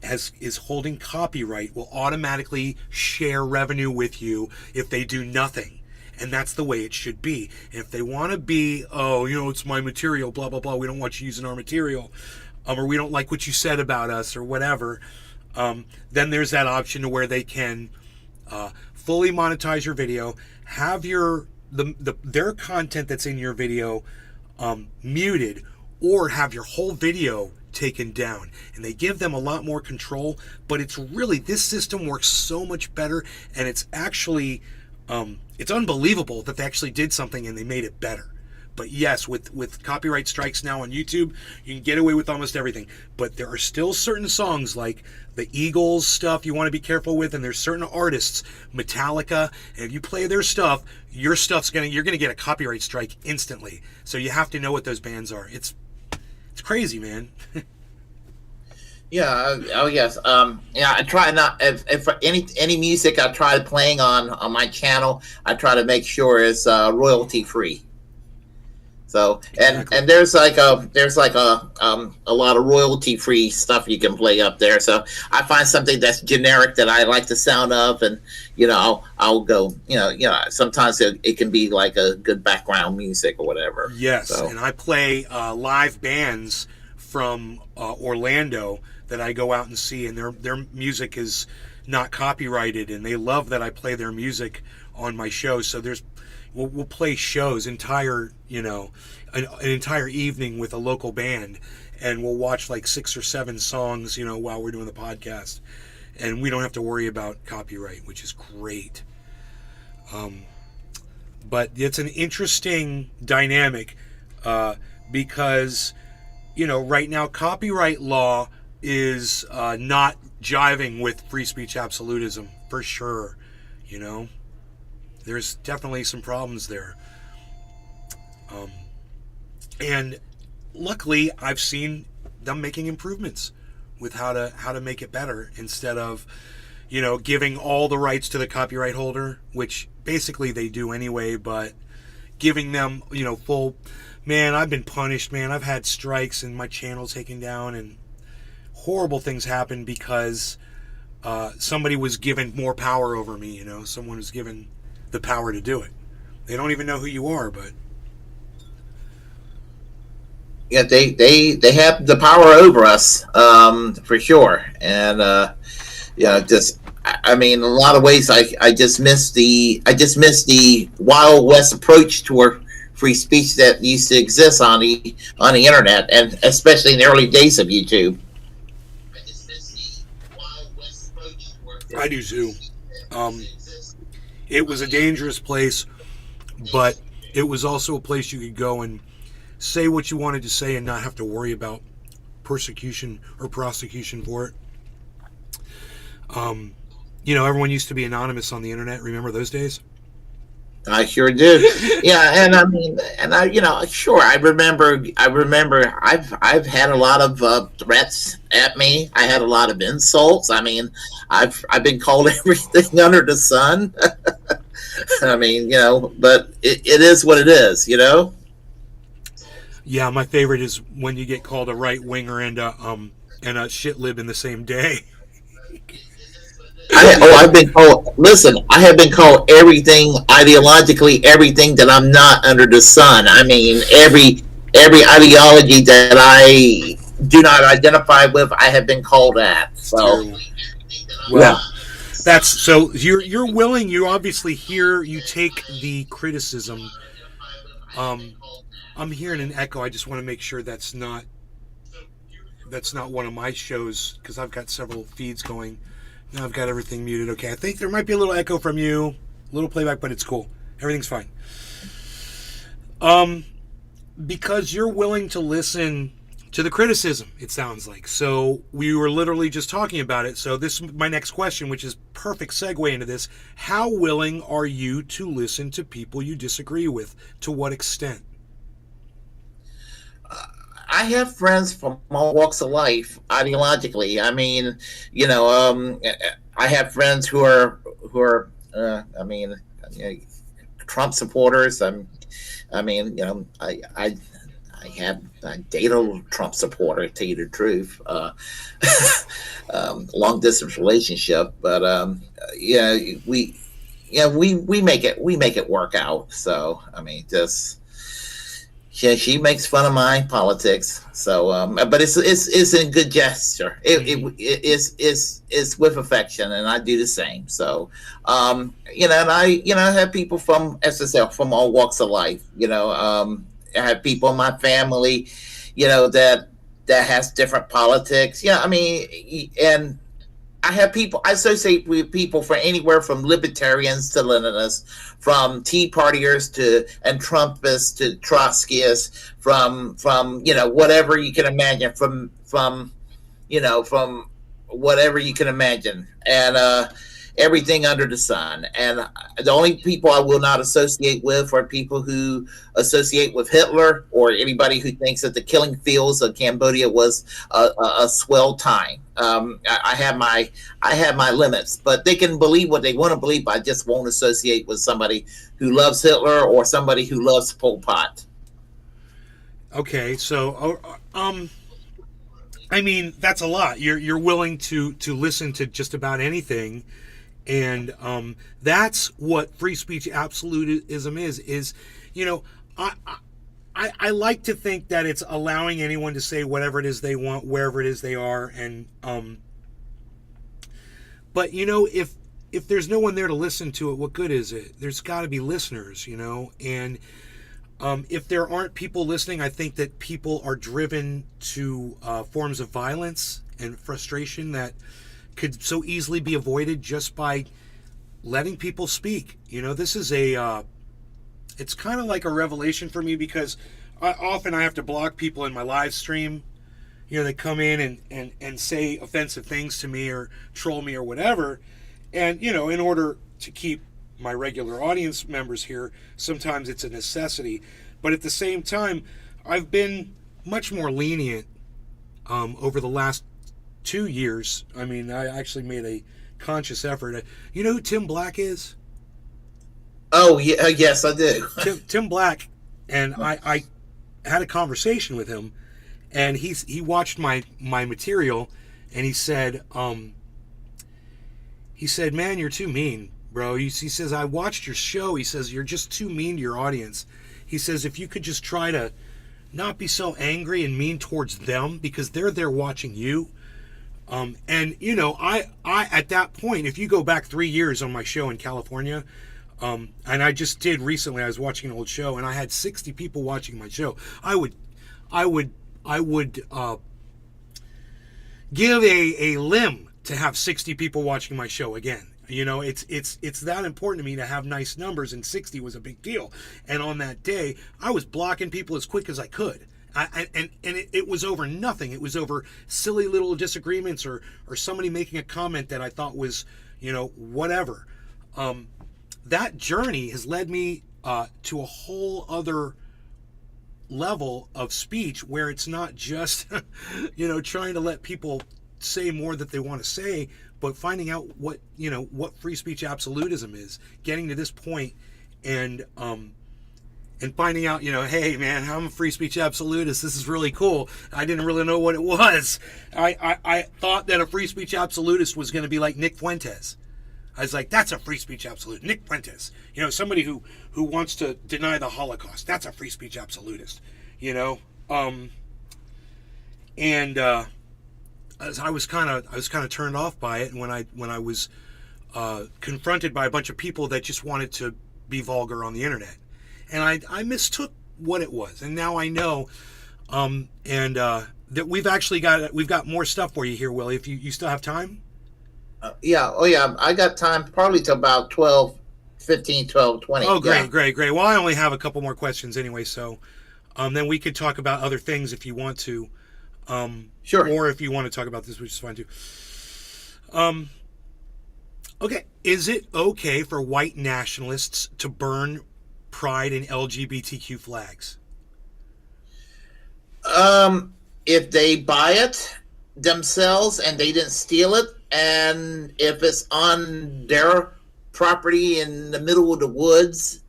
is holding copyright will automatically share revenue with you if they do nothing. And that's the way it should be. And if they want to be, oh, you know, it's my material, blah, blah, blah, we don't want you using our material, or we don't like what you said about us or whatever, then there's that option to where they can fully monetize your video, have their content that's in your video muted, or have your whole video taken down. And they give them a lot more control, but it's really, this system works so much better, and it's actually, it's unbelievable that they actually did something and they made it better. But yes, with copyright strikes now on YouTube, you can get away with almost everything. But there are still certain songs like the Eagles stuff you want to be careful with, and there's certain artists, Metallica, and if you play their stuff, your stuff's you're gonna get a copyright strike instantly. So you have to know what those bands are. It's It's crazy, man. Yeah. Oh yes. Yeah. I try not if any music I try playing on my channel, I try to make sure it's royalty free. So and there's like a lot of royalty free stuff you can play up there. So I find something that's generic that I like the sound of, and I'll go. Sometimes it can be like a good background music or whatever. Yes, so. And I play live bands from Orlando that I go out and see, and their music is not copyrighted, and they love that I play their music on my show. So we'll play shows, an entire evening with a local band, and we'll watch like 6 or 7 songs, while we're doing the podcast, and we don't have to worry about copyright, which is great. But it's an interesting dynamic because, right now copyright law is not jiving with free speech absolutism for sure. There's definitely some problems there. And luckily I've seen them making improvements with how to make it better, instead of, giving all the rights to the copyright holder, which basically they do anyway, but giving them, full, man, I've been punished, man. I've had strikes and my channel taken down, and horrible things happen because somebody was given more power over me, someone was given the power to do it. They don't even know who you are, but yeah, they have the power over us, for sure. And I mean, in a lot of ways, I just miss the Wild West approach toward free speech that used to exist on the internet, and especially in the early days of YouTube. I do too. It was a dangerous place, but it was also a place you could go and say what you wanted to say and not have to worry about persecution or prosecution for it. Everyone used to be anonymous on the internet. Remember those days? I sure did. Yeah, and I mean, sure. I remember. I've had a lot of threats at me. I had a lot of insults. I mean, I've been called everything under the sun. I mean, but it is what it is, Yeah, my favorite is when you get called a right winger and a shit lib in the same day. I've been called. Listen, I have been called everything ideologically, everything that I'm not under the sun. I mean, every ideology that I do not identify with, I have been called that. So, well, that's so. You're willing. You obviously you take the criticism. I'm hearing an echo. I just want to make sure that's not one of my shows, because I've got several feeds going. Now I've got everything muted. Okay, I think there might be a little echo from you, a little playback, but it's cool. Everything's fine. Because you're willing to listen to the criticism, it sounds like. So we were literally just talking about it. So this is my next question, which is perfect segue into this. How willing are you to listen to people you disagree with? To what extent? I have friends from all walks of life, ideologically. I mean, I have friends who are Trump supporters. I date a Trump supporter, to tell you the truth. Long distance relationship, but we make it work out. So I mean, just. Yeah, she makes fun of my politics, so but it's a good gesture. It's with affection, and I do the same. So, and I have people from SSL from all walks of life. I have people in my family, that has different politics. Yeah, I mean, and I associate with people from anywhere from libertarians to Leninists, from Tea Partiers and Trumpists to Trotskyists, from whatever you can imagine, from whatever you can imagine, and everything under the sun. And the only people I will not associate with are people who associate with Hitler, or anybody who thinks that the killing fields of Cambodia was a swell time. I have my limits, but they can believe what they want to believe. I just won't associate with somebody who loves Hitler or somebody who loves Pol Pot. Okay, so I mean, that's a lot. You're willing to listen to just about anything, and that's what free speech absolutism is. You know, I like to think that it's allowing anyone to say whatever it is they want, wherever it is they are, and but you know, if there's no one there to listen to it, what good is it? There's got to be listeners, you know, and if there aren't people listening, I think that people are driven to forms of violence and frustration that could so easily be avoided just by letting people speak. You know, this is it's kind of like a revelation for me, because often I have to block people in my live stream. You know, they come in and say offensive things to me or troll me or whatever. And, you know, in order to keep my regular audience members here, sometimes it's a necessity. But at the same time, I've been much more lenient over the last 2 years. I mean, I actually made a conscious effort. You know who Tim Black is? Oh, yeah, yes, I do. Tim Black, and I had a conversation with him, and he watched my material, and he said, man, you're too mean, bro. He says, I watched your show. He says, you're just too mean to your audience. He says, if you could just try to not be so angry and mean towards them, because they're there watching you. And, you know, I at that point, if you go back 3 years on my show in California, and I just did recently, I was watching an old show, and I had 60 people watching my show. I would give a limb to have 60 people watching my show again. You know, it's that important to me to have nice numbers, and 60 was a big deal. And on that day, I was blocking people as quick as I could. And it was over nothing. It was over silly little disagreements or somebody making a comment that I thought was, you know, whatever. That journey has led me to a whole other level of speech, where it's not just, you know, trying to let people say more that they want to say, but finding out what free speech absolutism is, getting to this point, and finding out, you know, hey man, I'm a free speech absolutist. This is really cool. I didn't really know what it was. I thought that a free speech absolutist was going to be like Nick Fuentes. I was like, that's a free speech absolute. Nick Fuentes, you know, somebody who wants to deny the Holocaust. That's a free speech absolutist, you know. I was kind of turned off by it, and when I was confronted by a bunch of people that just wanted to be vulgar on the internet, and I mistook what it was, and now I know, that we've got more stuff for you here, Willie. If you still have time. Yeah. Oh, yeah. I got time probably to about 12, 15, 12, 20. Oh, great, yeah. Great. Well, I only have a couple more questions anyway, so then we could talk about other things if you want to. Sure. Or if you want to talk about this, which is fine too. Okay. Is it okay for white nationalists to burn pride and LGBTQ flags? If they buy it themselves and they didn't steal it, and if it's on their property in the middle of the woods,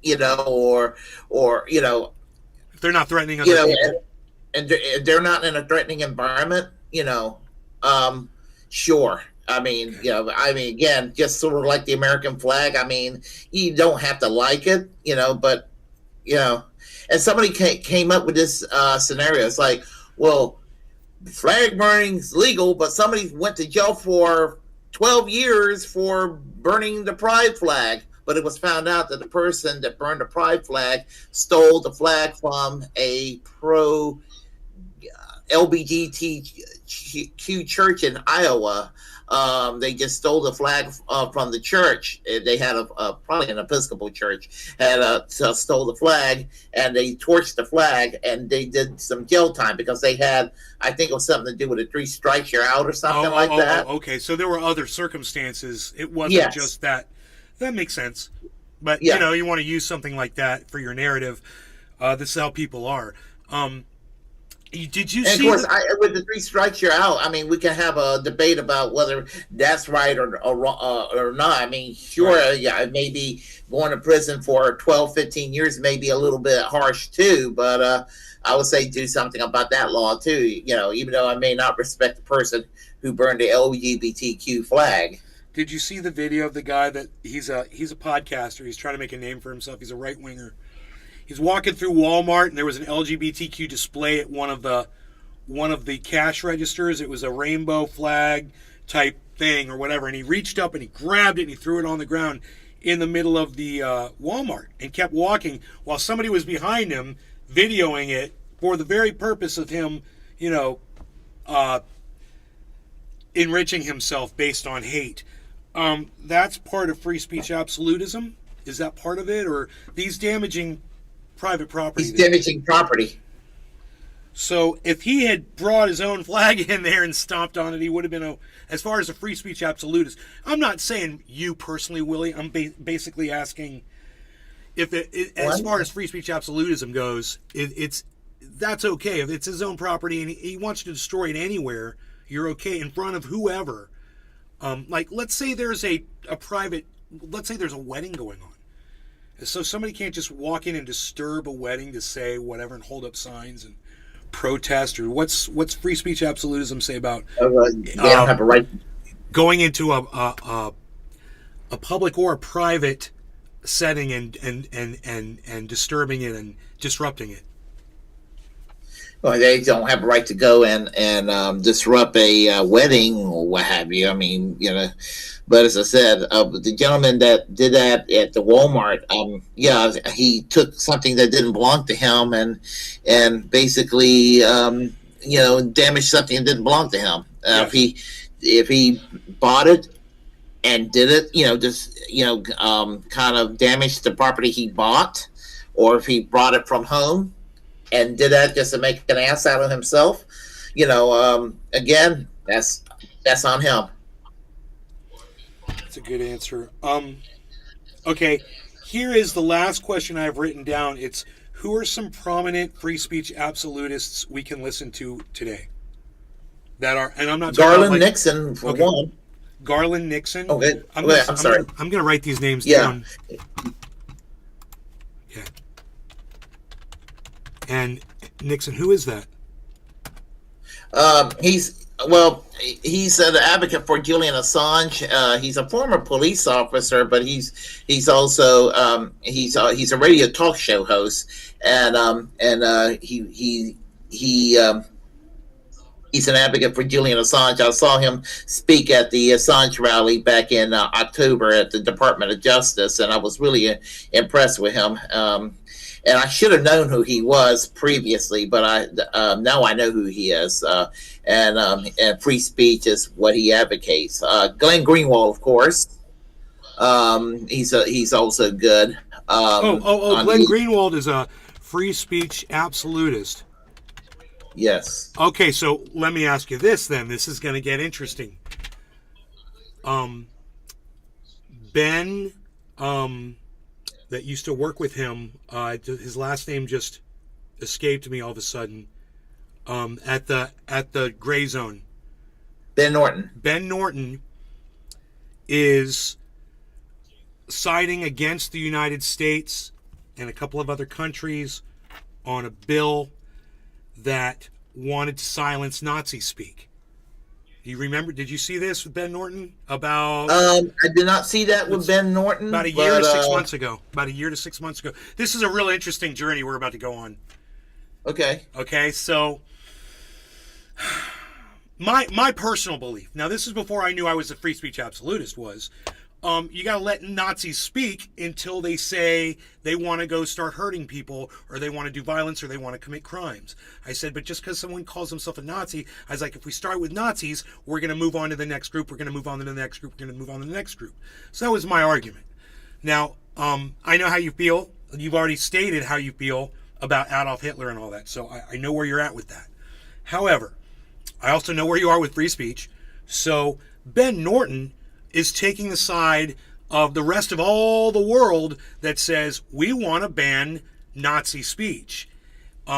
you know, or you know, if they're not threatening other people, and they're not in a threatening environment, you know, sure. I mean, you know, again, just sort of like the American flag. I mean, you don't have to like it, you know, but you know, and somebody came up with this scenario. It's like, well, flag burning's legal, but somebody went to jail for 12 years for burning the pride flag. But it was found out that the person that burned the pride flag stole the flag from a pro LGBTQ church in Iowa. They just stole the flag from the church. They had probably an Episcopal church stole the flag, and they torched the flag, and they did some jail time because they had, I think it was something to do with a 3 strikes you're out or something like that. Okay, so there were other circumstances. It wasn't just that. That makes sense. But you know, you want to use something like that for your narrative. This is how people are. Did you see? Of course, with the 3 strikes you're out. I mean, we can have a debate about whether that's right or not. I mean, sure, right. Maybe going to prison for 12, 15 years may be a little bit harsh too. But I would say do something about that law too. You know, even though I may not respect the person who burned the LGBTQ flag. Did you see the video of the guy that he's a podcaster? He's trying to make a name for himself. He's a right winger. He's walking through Walmart, and there was an LGBTQ display at one of the cash registers. It was a rainbow flag type thing or whatever, and he reached up and he grabbed it and he threw it on the ground in the middle of the Walmart and kept walking while somebody was behind him videoing it for the very purpose of him, you know, enriching himself based on hate. That's part of free speech absolutism. Is that part of it, or these damaging private property? He's damaging property. So if he had brought his own flag in there and stomped on it, he would have been, as far as a free speech absolutist. I'm not saying you personally, Willie. I'm basically asking if as far as free speech absolutism goes, that's okay. If it's his own property and he wants to destroy it anywhere, you're okay in front of whoever. Like, let's say there's a wedding going on. So somebody can't just walk in and disturb a wedding to say whatever and hold up signs and protest, or what's free speech absolutism say about they don't have a right going into a public or a private setting and disturbing it and disrupting it? Well, they don't have a right to go and disrupt a wedding or what have you. I mean, you know, but as I said, the gentleman that did that at the Walmart, he took something that didn't belong to him and basically, damaged something that didn't belong to him. If he bought it and did it, kind of damaged the property he bought, or if he brought it from home and did that just to make an ass out of himself, again, that's on him. That's a good answer. Okay, here is the last question I've written down. It's, who are some prominent free speech absolutists we can listen to today? That are, and I'm not talking Garland about, Nixon for one. Garland Nixon. Okay, I'm sorry. I'm going to write these names down. Yeah. And Nixon, who is that? He's an advocate for Julian Assange. He's a former police officer, but he's also he's a radio talk show host, and he's an advocate for Julian Assange. I saw him speak at the Assange rally back in October at the Department of Justice, and I was really impressed with him. And I should have known who he was previously, but now I know who he is. And free speech is what he advocates. Glenn Greenwald, of course. He's also good. Glenn Greenwald is a free speech absolutist. Yes. Okay, so let me ask you this then. This is going to get interesting. Ben, that used to work with him, his last name just escaped me all of a sudden. At the Gray Zone. Ben Norton. Ben Norton is siding against the United States and a couple of other countries on a bill that wanted to silence Nazi speak. Do you remember? Did you see this with Ben Norton? About I did not see that with Ben Norton. About a year to 6 months ago. About a year to 6 months ago. This is a real interesting journey we're about to go on. Okay, so my personal belief. Now, this is before I knew I was a free speech absolutist. you got to let Nazis speak until they say they want to go start hurting people, or they want to do violence, or they want to commit crimes. I said, but just because someone calls himself a Nazi, I was like, if we start with Nazis, we're going to move on to the next group, we're going to move on to the next group, we're going to move on to the next group. So that was my argument. Now, I know how you feel. You've already stated how you feel about Adolf Hitler and all that, so I know where you're at with that. However, I also know where you are with free speech. So Ben Norton is taking the side of the rest of all the world that says we want to ban Nazi speech.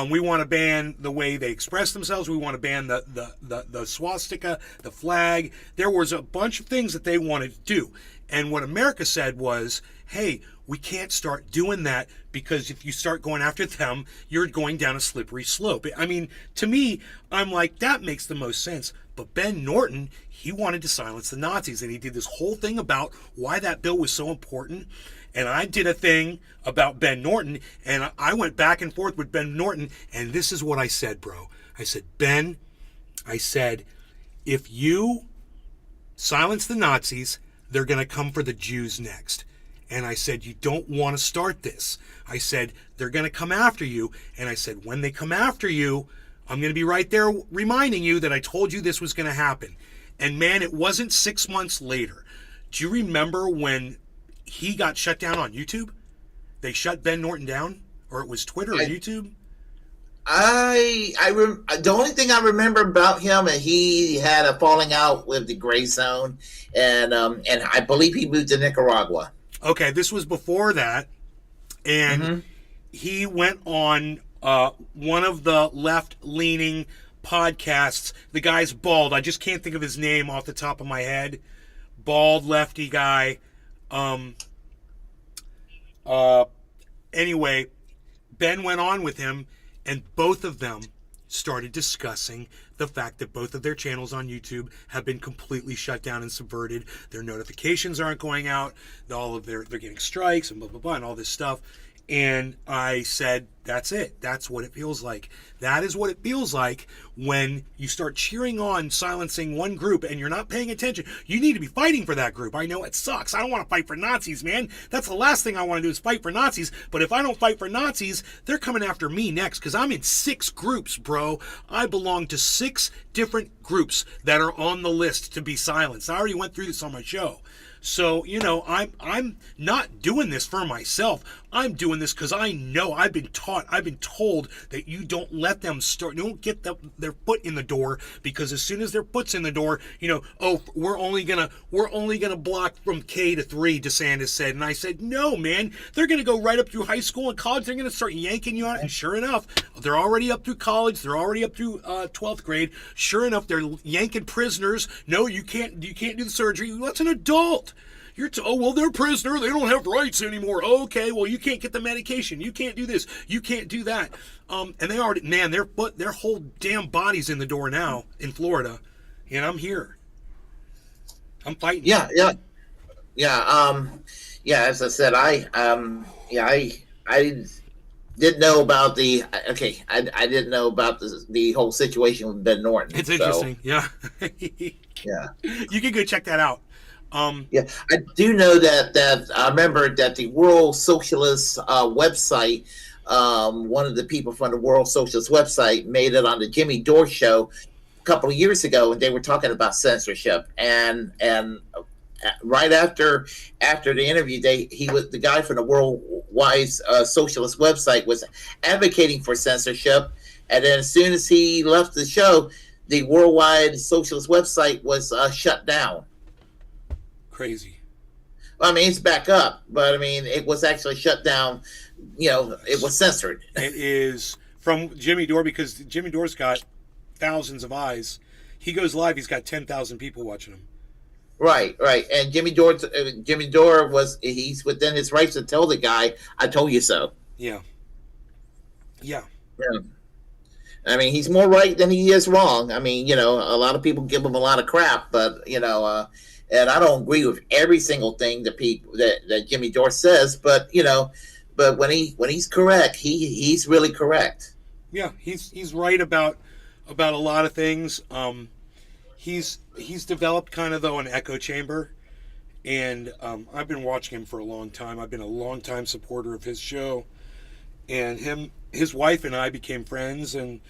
We want to ban the way they express themselves. We want to ban the swastika, the flag. There was a bunch of things that they wanted to do. And what America said was, hey, we can't start doing that, because if you start going after them, you're going down a slippery slope. I mean, to me, I'm like, that makes the most sense. But Ben Norton, he wanted to silence the Nazis, and he did this whole thing about why that bill was so important. And I did a thing about Ben Norton, and I went back and forth with Ben Norton, and this is what I said, bro. I said, Ben, I said, if you silence the Nazis, they're going to come for the Jews next. And I said, you don't want to start this. I said, they're going to come after you. And I said, when they come after you, I'm going to be right there reminding you that I told you this was going to happen. And man, it wasn't 6 months later. Do you remember when he got shut down on YouTube? They shut Ben Norton down? Or it was Twitter or YouTube? The only thing I remember about him is he had a falling out with the Gray Zone, and I believe he moved to Nicaragua. Okay, this was before that, and he went on one of the left-leaning podcasts. The guy's bald. I just can't think of his name off the top of my head. Bald, lefty guy. Anyway, Ben went on with him, and both of them started discussing the fact that both of their channels on YouTube have been completely shut down and subverted. Their notifications aren't going out. They're getting strikes and blah, blah, blah, and all this stuff. And I said, that's it. That's what it feels like. That is what it feels like when you start cheering on silencing one group and you're not paying attention. You need to be fighting for that group. I know it sucks. I don't want to fight for Nazis, man. That's the last thing I want to do is fight for Nazis. But if I don't fight for Nazis, they're coming after me next, because I'm in 6 groups, bro. I belong to 6 different groups that are on the list to be silenced. I already went through this on my show. So, you know, I'm not doing this for myself. I'm doing this because I know I've been told that you don't let them start, don't get their foot in the door, because as soon as their foot's in the door, you know, oh, we're only gonna block from K to 3, DeSantis said. And I said, no, man, they're gonna go right up through high school and college. They're gonna start yanking you out. And sure enough, they're already up through college. They're already up through 12th grade. Sure enough, they're yanking prisoners. No, you can't do the surgery. That's an adult. Oh, well, they're a prisoner. They don't have rights anymore. Okay, well, you can't get the medication. You can't do this. You can't do that. And they already, man, their whole damn body's in the door now in Florida. And I'm here. I'm fighting. Yeah. As I said, I didn't know about the. Okay, I didn't know about the whole situation with Ben Norton. It's interesting. Yeah. Yeah. You can go check that out. Yeah, I do know that I remember that the World Socialist website, one of the people from the World Socialist website made it on the Jimmy Dore show a couple of years ago, and they were talking about censorship. And right after the interview, the guy from the Worldwide Socialist website was advocating for censorship, and then as soon as he left the show, the Worldwide Socialist website was shut down. Crazy. I mean, it's back up, but I mean, it was actually shut down. You know, it was censored. It is from Jimmy Dore, because Jimmy Dore's got thousands of eyes. He goes live, he's got 10,000 people watching him. Right. And Jimmy Dore he's within his rights to tell the guy, "I told you so." Yeah. I mean, he's more right than he is wrong. I mean, you know, a lot of people give him a lot of crap, but you know. And I don't agree with every single thing that Jimmy Dore says, but you know, when he's correct, he's really correct. Yeah, he's right about a lot of things. He's developed kind of though an echo chamber, And I've been watching him for a long time. I've been a long time supporter of his show. And his wife and I became friends, and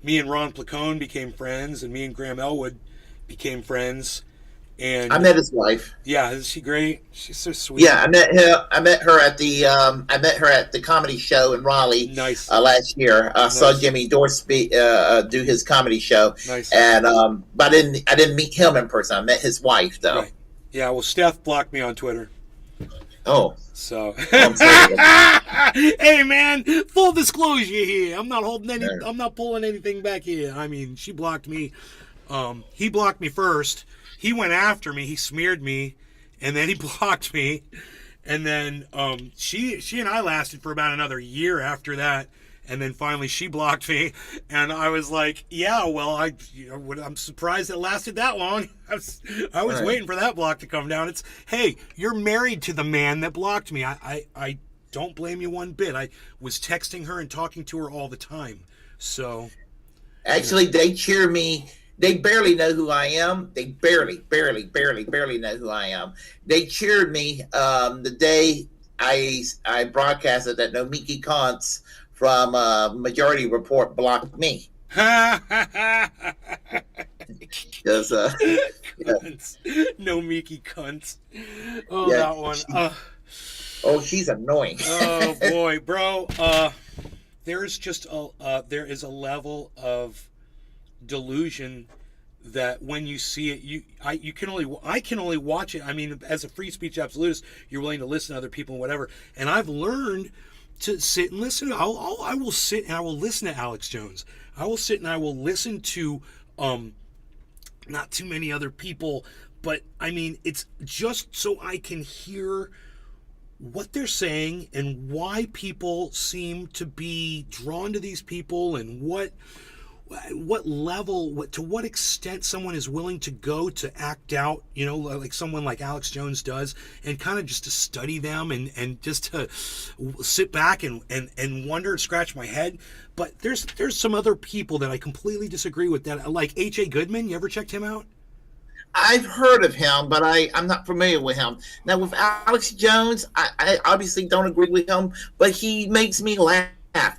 me and Ron Placone became friends, and me and Graham Elwood became friends. And I met his wife. Yeah, is she great? She's so sweet. Yeah, I met her at the comedy show in Raleigh. Nice. Last year. I saw Nice. Jimmy Dore do his comedy show. Nice. And but I didn't meet him in person. I met his wife though. Right. Yeah, well, Steph blocked me on Twitter. Oh. So, I'm sorry. hey man, full disclosure here. I'm not I'm not pulling anything back here. I mean, she blocked me. He blocked me first. He went after me. He smeared me, and then he blocked me. And then she and I lasted for about another year after that. And then finally she blocked me, and I was like, "Yeah, well, I'm surprised it lasted that long. I was Right. waiting for that block to come down. It's, hey, you're married to the man that blocked me. I don't blame you one bit. I was texting her and talking to her all the time. So, Actually, they cheer me. They barely know who I am. They barely know who I am. They cheered me the day I broadcasted that Nomiki Konst from Majority Report blocked me. Because no Miki cunts. Oh, Yeah, that one. oh, she's annoying. Oh boy, bro. There is a level of delusion that when you see it, I can only watch it. I mean, as a free speech absolutist, you're willing to listen to other people and whatever. And I've learned to sit and listen. I will sit and I will listen to Alex Jones. I will sit and I will listen to not too many other people, but I mean, it's just so I can hear what they're saying and why people seem to be drawn to these people, and what level, to what extent someone is willing to go to act out, like someone like Alex Jones does, and kind of just to study them and just to sit back and wonder and scratch my head. But there's some other people that I completely disagree with, that, like H.A. Goodman. You ever checked him out? I've heard of him, but I'm not familiar with him. Now, with Alex Jones, I obviously don't agree with him, but he makes me laugh.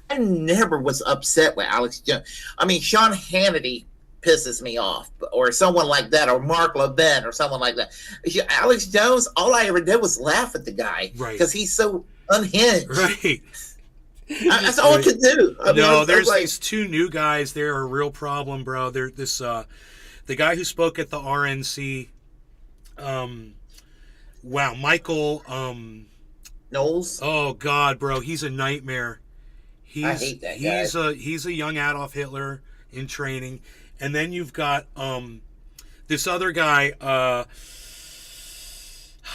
I never was upset with Alex Jones. I mean, Sean Hannity pisses me off, or someone like that, or Mark Levin, or someone like that. Alex Jones, all I ever did was laugh at the guy, right? Because he's so unhinged, right? That's all I could do. I mean, there's these two new guys. They're a real problem, bro. They're this the guy who spoke at the RNC. Wow, Michael Knowles. Oh God, bro, he's a nightmare. I hate that guy. He's a young Adolf Hitler in training. And then you've got this other guy.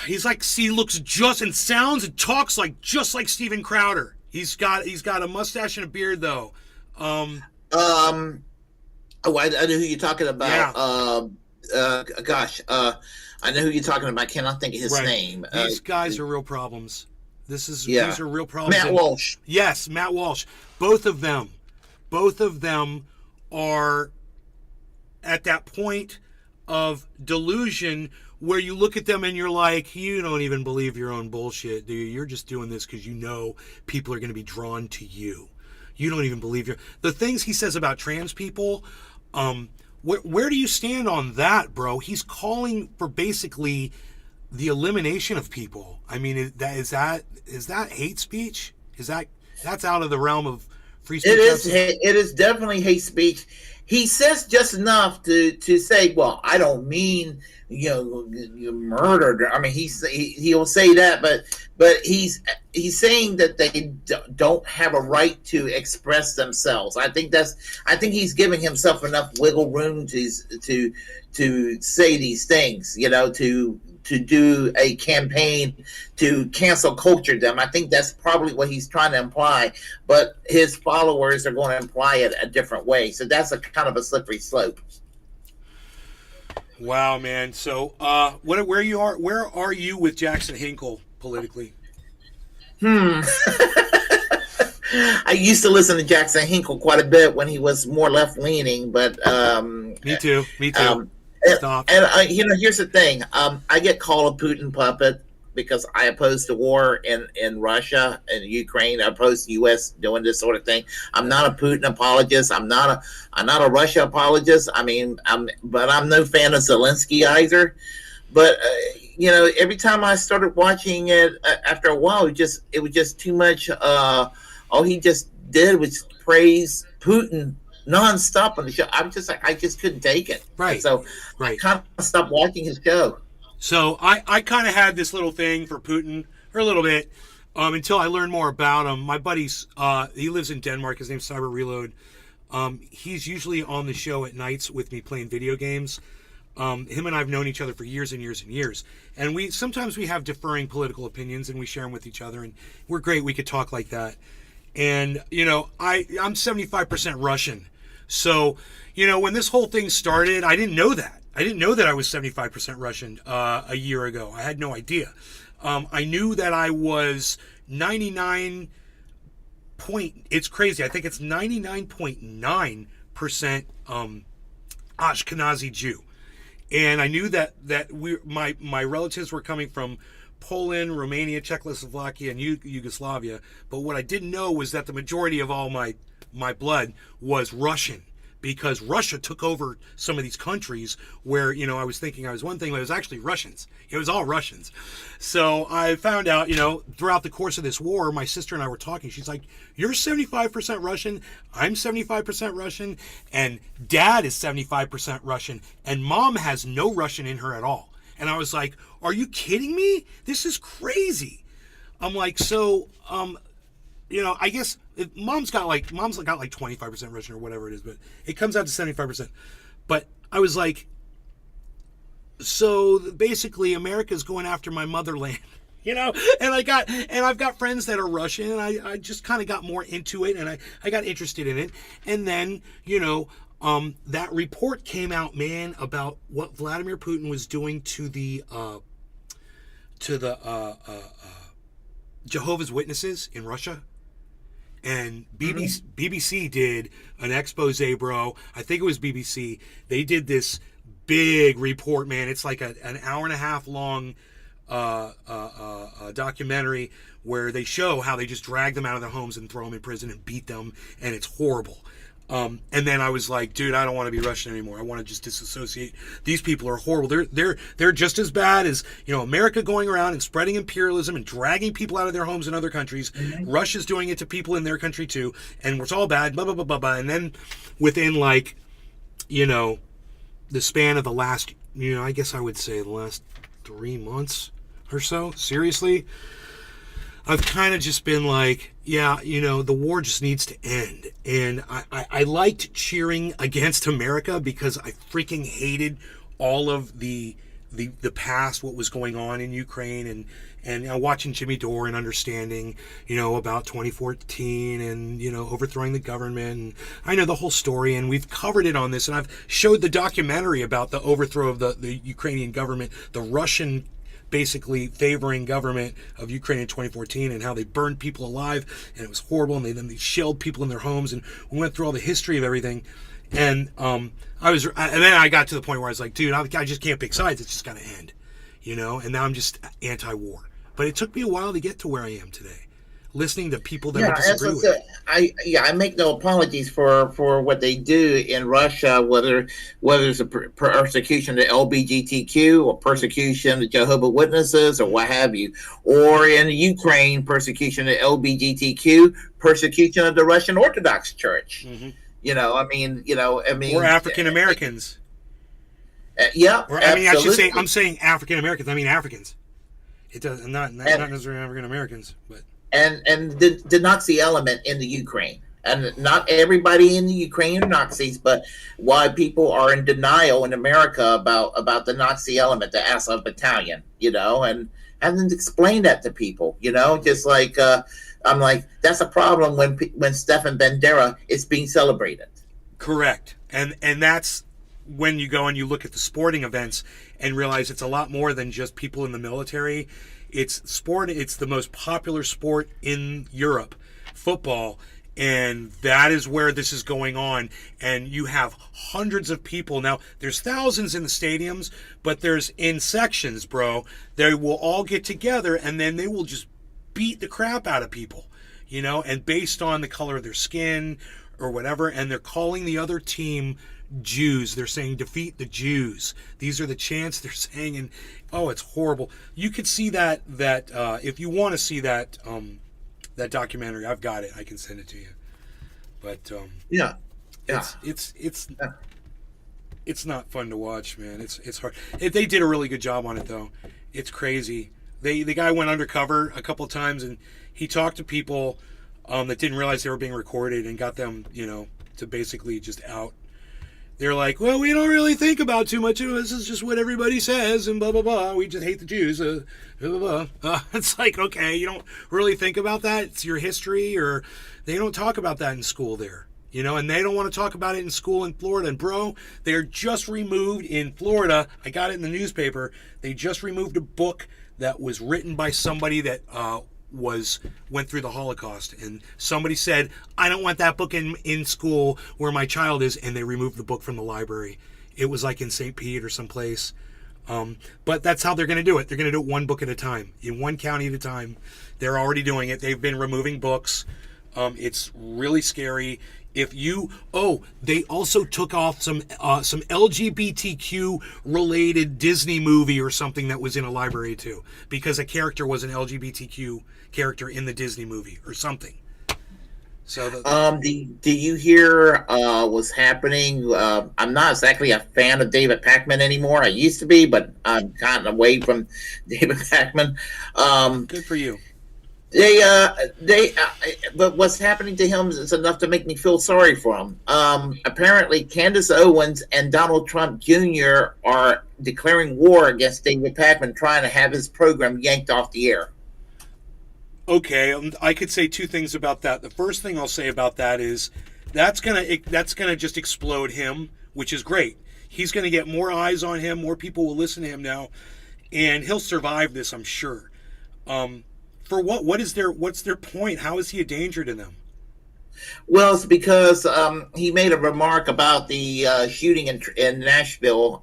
He looks just and sounds and talks just like Steven Crowder. He's got a mustache and a beard though. Oh, I know who you're talking about. Yeah. I know who you're talking about. I cannot think of his name. These guys are real problems. These are real problems. Matt Walsh. Yes, Matt Walsh. Both of them are at that point of delusion where you look at them and you're like, you don't even believe your own bullshit, do you? You're just doing this because you know people are going to be drawn to you. You don't even believe the things he says about trans people. Where do you stand on that, bro? He's calling for basically the elimination of people. I mean, is that hate speech? That's out of the realm of free speech? It is definitely hate speech. He says just enough to say, well, I don't mean you murdered. I mean, he'll say that, but he's saying that they don't have a right to express themselves. I think he's giving himself enough wiggle room to say these things, to do a campaign to cancel culture them. I think that's probably what he's trying to imply, but his followers are going to imply it a different way. So that's a kind of a slippery slope. Wow, man. So, where are you with Jackson Hinkle politically? I used to listen to Jackson Hinkle quite a bit when he was more left leaning, but me too. Stop. And here's the thing. I get called a Putin puppet because I oppose the war in Russia and Ukraine. I oppose the U.S. doing this sort of thing. I'm not a Putin apologist. I'm not a Russia apologist. But I'm no fan of Zelensky either. But every time I started watching it, after a while, it was just too much. All he just did was praise Putin nonstop on the show. I'm just like, I just couldn't take it. Right. So I kind of stopped watching his show. So I kind of had this little thing for Putin for a little bit until I learned more about him. My buddy's, he lives in Denmark. His name's Cyber Reload. He's usually on the show at nights with me playing video games. Him and I have known each other for years and years and years. And sometimes we have differing political opinions and we share them with each other. And we're great. We could talk like that. And, I'm 75% Russian. So, when this whole thing started, I didn't know that. I didn't know that I was 75% Russian a year ago. I had no idea. I knew that I was 99 it's crazy. I think it's 99.9% Ashkenazi Jew. And I knew that my relatives were coming from Poland, Romania, Czechoslovakia, and Yugoslavia. But what I didn't know was that the majority of all my blood was Russian, because Russia took over some of these countries where, I was thinking I was one thing, but it was actually Russians. It was all Russians. So I found out, throughout the course of this war, my sister and I were talking. She's like, you're 75% Russian, I'm 75% Russian, and Dad is 75% Russian, and Mom has no Russian in her at all. And I was like, are you kidding me? This is crazy. I'm like, so, I guess Mom's got like 25% Russian or whatever it is, but it comes out to 75%. But I was like, so basically America's going after my motherland, and I've got friends that are Russian, and I just kind of got more into it, and I got interested in it. And then, that report came out, man, about what Vladimir Putin was doing to the Jehovah's Witnesses in Russia. And BBC did an expose, bro. I think it was BBC. They did this big report, man. It's like an hour and a half long documentary where they show how they just drag them out of their homes and throw them in prison and beat them, and it's horrible. And then I was like, dude, I don't want to be Russian anymore. I want to just disassociate. These people are horrible. They're just as bad as, America going around and spreading imperialism and dragging people out of their homes in other countries. Mm-hmm. Russia's doing it to people in their country too. And it's all bad, blah, blah, blah, blah, blah. And then within the span of the last, I guess I would say the last 3 months or so, seriously, I've kind of just been like, yeah, the war just needs to end. And I liked cheering against America because I freaking hated all of the past, what was going on in Ukraine, and watching Jimmy Dore and understanding, about 2014 and, overthrowing the government. And I know the whole story, and we've covered it on this, and I've showed the documentary about the overthrow of the Ukrainian government, the Russian basically favoring government of Ukraine in 2014, and how they burned people alive, and it was horrible, and then they shelled people in their homes, and we went through all the history of everything. And and then I got to the point where I was like, dude, I just can't pick sides. It's just got to end, and now I'm just anti-war. But it took me a while to get to where I am today, listening to people that I disagree with. I make no apologies for what they do in Russia, whether it's a persecution to LGBTQ or persecution to Jehovah's Witnesses or what have you, or in Ukraine, persecution to LGBTQ, persecution of the Russian Orthodox Church. Mm-hmm. Or African Americans. Yeah, or, I should say, I'm saying African Americans. I mean Africans. It does not necessarily African Americans, but. And the Nazi element in the Ukraine. And not everybody in the Ukraine are Nazis, but why people are in denial in America about the Nazi element, the Azov Battalion, and haven't explained that to people, just like, I'm like, that's a problem when Stefan Bandera is being celebrated. Correct. And that's when you go and you look at the sporting events and realize it's a lot more than just people in the military. It's sport. It's the most popular sport in Europe, football. And that is where this is going on. And you have hundreds of people. Now, there's thousands in the stadiums, but there's in sections, bro. They will all get together, and then they will just beat the crap out of people, you know, and based on the color of their skin or whatever. And they're calling the other team Jews. They're saying defeat the Jews. These are the chants they're saying, and oh, it's horrible. You could see that if you want to see that that documentary, I've got it. I can send it to you. But it's not fun to watch, man. It's hard. They did a really good job on it, though. It's crazy. The guy went undercover a couple of times, and he talked to people that didn't realize they were being recorded, and got them, you know, to basically just out. They're like, well, we don't really think about too much. This is just what everybody says, and blah, blah, blah. We just hate the Jews. Blah, blah, blah. It's like, okay, you don't really think about that. It's your history, or they don't talk about that in school there, you know, and they don't want to talk about it in school in Florida. And, bro, they're just removed in Florida. I got it in the newspaper. They just removed a book that was written by somebody that went through the Holocaust, and somebody said, I don't want that book in school where my child is, and they removed the book from the library. It was like in St. Pete or someplace. But that's how they're going to do it. They're going to do it one book at a time, in one county at a time. They're already doing it. They've been removing books. It's really scary. They also took off some LGBTQ related Disney movie or something that was in a library too, because a character was an LGBTQ character in the Disney movie or something. So do you hear what's happening? I'm not exactly a fan of David Pakman anymore. I used to be, but I'm kind of away from David Pakman. Good for you. But what's happening to him is enough to make me feel sorry for him. Apparently, Candace Owens and Donald Trump Jr. are declaring war against David Pakman, trying to have his program yanked off the air. Okay, I could say two things about that. The first thing I'll say about that is that's gonna just explode him, which is great. He's gonna get more eyes on him, more people will listen to him now, and he'll survive this, I'm sure. For what? What's their point? How is he a danger to them? Well, it's because he made a remark about the shooting in Nashville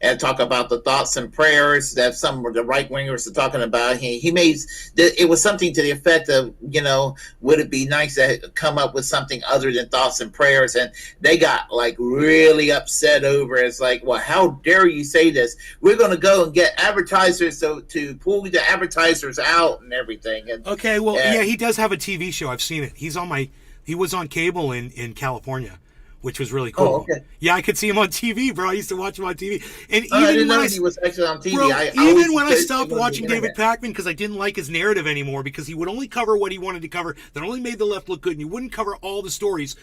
and talk about the thoughts and prayers that some of the right wingers are talking about. He made it was something to the effect of, you know, would it be nice to come up with something other than thoughts and prayers? And they got like really upset over it. It's like, well, how dare you say this? We're going to go and get advertisers to pull the advertisers out and everything. And, okay, well, yeah, he does have a TV show. I've seen it. He was on cable in California, which was really cool. Oh, okay. Yeah, I could see him on TV, bro. I used to watch him on TV. And even I didn't know he was actually on TV. Bro, even when I stopped watching David Pakman because I didn't like his narrative anymore, because he would only cover what he wanted to cover, that only made the left look good, and he wouldn't cover all the stories.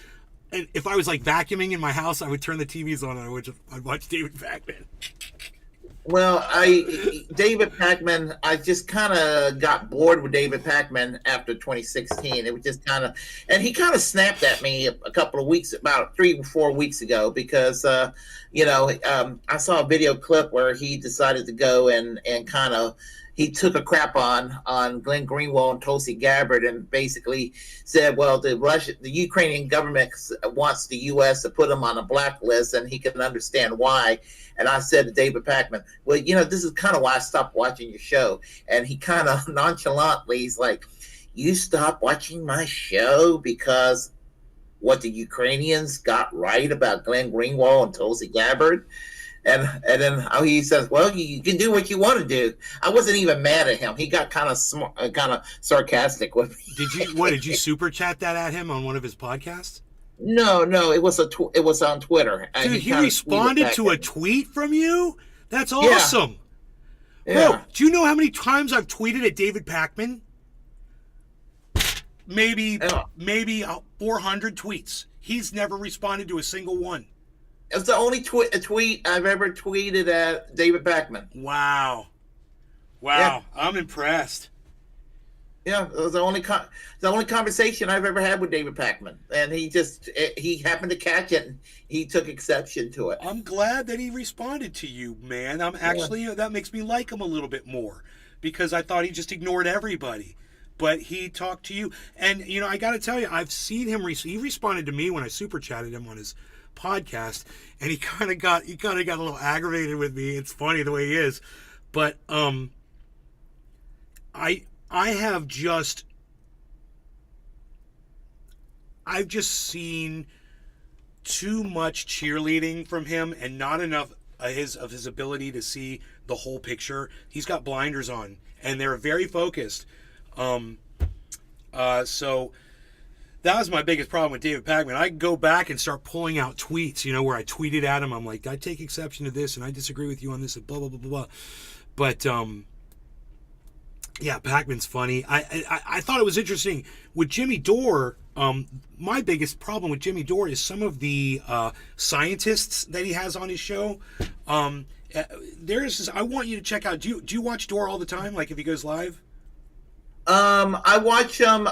And if I was like vacuuming in my house, I would turn the TVs on and I'd watch David Pakman. Well, David Pakman, I just kind of got bored with David Pakman after 2016. It was just kind of, and he kind of snapped at me a couple of weeks, about 3 or 4 weeks ago, because, I saw a video clip where he decided to go and kind of, he took a crap on Glenn Greenwald and Tulsi Gabbard and basically said, well, the Ukrainian government wants the U.S. to put him on a blacklist, and he can understand why. And I said to David Pakman, well, this is kind of why I stopped watching your show. And he kind of nonchalantly, he's like, you stopped watching my show because what the Ukrainians got right about Glenn Greenwald and Tulsi Gabbard? And then he says, well, you can do what you want to do. I wasn't even mad at him. He got kind of sarcastic with me. Did you super chat that at him on one of his podcasts? No, it was it was on Twitter. Dude, he responded to a tweet from you? That's awesome. Yeah. Bro, do you know how many times I've tweeted at David Pakman? Maybe 400 tweets. He's never responded to a single one. It's the only tweet I've ever tweeted at David Pakman. Wow. Yeah. I'm impressed. Yeah, it was the only conversation I've ever had with David Pakman, and he happened to catch it, and he took exception to it. I'm glad that he responded to you, man. That makes me like him a little bit more, because I thought he just ignored everybody. but he talked to you. And, you know, I got to tell you, I've seen him, he responded to me when I super chatted him on his podcast, and he kind of got a little aggravated with me. It's funny the way he is. But I've just seen too much cheerleading from him and not enough of his ability to see the whole picture. He's got blinders on, and they're very focused. So that was my biggest problem with David Pakman. I can go back and start pulling out tweets, you know, where I tweeted at him. I'm like, I take exception to this, and I disagree with you on this, and blah, blah, blah, blah, blah. But, yeah, Pakman's funny. I thought it was interesting. With Jimmy Dore, my biggest problem with Jimmy Dore is some of the scientists that he has on his show. I want you to check out, do you watch Dore all the time, like if he goes live? I watch him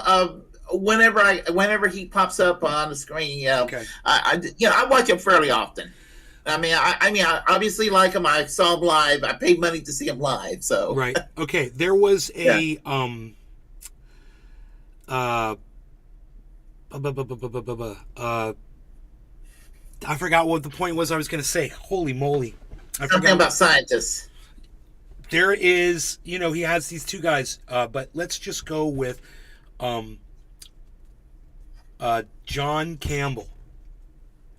whenever he pops up on the screen. Okay. I watch him fairly often. I obviously like him. I saw him live. I paid money to see him live. So right. Okay. There was a I forgot what the point was. I was going to say. Holy moly! Something about scientists. There is, you know, he has these two guys, but let's just go with John Campbell.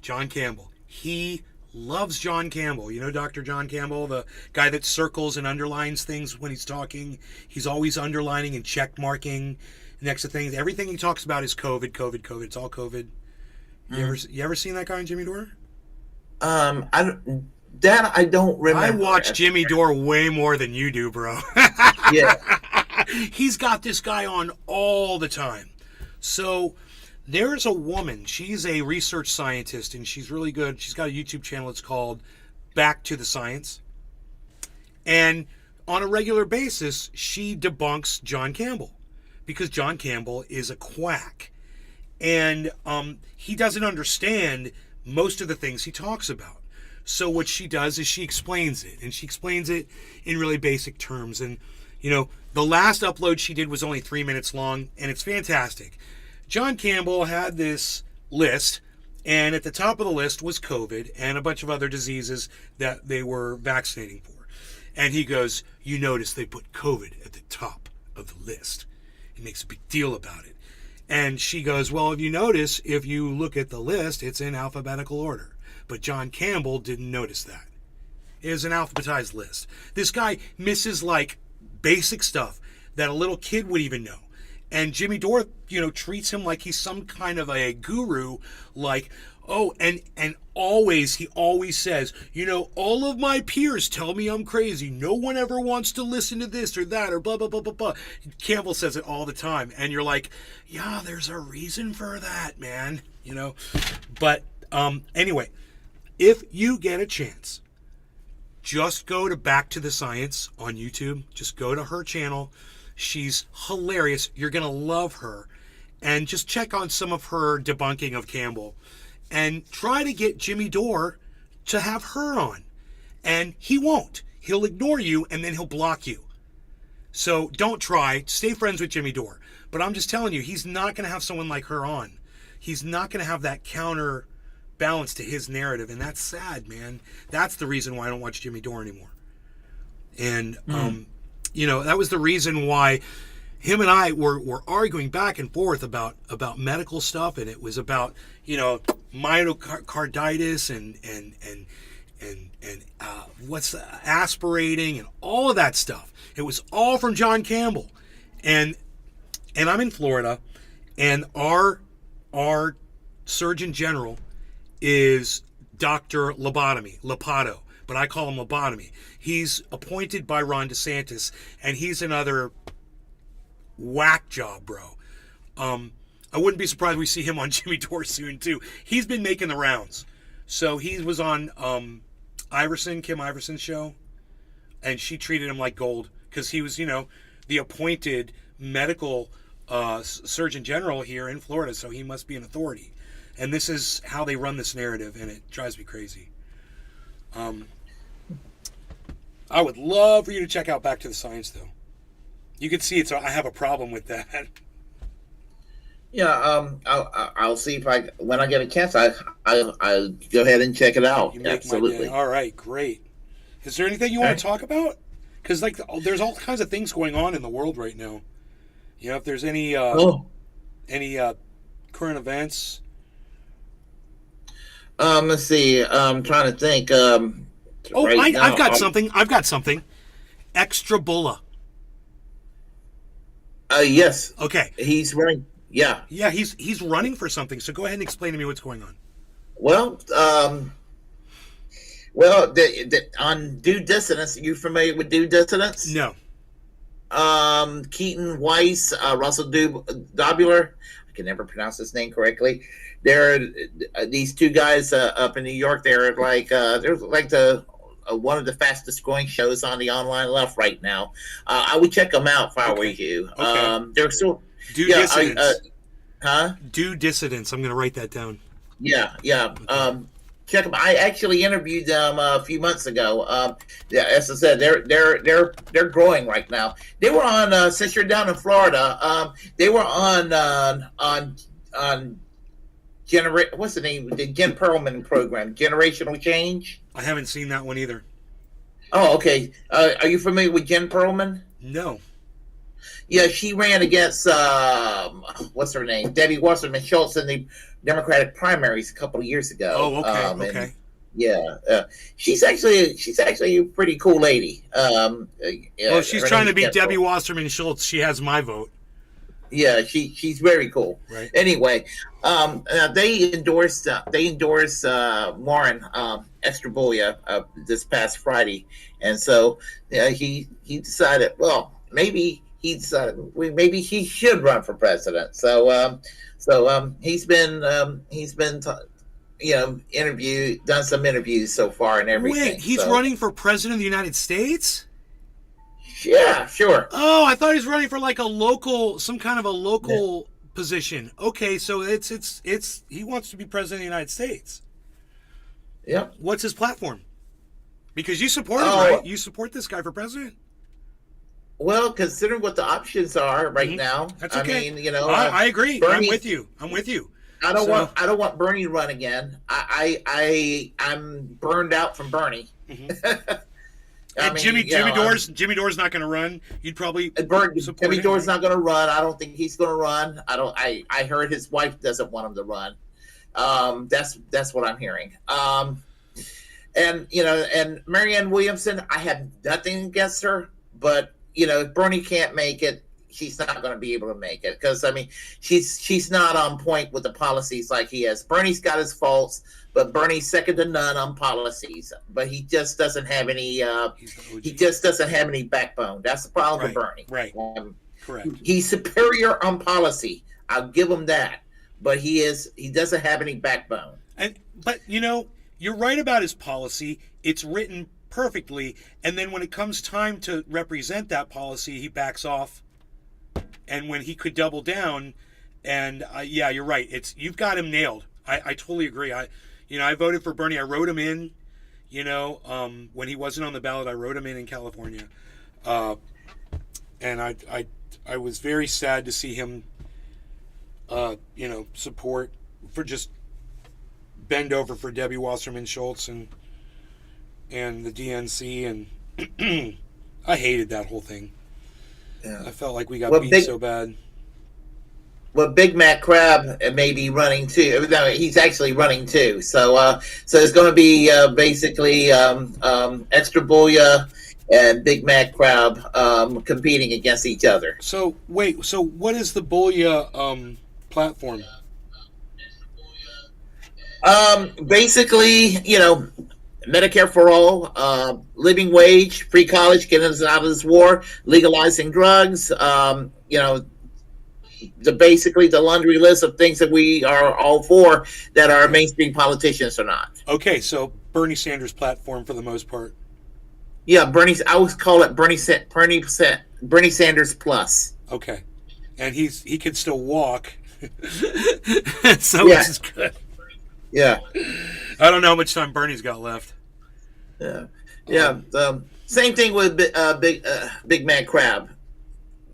John Campbell. He loves John Campbell. You know Dr. John Campbell, the guy that circles and underlines things when he's talking. He's always underlining and check marking next to things. Everything he talks about is COVID, COVID, COVID. It's all COVID. You ever seen that guy on Jimmy Dore? I don't remember. I watch Jimmy Dore way more than you do, bro. Yeah. He's got this guy on all the time. So there's a woman. She's a research scientist, and she's really good. She's got a YouTube channel. It's called Back to the Science. And on a regular basis, she debunks John Campbell because John Campbell is a quack. And he doesn't understand most of the things he talks about. So what she does is she explains it, and she explains it in really basic terms. And, you know, the last upload she did was only 3 minutes long, and it's fantastic. John Campbell had this list, and at the top of the list was COVID and a bunch of other diseases that they were vaccinating for. And he goes, you notice they put COVID at the top of the list. He makes a big deal about it. And she goes, well, if you notice, if you look at the list, it's in alphabetical order. But John Campbell didn't notice that. It is an alphabetized list. This guy misses like basic stuff that a little kid would even know. And Jimmy Dore, you know, treats him like he's some kind of a guru, like, oh, and he always says, you know, all of my peers tell me I'm crazy. No one ever wants to listen to this or that or blah, blah, blah, blah, blah. Campbell says it all the time. And you're like, yeah, there's a reason for that, man. You know, but anyway, if you get a chance, just go to Back to the Science on YouTube. Just go to her channel. She's hilarious. You're going to love her. And just check on some of her debunking of Campbell. And try to get Jimmy Dore to have her on. And he won't. He'll ignore you, and then he'll block you. So don't try. Stay friends with Jimmy Dore. But I'm just telling you, he's not going to have someone like her on. He's not going to have that counter balance to his narrative, and that's sad, man. That's the reason why I don't watch Jimmy Dore anymore. And you know, that was the reason why him and I were arguing back and forth about medical stuff, and it was about, you know, myocarditis and what's aspirating and all of that stuff. It was all from John Campbell, and I'm in Florida, and our Surgeon General is Dr. Lopato, but I call him Lobotomy. He's appointed by Ron DeSantis, and he's another whack job, bro. I wouldn't be surprised we see him on Jimmy Dore soon, too. He's been making the rounds. So he was on Kim Iverson's show, and she treated him like gold because he was, you know, the appointed medical Surgeon General here in Florida, so he must be an authority. And this is how they run this narrative, and it drives me crazy. I would love for you to check out Back to the Science, though. You can see I have a problem with that. Yeah, I'll see if when I get a chance, I'll go ahead and check it out. You make Absolutely. my day. All right, great. Is there anything you want to talk about? Because there's all kinds of things going on in the world right now. You know, if there's any current events. Let's see. I'm trying to think. I've got something. Extra Bulla. Yes. Okay. He's running. Yeah. Yeah, he's running for something. So go ahead and explain to me what's going on. Well, on Due Dissidence, you familiar with Due Dissidence? No. Keaton Weiss, Russell Dobler. I can never pronounce his name correctly. They're these two guys up in New York. They're like one of the fastest growing shows on the online left right now. I would check them out if I were you. Okay. They're so Dissidence. Huh? Due Dissidence. I'm going to write that down. Yeah. Check them. I actually interviewed them a few months ago. As I said, they're growing right now. They were on since you're down in Florida. They were on what's the name? The Jen Perlman program, Generational Change. I haven't seen that one either. Oh, okay. Are you familiar with Jen Perlman? No. Yeah, she ran against what's her name, Debbie Wasserman Schultz in the Democratic primaries a couple of years ago. Oh, okay, okay. Yeah, she's actually a pretty cool lady. Well, she's trying to beat Debbie Wasserman Schultz. She has my vote. Yeah, she's very cool. Right. Anyway, they endorsed Warren Extrabulla this past Friday, and so he decided, well, maybe he should run for president. So he's been done some interviews so far and everything. Wait, he's running for president of the United States? Yeah, sure. Oh, I thought he was running for like some kind of a local position. Okay, so it's he wants to be president of the United States. Yeah. What's his platform? Because you support him, right? You support this guy for president? Well, considering what the options are right now, that's okay. I mean, I agree. Bernie, I'm with you. I don't want Bernie to run again. I'm burned out from Bernie. Jimmy Dore's not going to run. You'd probably Jimmy Dore's not going to run. I don't think he's going to run. I heard his wife doesn't want him to run. That's what I'm hearing. And Marianne Williamson, I have nothing against her, but if Bernie can't make it, she's not going to be able to make it because she's not on point with the policies like he is. Bernie's got his faults, but Bernie's second to none on policies. But he just doesn't have any. He just doesn't have any backbone. That's the problem with Bernie. Right. Correct. He's superior on policy. I'll give him that. But he doesn't have any backbone. But you're right about his policy. It's written perfectly, and then when it comes time to represent that policy, he backs off. And when he could double down, and yeah, you're right. You've got him nailed. I totally agree. I voted for Bernie. I wrote him in. When he wasn't on the ballot, I wrote him in California, and I was very sad to see him, support for just bend over for Debbie Wasserman Schultz and the DNC, and I hated that whole thing. Yeah. I felt like we got beat so bad. Well, Big Mac Crab may be running too. No, he's actually running too. So it's going to be basically Extrabulla and Big Mac Crab competing against each other. So wait, so what is the Bulla platform? Basically, Medicare for all, living wage, free college, getting us out of this war, legalizing drugs, basically the laundry list of things that we are all for that our mainstream politicians are not. Okay, so Bernie Sanders' platform for the most part. Yeah, I always call it Bernie Sanders plus. Okay, and he can still walk, so this is good. Yeah, I don't know how much time Bernie's got left. Yeah. Same thing with Big Mac Crab.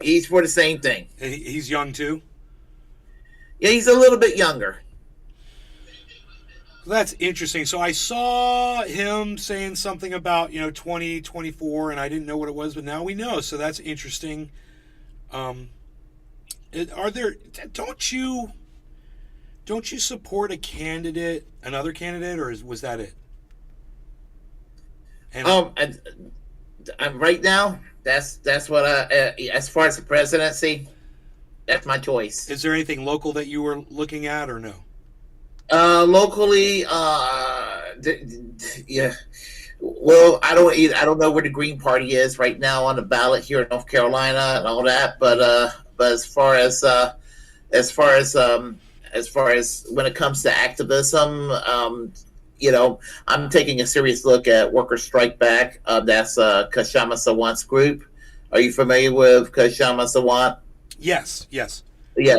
He's for the same thing. And he's young too? Yeah, he's a little bit younger. That's interesting. So I saw him saying something about 2024, and I didn't know what it was, but now we know. So that's interesting. Don't you support another candidate, or was that it? And right now, that's what as far as the presidency, that's my choice. Is there anything local that you were looking at, or no? Locally, yeah. Well, I don't know where the Green Party is right now on the ballot here in North Carolina and all that. But as far as when it comes to activism, I'm taking a serious look at Worker Strike Back. That's Kshama Sawant's group. Are you familiar with Kshama Sawant? Yes. Yeah.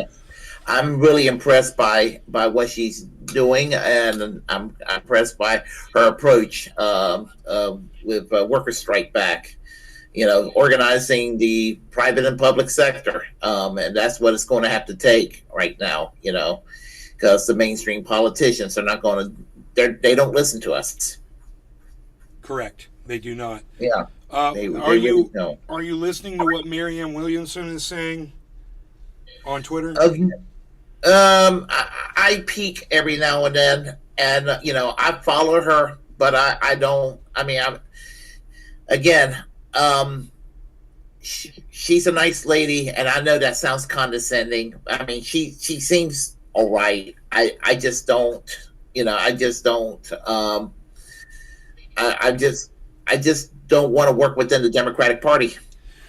I'm really impressed by what she's doing, and I'm impressed by her approach with Worker Strike Back. Organizing the private and public sector, and that's what it's going to have to take right now. Because the mainstream politicians are not going to. They don't listen to us. Correct. They do not. Yeah. Are you listening to what Marianne Williamson is saying on Twitter? I peek every now and then, and I follow her, but I don't. I mean, she's a nice lady, and I know that sounds condescending. I mean, she seems all right. I just don't. I just don't. I just don't want to work within the Democratic Party.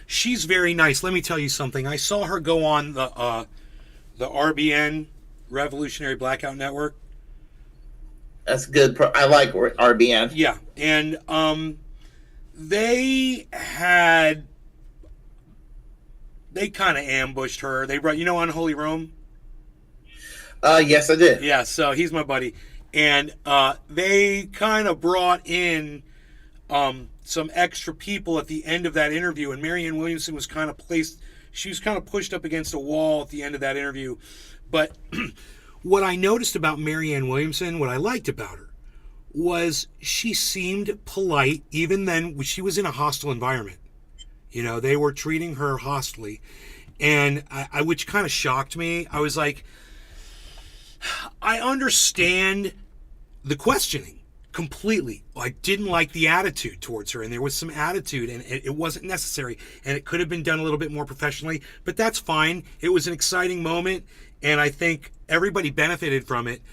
She's very nice. Let me tell you something. I saw her go on the RBN, Revolutionary Blackout Network. That's good. I like RBN. Yeah, and they kind of ambushed her. They brought, Unholy Rome. Yes, I did. Yeah, so he's my buddy, and they kind of brought in some extra people at the end of that interview, and Marianne Williamson was kind of placed. She was kind of pushed up against a wall at the end of that interview. But what I noticed about Marianne Williamson, what I liked about her, was she seemed polite even then when she was in a hostile environment. They were treating her hostilely, and which kind of shocked me. I was like, I understand the questioning completely. I didn't like the attitude towards her, and there was some attitude, and it wasn't necessary, and it could have been done a little bit more professionally, but that's fine. It was an exciting moment, and I think everybody benefited from it.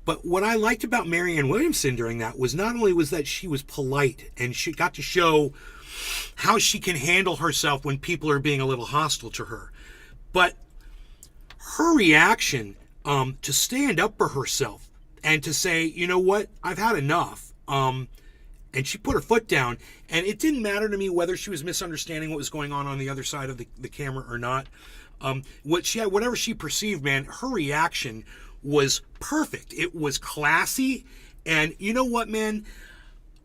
But what I liked about Marianne Williamson during that was not only was that she was polite, and she got to show how she can handle herself when people are being a little hostile to her, but her reaction to stand up for herself and to say, you know what, I've had enough. And she put her foot down, and it didn't matter to me whether she was misunderstanding what was going on the other side of the camera or not. Whatever she perceived, man, her reaction was perfect. It was classy, and you know what, man?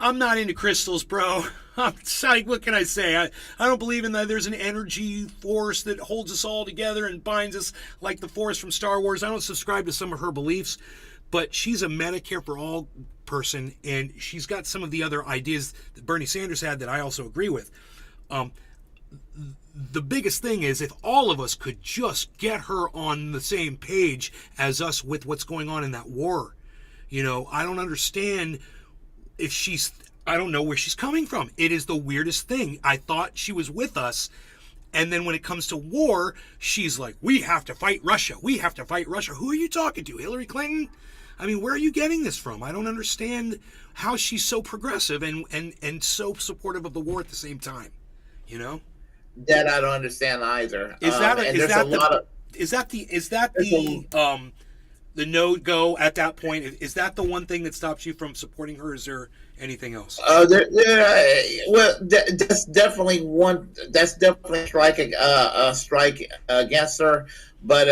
I'm not into crystals, bro. What can I say? I don't believe in that there's an energy force that holds us all together and binds us like the Force from Star Wars. I don't subscribe to some of her beliefs, but she's a Medicare for all person, and she's got some of the other ideas that Bernie Sanders had that I also agree with. The biggest thing is if all of us could just get her on the same page as us with what's going on in that war. I don't understand I don't know where she's coming from. It is the weirdest thing. I thought she was with us, and then when it comes to war, she's like, we have to fight Russia. We have to fight Russia. Who are you talking to? Hillary Clinton? I mean, where are you getting this from? I don't understand how she's so progressive and so supportive of the war at the same time. That I don't understand either. Is that the no-go at that point? Is that the one thing that stops you from supporting her? Is there anything else? That's definitely one. That's definitely a strike against her. But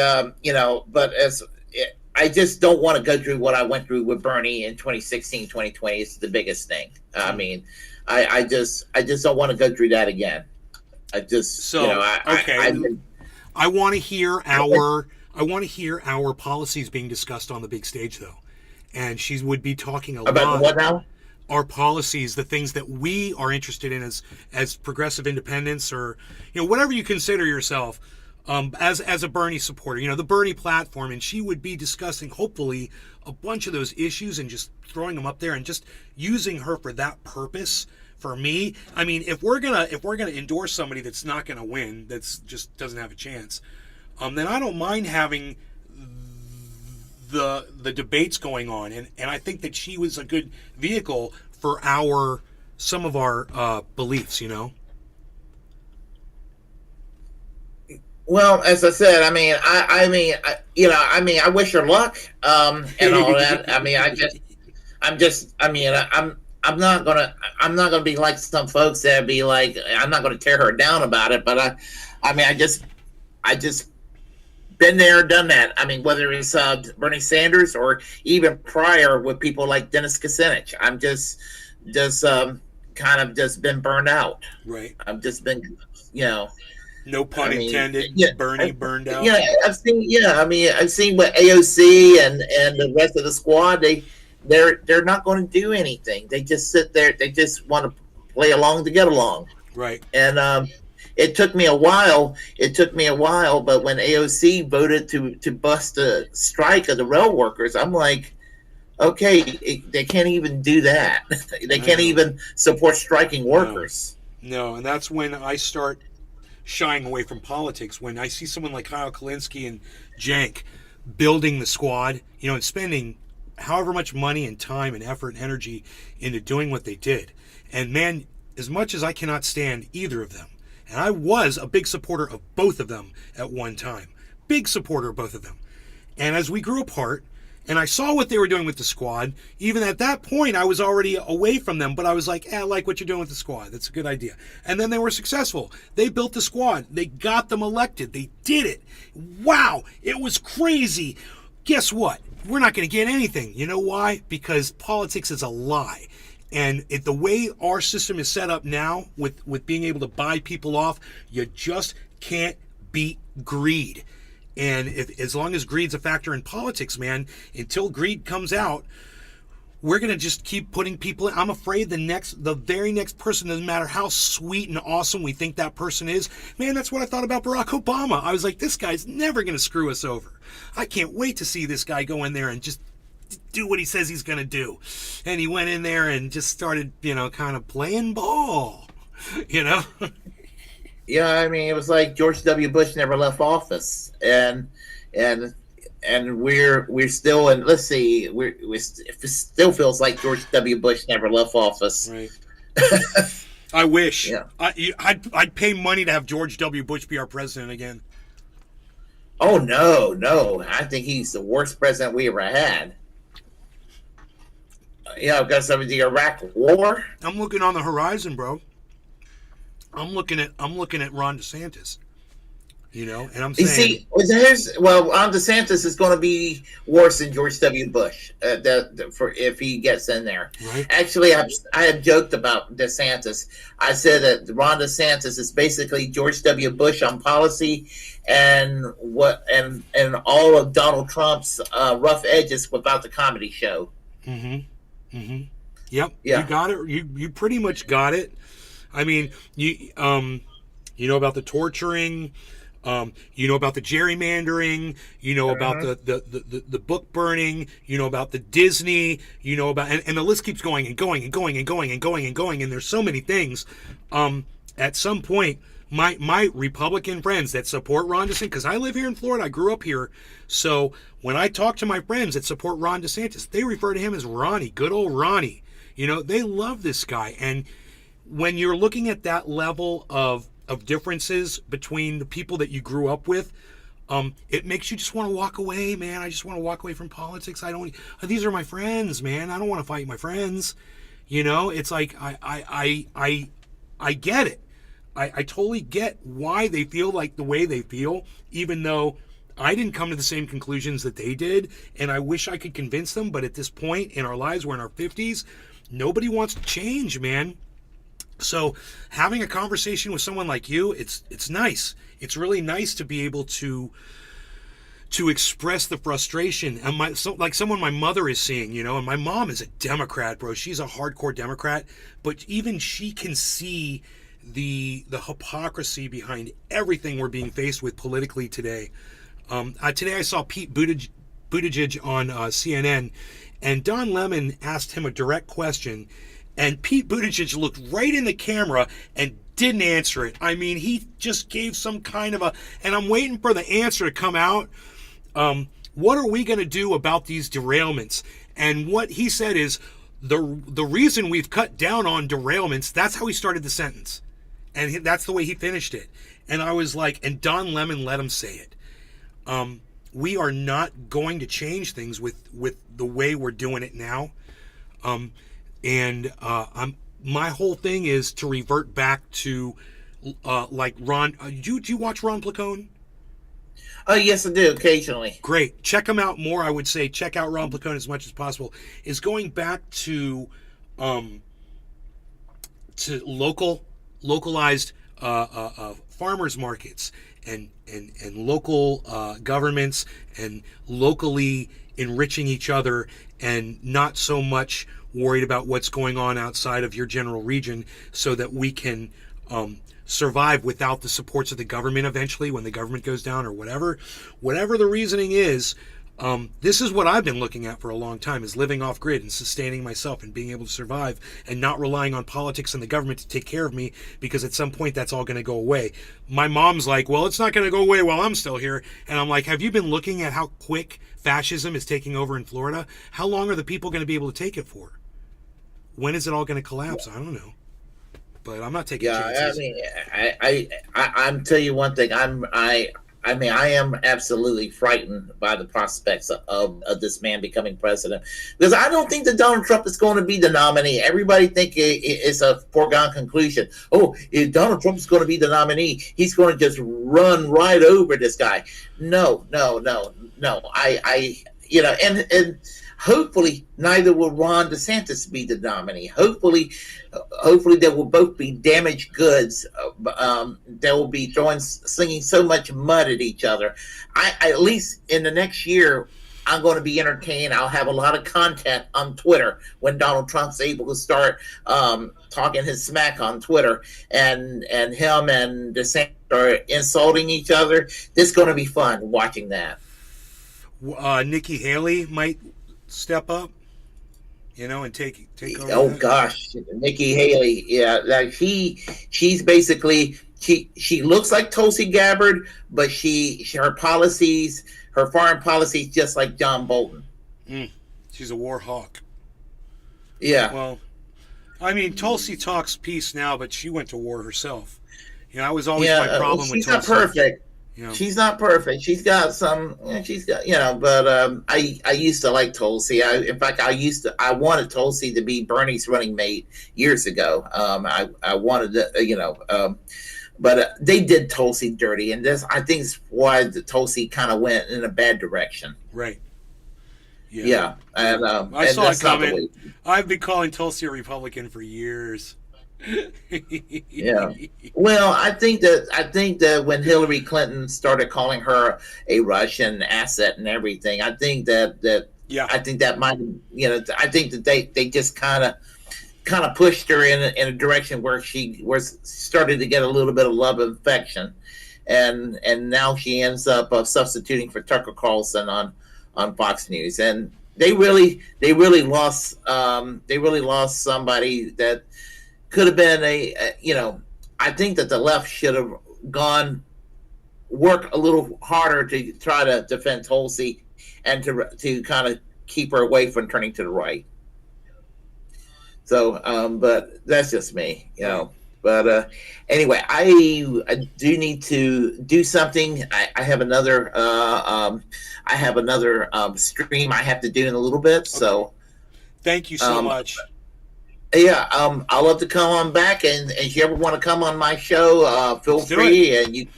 I just don't want to go through what I went through with Bernie in 2016, 2020. It's the biggest thing. I mean, I just don't want to go through that again. I just, So, you know, I want to hear our policies being discussed on the big stage, though, and she would be talking about lot what now? Our policies, the things that we are interested in as progressive independents, or whatever you consider yourself, as a Bernie supporter, the Bernie platform, and she would be discussing hopefully a bunch of those issues and just throwing them up there and just using her for that purpose. For me, I mean, if we're gonna endorse somebody that's not gonna win, that's just doesn't have a chance, then I don't mind having the debates going on, and I think that she was a good vehicle for some of our beliefs. Well, as I said, I mean, I wish her luck, and all that. I mean, I'm not gonna be like some folks that be like, I'm not gonna tear her down about it, but I just been there, done that. I mean, whether it's Bernie Sanders or even prior with people like Dennis Kucinich, I'm just kind of just been burned out. Right. I've just been, No pun intended. Bernie burned out. Yeah, I've seen what AOC and the rest of the squad. They're not going to do anything. They just sit there. They just want to play along to get along. Right. And it took me a while. But when AOC voted to bust a strike of the rail workers, I'm like, okay, they can't even do that. They can't even support striking workers. No, and that's when I start shying away from politics. When I see someone like Kyle Kulinski and Cenk building the squad, and spending however much money and time and effort and energy into doing what they did. And man, as much as I cannot stand either of them, and I was a big supporter of both of them at one time, big supporter of both of them. And as we grew apart, and I saw what they were doing with the squad, even at that point, I was already away from them, but I was like, I like what you're doing with the squad. That's a good idea. And then they were successful. They built the squad. They got them elected. They did it. Wow. It was crazy. Guess what? We're not going to get anything. You know why? Because politics is a lie. And the way our system is set up now, with being able to buy people off, you just can't beat greed. And as long as greed's a factor in politics, man, until greed comes out, we're going to just keep putting people in. I'm afraid the very next person, doesn't matter how sweet and awesome we think that person is. Man, that's what I thought about Barack Obama. I was like, this guy's never going to screw us over. I can't wait to see this guy go in there and just do what he says he's going to do. And he went in there and just started, kind of playing ball, Yeah, I mean, it was like George W. Bush never left office, and we're still in. Let's see, it still feels like George W. Bush never left office. Right. I wish. Yeah. I'd pay money to have George W. Bush be our president again. Oh no! I think he's the worst president we ever had. Because of the Iraq War. I'm looking on the horizon, bro. I'm looking at Ron DeSantis, and I'm saying, Ron DeSantis is going to be worse than George W. Bush if he gets in there. Right. Actually, I have joked about DeSantis. I said that Ron DeSantis is basically George W. Bush on policy, and all of Donald Trump's rough edges without the comedy show. Mm-hmm. Mm-hmm. Yep. Yeah. You got it. You pretty much got it. I mean, you know about the torturing, you know about the gerrymandering, you know about the book burning, you know about the Disney, you know about, and the list keeps going and going and going and going and going and going, and there's so many things. At some point, my Republican friends that support Ron DeSantis, because I live here in Florida, I grew up here, so when I talk to my friends that support Ron DeSantis, they refer to him as Ronnie, good old Ronnie. They love this guy, and when you're looking at that level of differences between the people that you grew up with, it makes you just want to walk away, man. I just want to walk away from politics. These are my friends, man. I don't want to fight my friends. It's like, I get it. I totally get why they feel like the way they feel, even though I didn't come to the same conclusions that they did, and I wish I could convince them, but at this point in our lives, we're in our 50s, nobody wants to change, man. So having a conversation with someone like you, it's nice. It's really nice to be able to express the frustration and like someone my mother is seeing, you know, and my mom is a Democrat, bro. She's a hardcore Democrat, but even she can see the hypocrisy behind everything we're being faced with politically today. Today I saw Pete Buttigieg on CNN, and Don Lemon asked him a direct question, and Pete Buttigieg looked right in the camera and didn't answer it. I mean, he just gave some kind of and I'm waiting for the answer to come out. What are we going to do about these derailments? And what he said is the reason we've cut down on derailments, that's how he started the sentence. And that's the way he finished it. And I was like, and Don Lemon let him say it. We are not going to change things with the way we're doing it now. My whole thing is to revert back to like Ron. Do you watch Ron Placone? Oh, yes, I do occasionally. Great. Check him out more. I would say check out Ron Placone as much as possible. Is going back to localized farmers markets and local governments and locally enriching each other and not so much worried about what's going on outside of your general region, so that we can survive without the supports of the government eventually when the government goes down or whatever the reasoning is. This is what I've been looking at for a long time, is living off grid and sustaining myself and being able to survive and not relying on politics and the government to take care of me, because at some point that's all going to go away. My mom's like, well, it's not going to go away while I'm still here. And I'm like, have you been looking at how quick fascism is taking over in Florida? How long are the people going to be able to take it for? When is it all going to collapse? I don't know. But I'm not taking chances. I mean, I'm tell you one thing. I am absolutely frightened by the prospects of this man becoming president, because I don't think that Donald Trump is going to be the nominee. Everybody think it's a foregone conclusion. Oh, if Donald Trump is going to be the nominee, he's going to just run right over this guy. No. And hopefully neither will Ron DeSantis be the nominee. Hopefully they will both be damaged goods. They will be slinging so much mud at each other. I at least in the next year, I'm going to be entertained. I'll have a lot of content on Twitter when Donald Trump's able to start talking his smack on Twitter, and him and DeSantis are insulting each other. It's going to be fun watching that. Nikki Haley might step up, and take over. Oh gosh, Nikki Haley, yeah, like she's basically she looks like Tulsi Gabbard, but her foreign policies, just like John Bolton. She's a war hawk. Yeah. Well, I mean, Tulsi talks peace now, but she went to war herself. That was always my problem with Tulsi. She's not perfect. She's not perfect. She's got some. But I used to like Tulsi. In fact, I wanted Tulsi to be Bernie's running mate years ago. I wanted to, but they did Tulsi dirty, and I think it's why the Tulsi kind of went in a bad direction. Right. Yeah. And I saw it coming. I've been calling Tulsi a Republican for years. Yeah. Well, I think that when Hillary Clinton started calling her a Russian asset and everything, I think that might, I think that they just kind of pushed her in a direction where she started to get a little bit of love and affection, and now she ends up substituting for Tucker Carlson on Fox News, and they really lost somebody that could have been I think that the left should have work a little harder to try to defend Tulsi and to kind of keep her away from turning to the right. So, but that's just me, But anyway, I do need to do something. I have another stream I have to do in a little bit. Okay. So, thank you so much. Yeah, I'd love to come on back, and if you ever want to come on my show, feel free, and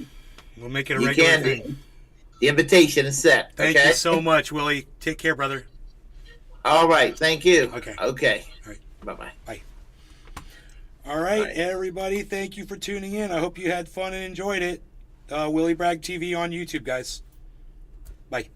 we'll make it a regular thing. The invitation is set. Thank you so much, Willie. Take care, brother. All right, thank you. Okay. Okay. All right. Bye-bye. Bye. All right, everybody, thank you for tuning in. I hope you had fun and enjoyed it. Willie Bragg TV on YouTube, guys. Bye.